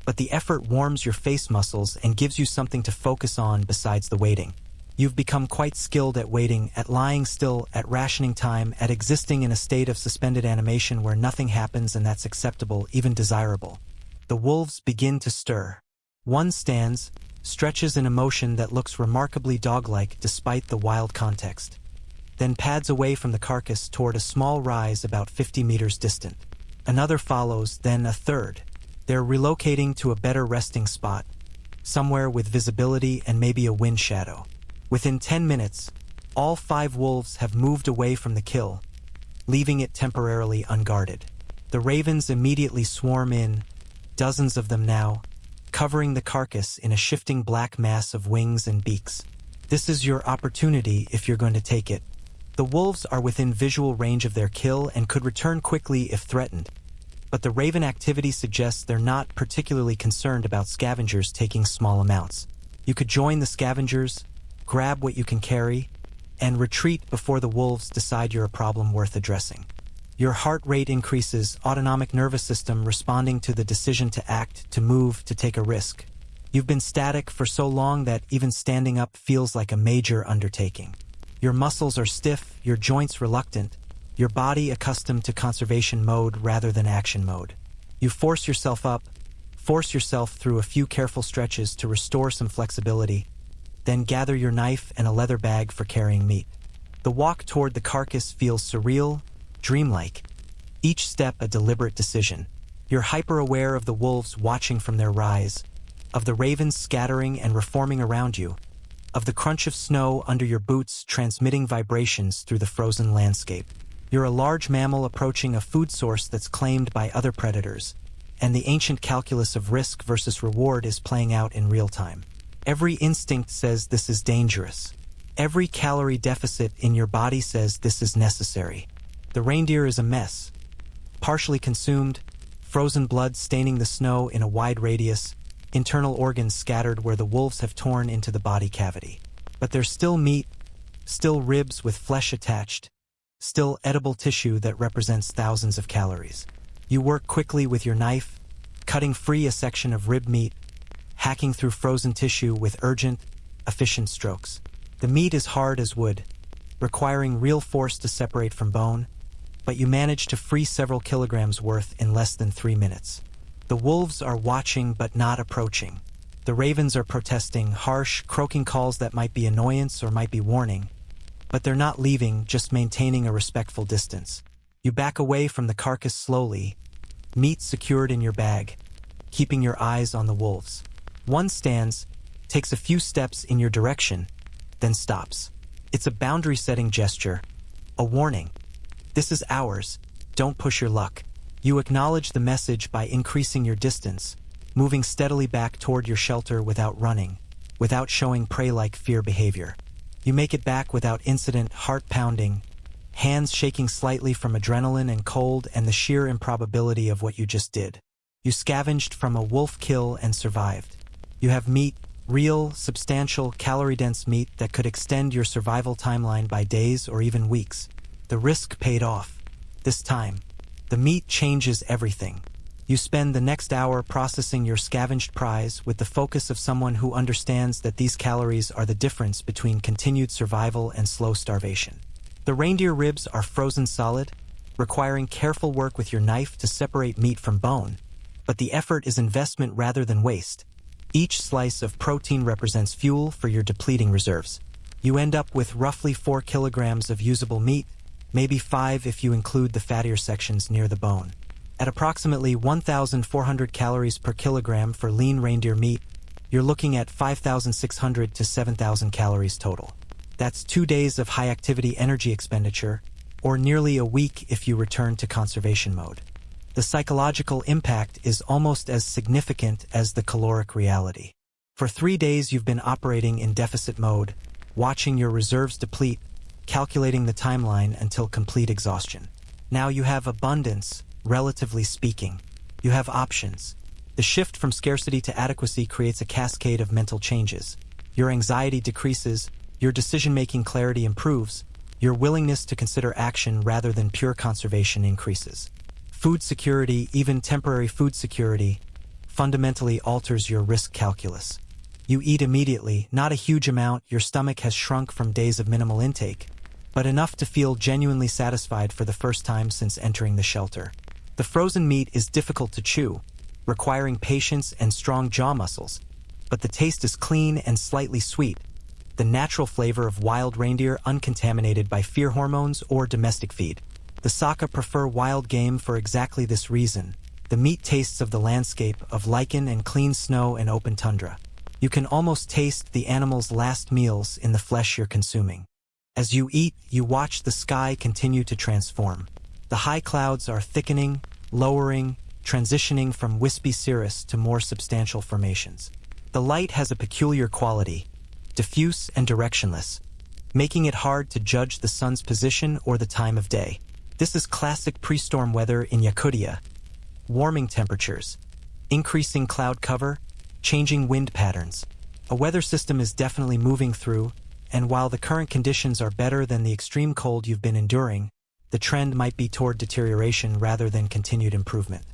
but the effort warms your face muscles and gives you something to focus on besides the waiting. You've become quite skilled at waiting, at lying still, at rationing time, at existing in a state of suspended animation where nothing happens, and that's acceptable, even desirable. The wolves begin to stir. One stands, stretches in a motion that looks remarkably dog-like despite the wild context, then pads away from the carcass toward a small rise about 50 meters distant. Another follows, then a third. They're relocating to a better resting spot, somewhere with visibility and maybe a wind shadow. Within 10 minutes, all 5 wolves have moved away from the kill, leaving it temporarily unguarded. The ravens immediately swarm in, dozens of them now, covering the carcass in a shifting black mass of wings and beaks. This is your opportunity if you're going to take it. The wolves are within visual range of their kill and could return quickly if threatened, but the raven activity suggests they're not particularly concerned about scavengers taking small amounts. You could join the scavengers, grab what you can carry, and retreat before the wolves decide you're a problem worth addressing. Your heart rate increases, autonomic nervous system responding to the decision to act, to move, to take a risk. You've been static for so long that even standing up feels like a major undertaking. Your muscles are stiff, your joints reluctant, your body accustomed to conservation mode rather than action mode. You force yourself up, force yourself through a few careful stretches to restore some flexibility, then gather your knife and a leather bag for carrying meat. The walk toward the carcass feels surreal, dreamlike. Each step a deliberate decision. You're hyper-aware of the wolves watching from their rise, of the ravens scattering and reforming around you, of the crunch of snow under your boots transmitting vibrations through the frozen landscape. You're a large mammal approaching a food source that's claimed by other predators, and the ancient calculus of risk versus reward is playing out in real time. Every instinct says this is dangerous. Every calorie deficit in your body says this is necessary. The reindeer is a mess. Partially consumed, frozen blood staining the snow in a wide radius, internal organs scattered where the wolves have torn into the body cavity. But there's still meat, still ribs with flesh attached, still edible tissue that represents thousands of calories. You work quickly with your knife, cutting free a section of rib meat, hacking through frozen tissue with urgent, efficient strokes. The meat is hard as wood, requiring real force to separate from bone, but you manage to free several kilograms worth in less than 3 minutes. The wolves are watching but not approaching. The ravens are protesting, harsh, croaking calls that might be annoyance or might be warning, but they're not leaving, just maintaining a respectful distance. You back away from the carcass slowly, meat secured in your bag, keeping your eyes on the wolves. One stands, takes a few steps in your direction, then stops. It's a boundary-setting gesture, a warning. This is ours, don't push your luck. You acknowledge the message by increasing your distance, moving steadily back toward your shelter without running, without showing prey-like fear behavior. You make it back without incident, heart pounding, hands shaking slightly from adrenaline and cold and the sheer improbability of what you just did. You scavenged from a wolf kill and survived. You have meat, real, substantial, calorie-dense meat that could extend your survival timeline by days or even weeks. The risk paid off. This time, the meat changes everything. You spend the next hour processing your scavenged prize with the focus of someone who understands that these calories are the difference between continued survival and slow starvation. The reindeer ribs are frozen solid, requiring careful work with your knife to separate meat from bone, but the effort is investment rather than waste. Each slice of protein represents fuel for your depleting reserves. You end up with roughly 4 kilograms of usable meat, maybe 5 if you include the fattier sections near the bone. At approximately 1,400 calories per kilogram for lean reindeer meat, you're looking at 5,600 to 7,000 calories total. That's 2 days of high-activity energy expenditure, or nearly a week if you return to conservation mode. The psychological impact is almost as significant as the caloric reality. For 3 days you've been operating in deficit mode, watching your reserves deplete, calculating the timeline until complete exhaustion. Now you have abundance, relatively speaking. You have options. The shift from scarcity to adequacy creates a cascade of mental changes. Your anxiety decreases, your decision-making clarity improves, your willingness to consider action rather than pure conservation increases. Food security, even temporary food security, fundamentally alters your risk calculus. You eat immediately, not a huge amount, your stomach has shrunk from days of minimal intake, but enough to feel genuinely satisfied for the first time since entering the shelter. The frozen meat is difficult to chew, requiring patience and strong jaw muscles, but the taste is clean and slightly sweet, the natural flavor of wild reindeer uncontaminated by fear hormones or domestic feed. The Saka prefer wild game for exactly this reason. The meat tastes of the landscape of lichen and clean snow and open tundra. You can almost taste the animal's last meals in the flesh you're consuming. As you eat, you watch the sky continue to transform. The high clouds are thickening, lowering, transitioning from wispy cirrus to more substantial formations. The light has a peculiar quality, diffuse and directionless, making it hard to judge the sun's position or the time of day. This is classic pre-storm weather in Yakutia. Warming temperatures, increasing cloud cover, changing wind patterns. A weather system is definitely moving through, and while the current conditions are better than the extreme cold you've been enduring, the trend might be toward deterioration rather than continued improvement.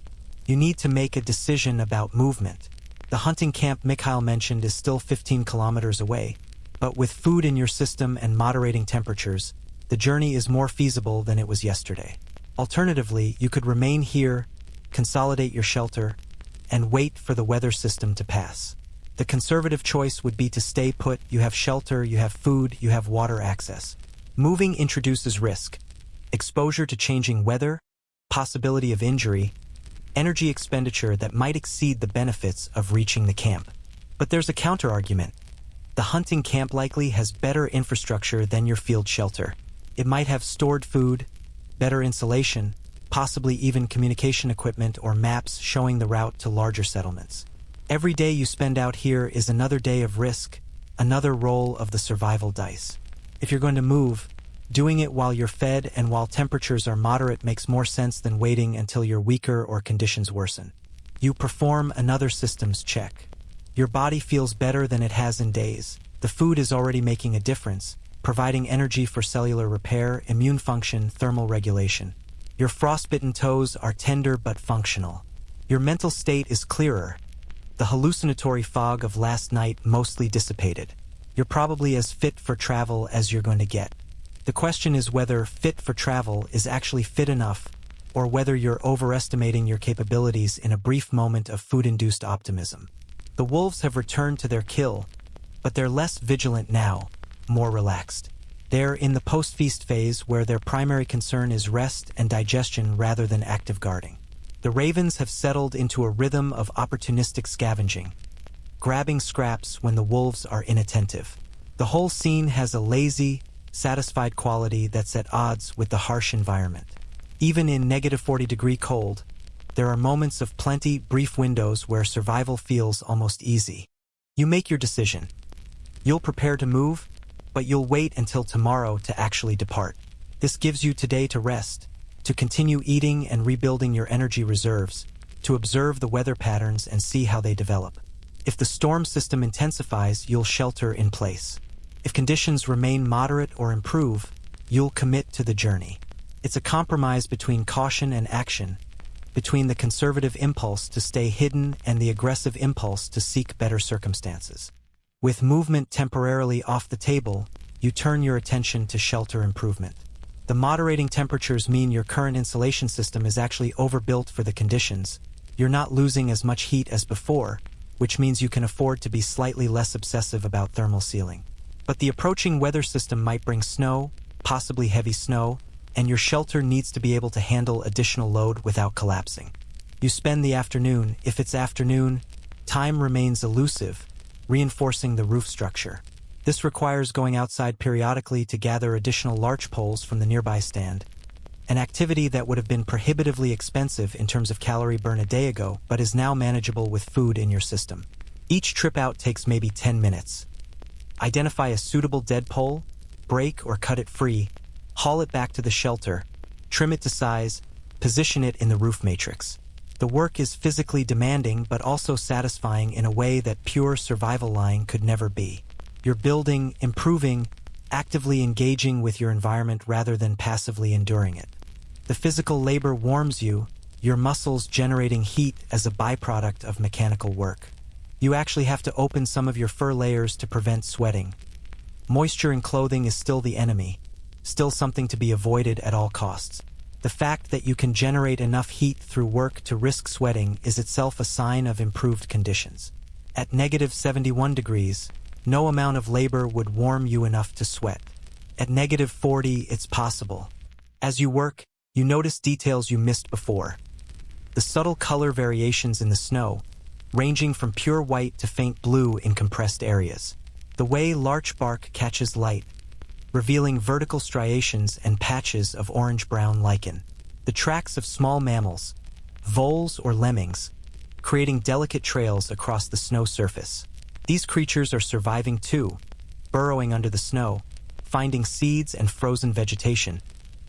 You need to make a decision about movement. The hunting camp Mikhail mentioned is still 15 kilometers away, but with food in your system and moderating temperatures, the journey is more feasible than it was yesterday. Alternatively, you could remain here, consolidate your shelter, and wait for the weather system to pass. The conservative choice would be to stay put. You have shelter, you have food, you have water access. Moving introduces risk, exposure to changing weather, possibility of injury, energy expenditure that might exceed the benefits of reaching the camp. But there's a counter-argument. The hunting camp likely has better infrastructure than your field shelter. It might have stored food, better insulation, possibly even communication equipment or maps showing the route to larger settlements. Every day you spend out here is another day of risk, another roll of the survival dice. If you're going to move, doing it while you're fed and while temperatures are moderate makes more sense than waiting until you're weaker or conditions worsen. You perform another systems check. Your body feels better than it has in days. The food is already making a difference, providing energy for cellular repair, immune function, thermal regulation. Your frostbitten toes are tender but functional. Your mental state is clearer. The hallucinatory fog of last night mostly dissipated. You're probably as fit for travel as you're going to get. The question is whether fit for travel is actually fit enough, or whether you're overestimating your capabilities in a brief moment of food-induced optimism. The wolves have returned to their kill, but they're less vigilant now, more relaxed. They're in the post-feast phase where their primary concern is rest and digestion rather than active guarding. The ravens have settled into a rhythm of opportunistic scavenging, grabbing scraps when the wolves are inattentive. The whole scene has a lazy, satisfied quality that's at odds with the harsh environment. Even in -40-degree cold, there are moments of plenty, brief windows where survival feels almost easy. You make your decision. You'll prepare to move, but you'll wait until tomorrow to actually depart. This gives you today to rest, to continue eating and rebuilding your energy reserves, to observe the weather patterns and see how they develop. If the storm system intensifies, you'll shelter in place. If conditions remain moderate or improve, you'll commit to the journey. It's a compromise between caution and action, between the conservative impulse to stay hidden and the aggressive impulse to seek better circumstances. With movement temporarily off the table, you turn your attention to shelter improvement. The moderating temperatures mean your current insulation system is actually overbuilt for the conditions. You're not losing as much heat as before, which means you can afford to be slightly less obsessive about thermal sealing. But the approaching weather system might bring snow, possibly heavy snow, and your shelter needs to be able to handle additional load without collapsing. You spend the afternoon. If it's afternoon, time remains elusive, reinforcing the roof structure. This requires going outside periodically to gather additional larch poles from the nearby stand, an activity that would have been prohibitively expensive in terms of calorie burn a day ago, but is now manageable with food in your system. Each trip out takes maybe 10 minutes. Identify a suitable dead pole, break or cut it free, haul it back to the shelter, trim it to size, position it in the roof matrix. The work is physically demanding but also satisfying in a way that pure survival lying could never be. You're building, improving, actively engaging with your environment rather than passively enduring it. The physical labor warms you, your muscles generating heat as a byproduct of mechanical work. You actually have to open some of your fur layers to prevent sweating. Moisture in clothing is still the enemy, still something to be avoided at all costs. The fact that you can generate enough heat through work to risk sweating is itself a sign of improved conditions. At -71 degrees, no amount of labor would warm you enough to sweat. At -40, it's possible. As you work, you notice details you missed before. The subtle color variations in the snow, ranging from pure white to faint blue in compressed areas. The way larch bark catches light, revealing vertical striations and patches of orange-brown lichen. The tracks of small mammals, voles or lemmings, creating delicate trails across the snow surface. These creatures are surviving too, burrowing under the snow, finding seeds and frozen vegetation,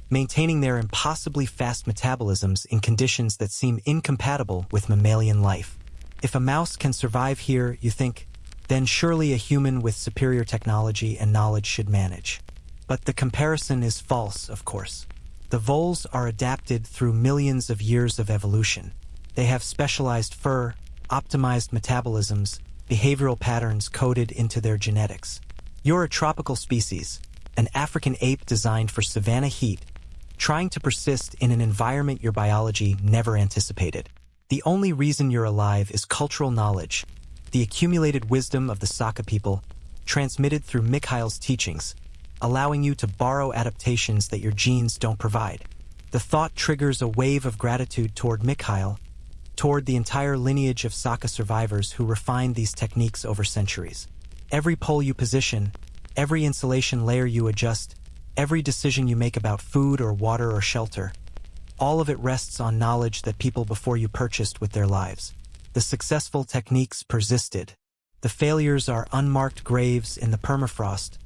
maintaining their impossibly fast metabolisms in conditions that seem incompatible with mammalian life. If a mouse can survive here, you think, then surely a human with superior technology and knowledge should manage. But the comparison is false, of course. The voles are adapted through millions of years of evolution. They have specialized fur, optimized metabolisms, behavioral patterns coded into their genetics. You're a tropical species, an African ape designed for savanna heat, trying to persist in an environment your biology never anticipated. The only reason you're alive is cultural knowledge, the accumulated wisdom of the Saka people, transmitted through Mikhail's teachings, allowing you to borrow adaptations that your genes don't provide. The thought triggers a wave of gratitude toward Mikhail, toward the entire lineage of Saka survivors who refined these techniques over centuries. Every pole you position, every insulation layer you adjust, every decision you make about food or water or shelter, all of it rests on knowledge that people before you purchased with their lives. The successful techniques persisted. The failures are unmarked graves in the permafrost,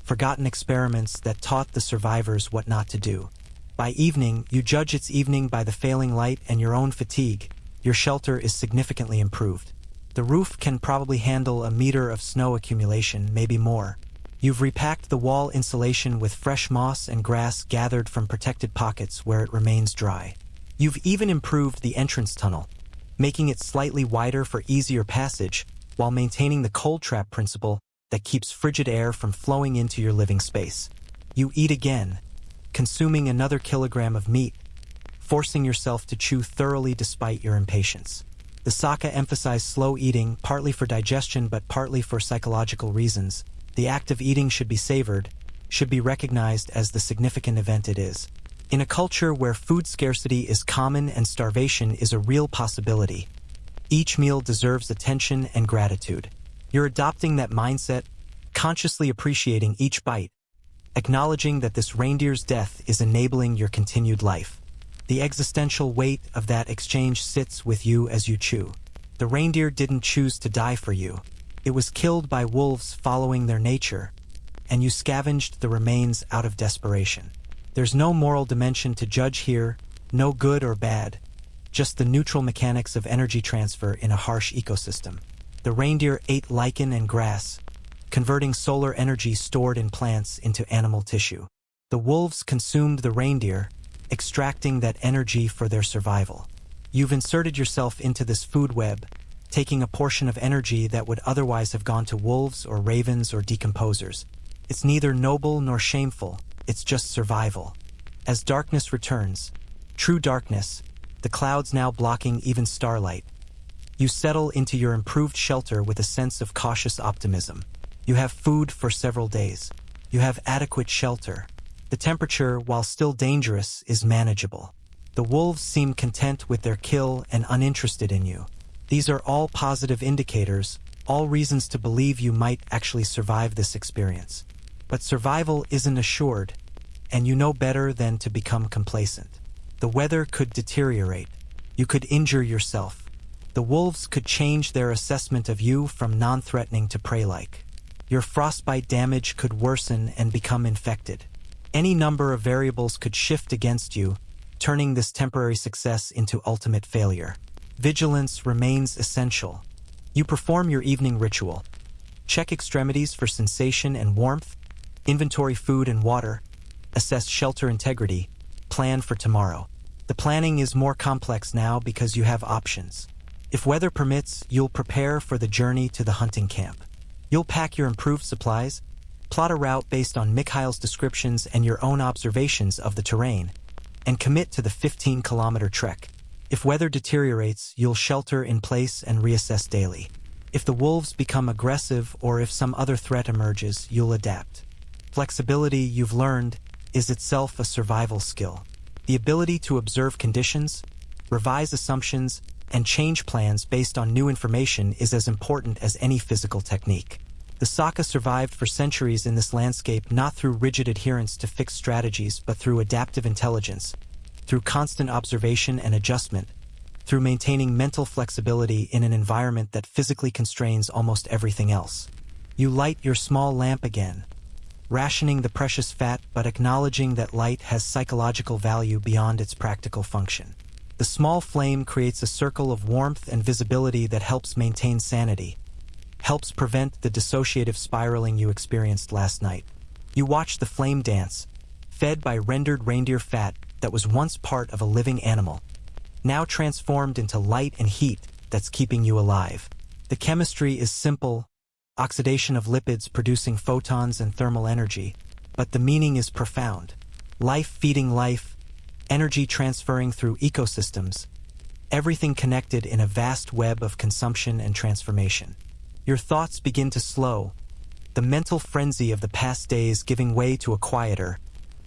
forgotten experiments that taught the survivors what not to do. By evening, you judge its evening by the failing light and your own fatigue. Your shelter is significantly improved. The roof can probably handle a meter of snow accumulation, maybe more. You've repacked the wall insulation with fresh moss and grass gathered from protected pockets where it remains dry. You've even improved the entrance tunnel, making it slightly wider for easier passage while maintaining the cold trap principle that keeps frigid air from flowing into your living space. You eat again, consuming another kilogram of meat, forcing yourself to chew thoroughly despite your impatience. The Saka emphasize slow eating, partly for digestion but partly for psychological reasons. The act of eating should be savored, should be recognized as the significant event it is. In a culture where food scarcity is common and starvation is a real possibility, each meal deserves attention and gratitude. You're adopting that mindset, consciously appreciating each bite, acknowledging that this reindeer's death is enabling your continued life. The existential weight of that exchange sits with you as you chew. The reindeer didn't choose to die for you. It was killed by wolves following their nature, and you scavenged the remains out of desperation. There's no moral dimension to judge here, no good or bad, just the neutral mechanics of energy transfer in a harsh ecosystem. The reindeer ate lichen and grass, converting solar energy stored in plants into animal tissue. The wolves consumed the reindeer, extracting that energy for their survival. You've inserted yourself into this food web, taking a portion of energy that would otherwise have gone to wolves or ravens or decomposers. It's neither noble nor shameful, it's just survival. As darkness returns, true darkness, the clouds now blocking even starlight, you settle into your improved shelter with a sense of cautious optimism. You have food for several days. You have adequate shelter. The temperature, while still dangerous, is manageable. The wolves seem content with their kill and uninterested in you. These are all positive indicators, all reasons to believe you might actually survive this experience. But survival isn't assured, and you know better than to become complacent. The weather could deteriorate. You could injure yourself. The wolves could change their assessment of you from non-threatening to prey-like. Your frostbite damage could worsen and become infected. Any number of variables could shift against you, turning this temporary success into ultimate failure. Vigilance remains essential. You perform your evening ritual. Check extremities for sensation and warmth, inventory food and water, assess shelter integrity, plan for tomorrow. The planning is more complex now because you have options. If weather permits, you'll prepare for the journey to the hunting camp. You'll pack your improved supplies, plot a route based on Mikhail's descriptions and your own observations of the terrain, and commit to the 15-kilometer trek. If weather deteriorates, you'll shelter in place and reassess daily. If the wolves become aggressive or if some other threat emerges, you'll adapt. Flexibility, you've learned, is itself a survival skill. The ability to observe conditions, revise assumptions, and change plans based on new information is as important as any physical technique. The Saka survived for centuries in this landscape not through rigid adherence to fixed strategies but through adaptive intelligence, through constant observation and adjustment, through maintaining mental flexibility in an environment that physically constrains almost everything else. You light your small lamp again, rationing the precious fat but acknowledging that light has psychological value beyond its practical function. The small flame creates a circle of warmth and visibility that helps maintain sanity, helps prevent the dissociative spiraling you experienced last night. You watch the flame dance, fed by rendered reindeer fat that was once part of a living animal, now transformed into light and heat that's keeping you alive. The chemistry is simple, oxidation of lipids producing photons and thermal energy, but the meaning is profound. Life feeding life, energy transferring through ecosystems, everything connected in a vast web of consumption and transformation. Your thoughts begin to slow, the mental frenzy of the past days giving way to a quieter,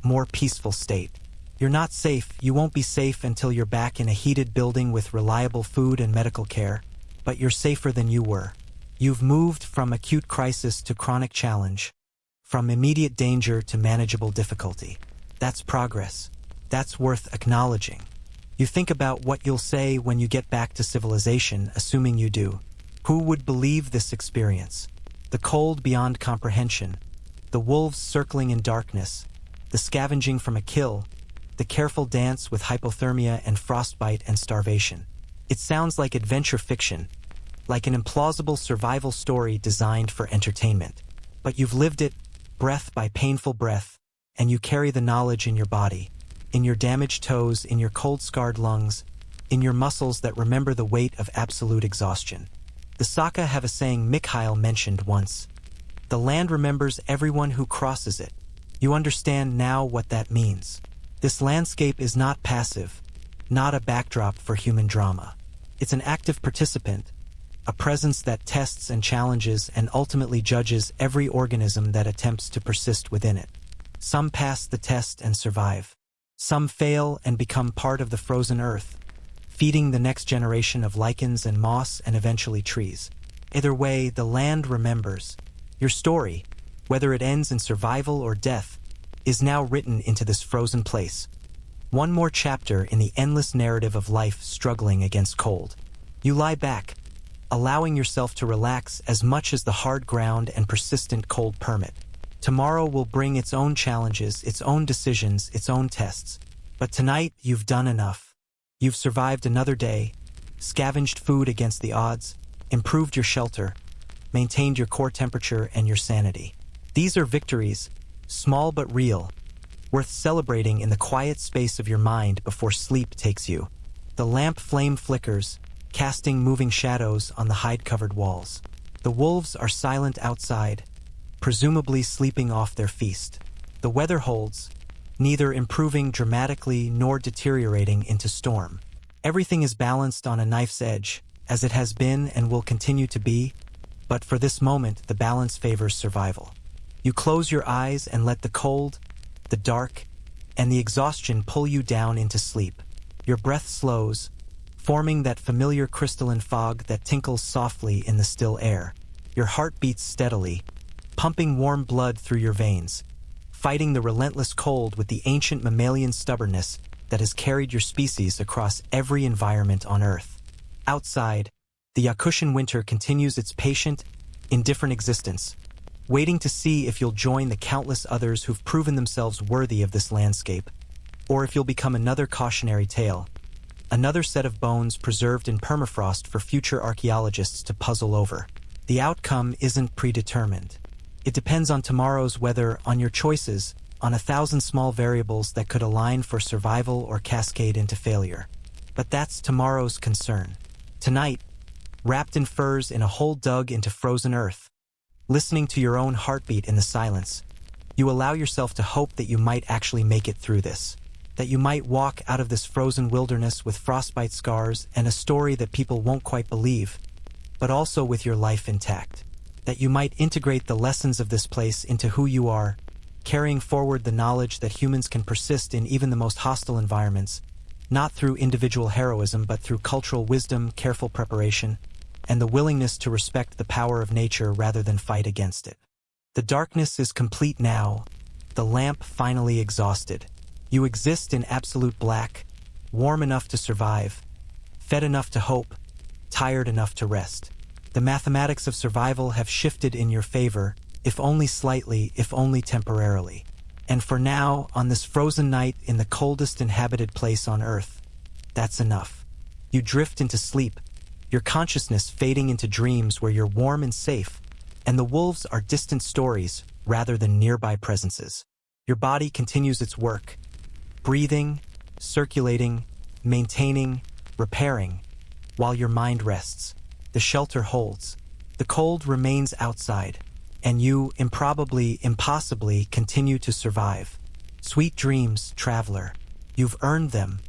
more peaceful state. You're not safe, you won't be safe until you're back in a heated building with reliable food and medical care, but you're safer than you were. You've moved from acute crisis to chronic challenge, from immediate danger to manageable difficulty. That's progress. That's worth acknowledging. You think about what you'll say when you get back to civilization, assuming you do. Who would believe this experience? The cold beyond comprehension, the wolves circling in darkness, the scavenging from a kill, the careful dance with hypothermia and frostbite and starvation. It sounds like adventure fiction, like an implausible survival story designed for entertainment. But you've lived it, breath by painful breath, and you carry the knowledge in your body, in your damaged toes, in your cold-scarred lungs, in your muscles that remember the weight of absolute exhaustion. The Saka have a saying Mikhail mentioned once. The land remembers everyone who crosses it. You understand now what that means. This landscape is not passive, not a backdrop for human drama. It's an active participant, a presence that tests and challenges and ultimately judges every organism that attempts to persist within it. Some pass the test and survive. Some fail and become part of the frozen earth, feeding the next generation of lichens and moss and eventually trees. Either way, the land remembers. Your story, whether it ends in survival or death, is now written into this frozen place. One more chapter in the endless narrative of life struggling against cold. You lie back, allowing yourself to relax as much as the hard ground and persistent cold permit. Tomorrow will bring its own challenges, its own decisions, its own tests. But tonight, you've done enough. You've survived another day, scavenged food against the odds, improved your shelter, maintained your core temperature and your sanity. These are victories, small but real, worth celebrating in the quiet space of your mind before sleep takes you. The lamp flame flickers, casting moving shadows on the hide-covered walls. The wolves are silent outside, presumably sleeping off their feast. The weather holds, neither improving dramatically nor deteriorating into storm. Everything is balanced on a knife's edge, as it has been and will continue to be, but for this moment the balance favors survival. You close your eyes and let the cold, the dark, and the exhaustion pull you down into sleep. Your breath slows, forming that familiar crystalline fog that tinkles softly in the still air. Your heart beats steadily, pumping warm blood through your veins, fighting the relentless cold with the ancient mammalian stubbornness that has carried your species across every environment on Earth. Outside, the Yakutian winter continues its patient, indifferent existence, waiting to see if you'll join the countless others who've proven themselves worthy of this landscape, or if you'll become another cautionary tale, another set of bones preserved in permafrost for future archaeologists to puzzle over. The outcome isn't predetermined. It depends on tomorrow's weather, on your choices, on 1,000 small variables that could align for survival or cascade into failure. But that's tomorrow's concern. Tonight, wrapped in furs in a hole dug into frozen earth, listening to your own heartbeat in the silence, you allow yourself to hope that you might actually make it through this, that you might walk out of this frozen wilderness with frostbite scars and a story that people won't quite believe, but also with your life intact. That you might integrate the lessons of this place into who you are, carrying forward the knowledge that humans can persist in even the most hostile environments, not through individual heroism but through cultural wisdom, careful preparation, and the willingness to respect the power of nature rather than fight against it. The darkness is complete now, the lamp finally exhausted. You exist in absolute black, warm enough to survive, fed enough to hope, tired enough to rest. The mathematics of survival have shifted in your favor, if only slightly, if only temporarily. And for now, on this frozen night in the coldest inhabited place on Earth, that's enough. You drift into sleep, your consciousness fading into dreams where you're warm and safe, and the wolves are distant stories rather than nearby presences. Your body continues its work, breathing, circulating, maintaining, repairing, while your mind rests. The shelter holds. The cold remains outside, and you, impossibly, continue to survive. Sweet dreams, traveler. You've earned them,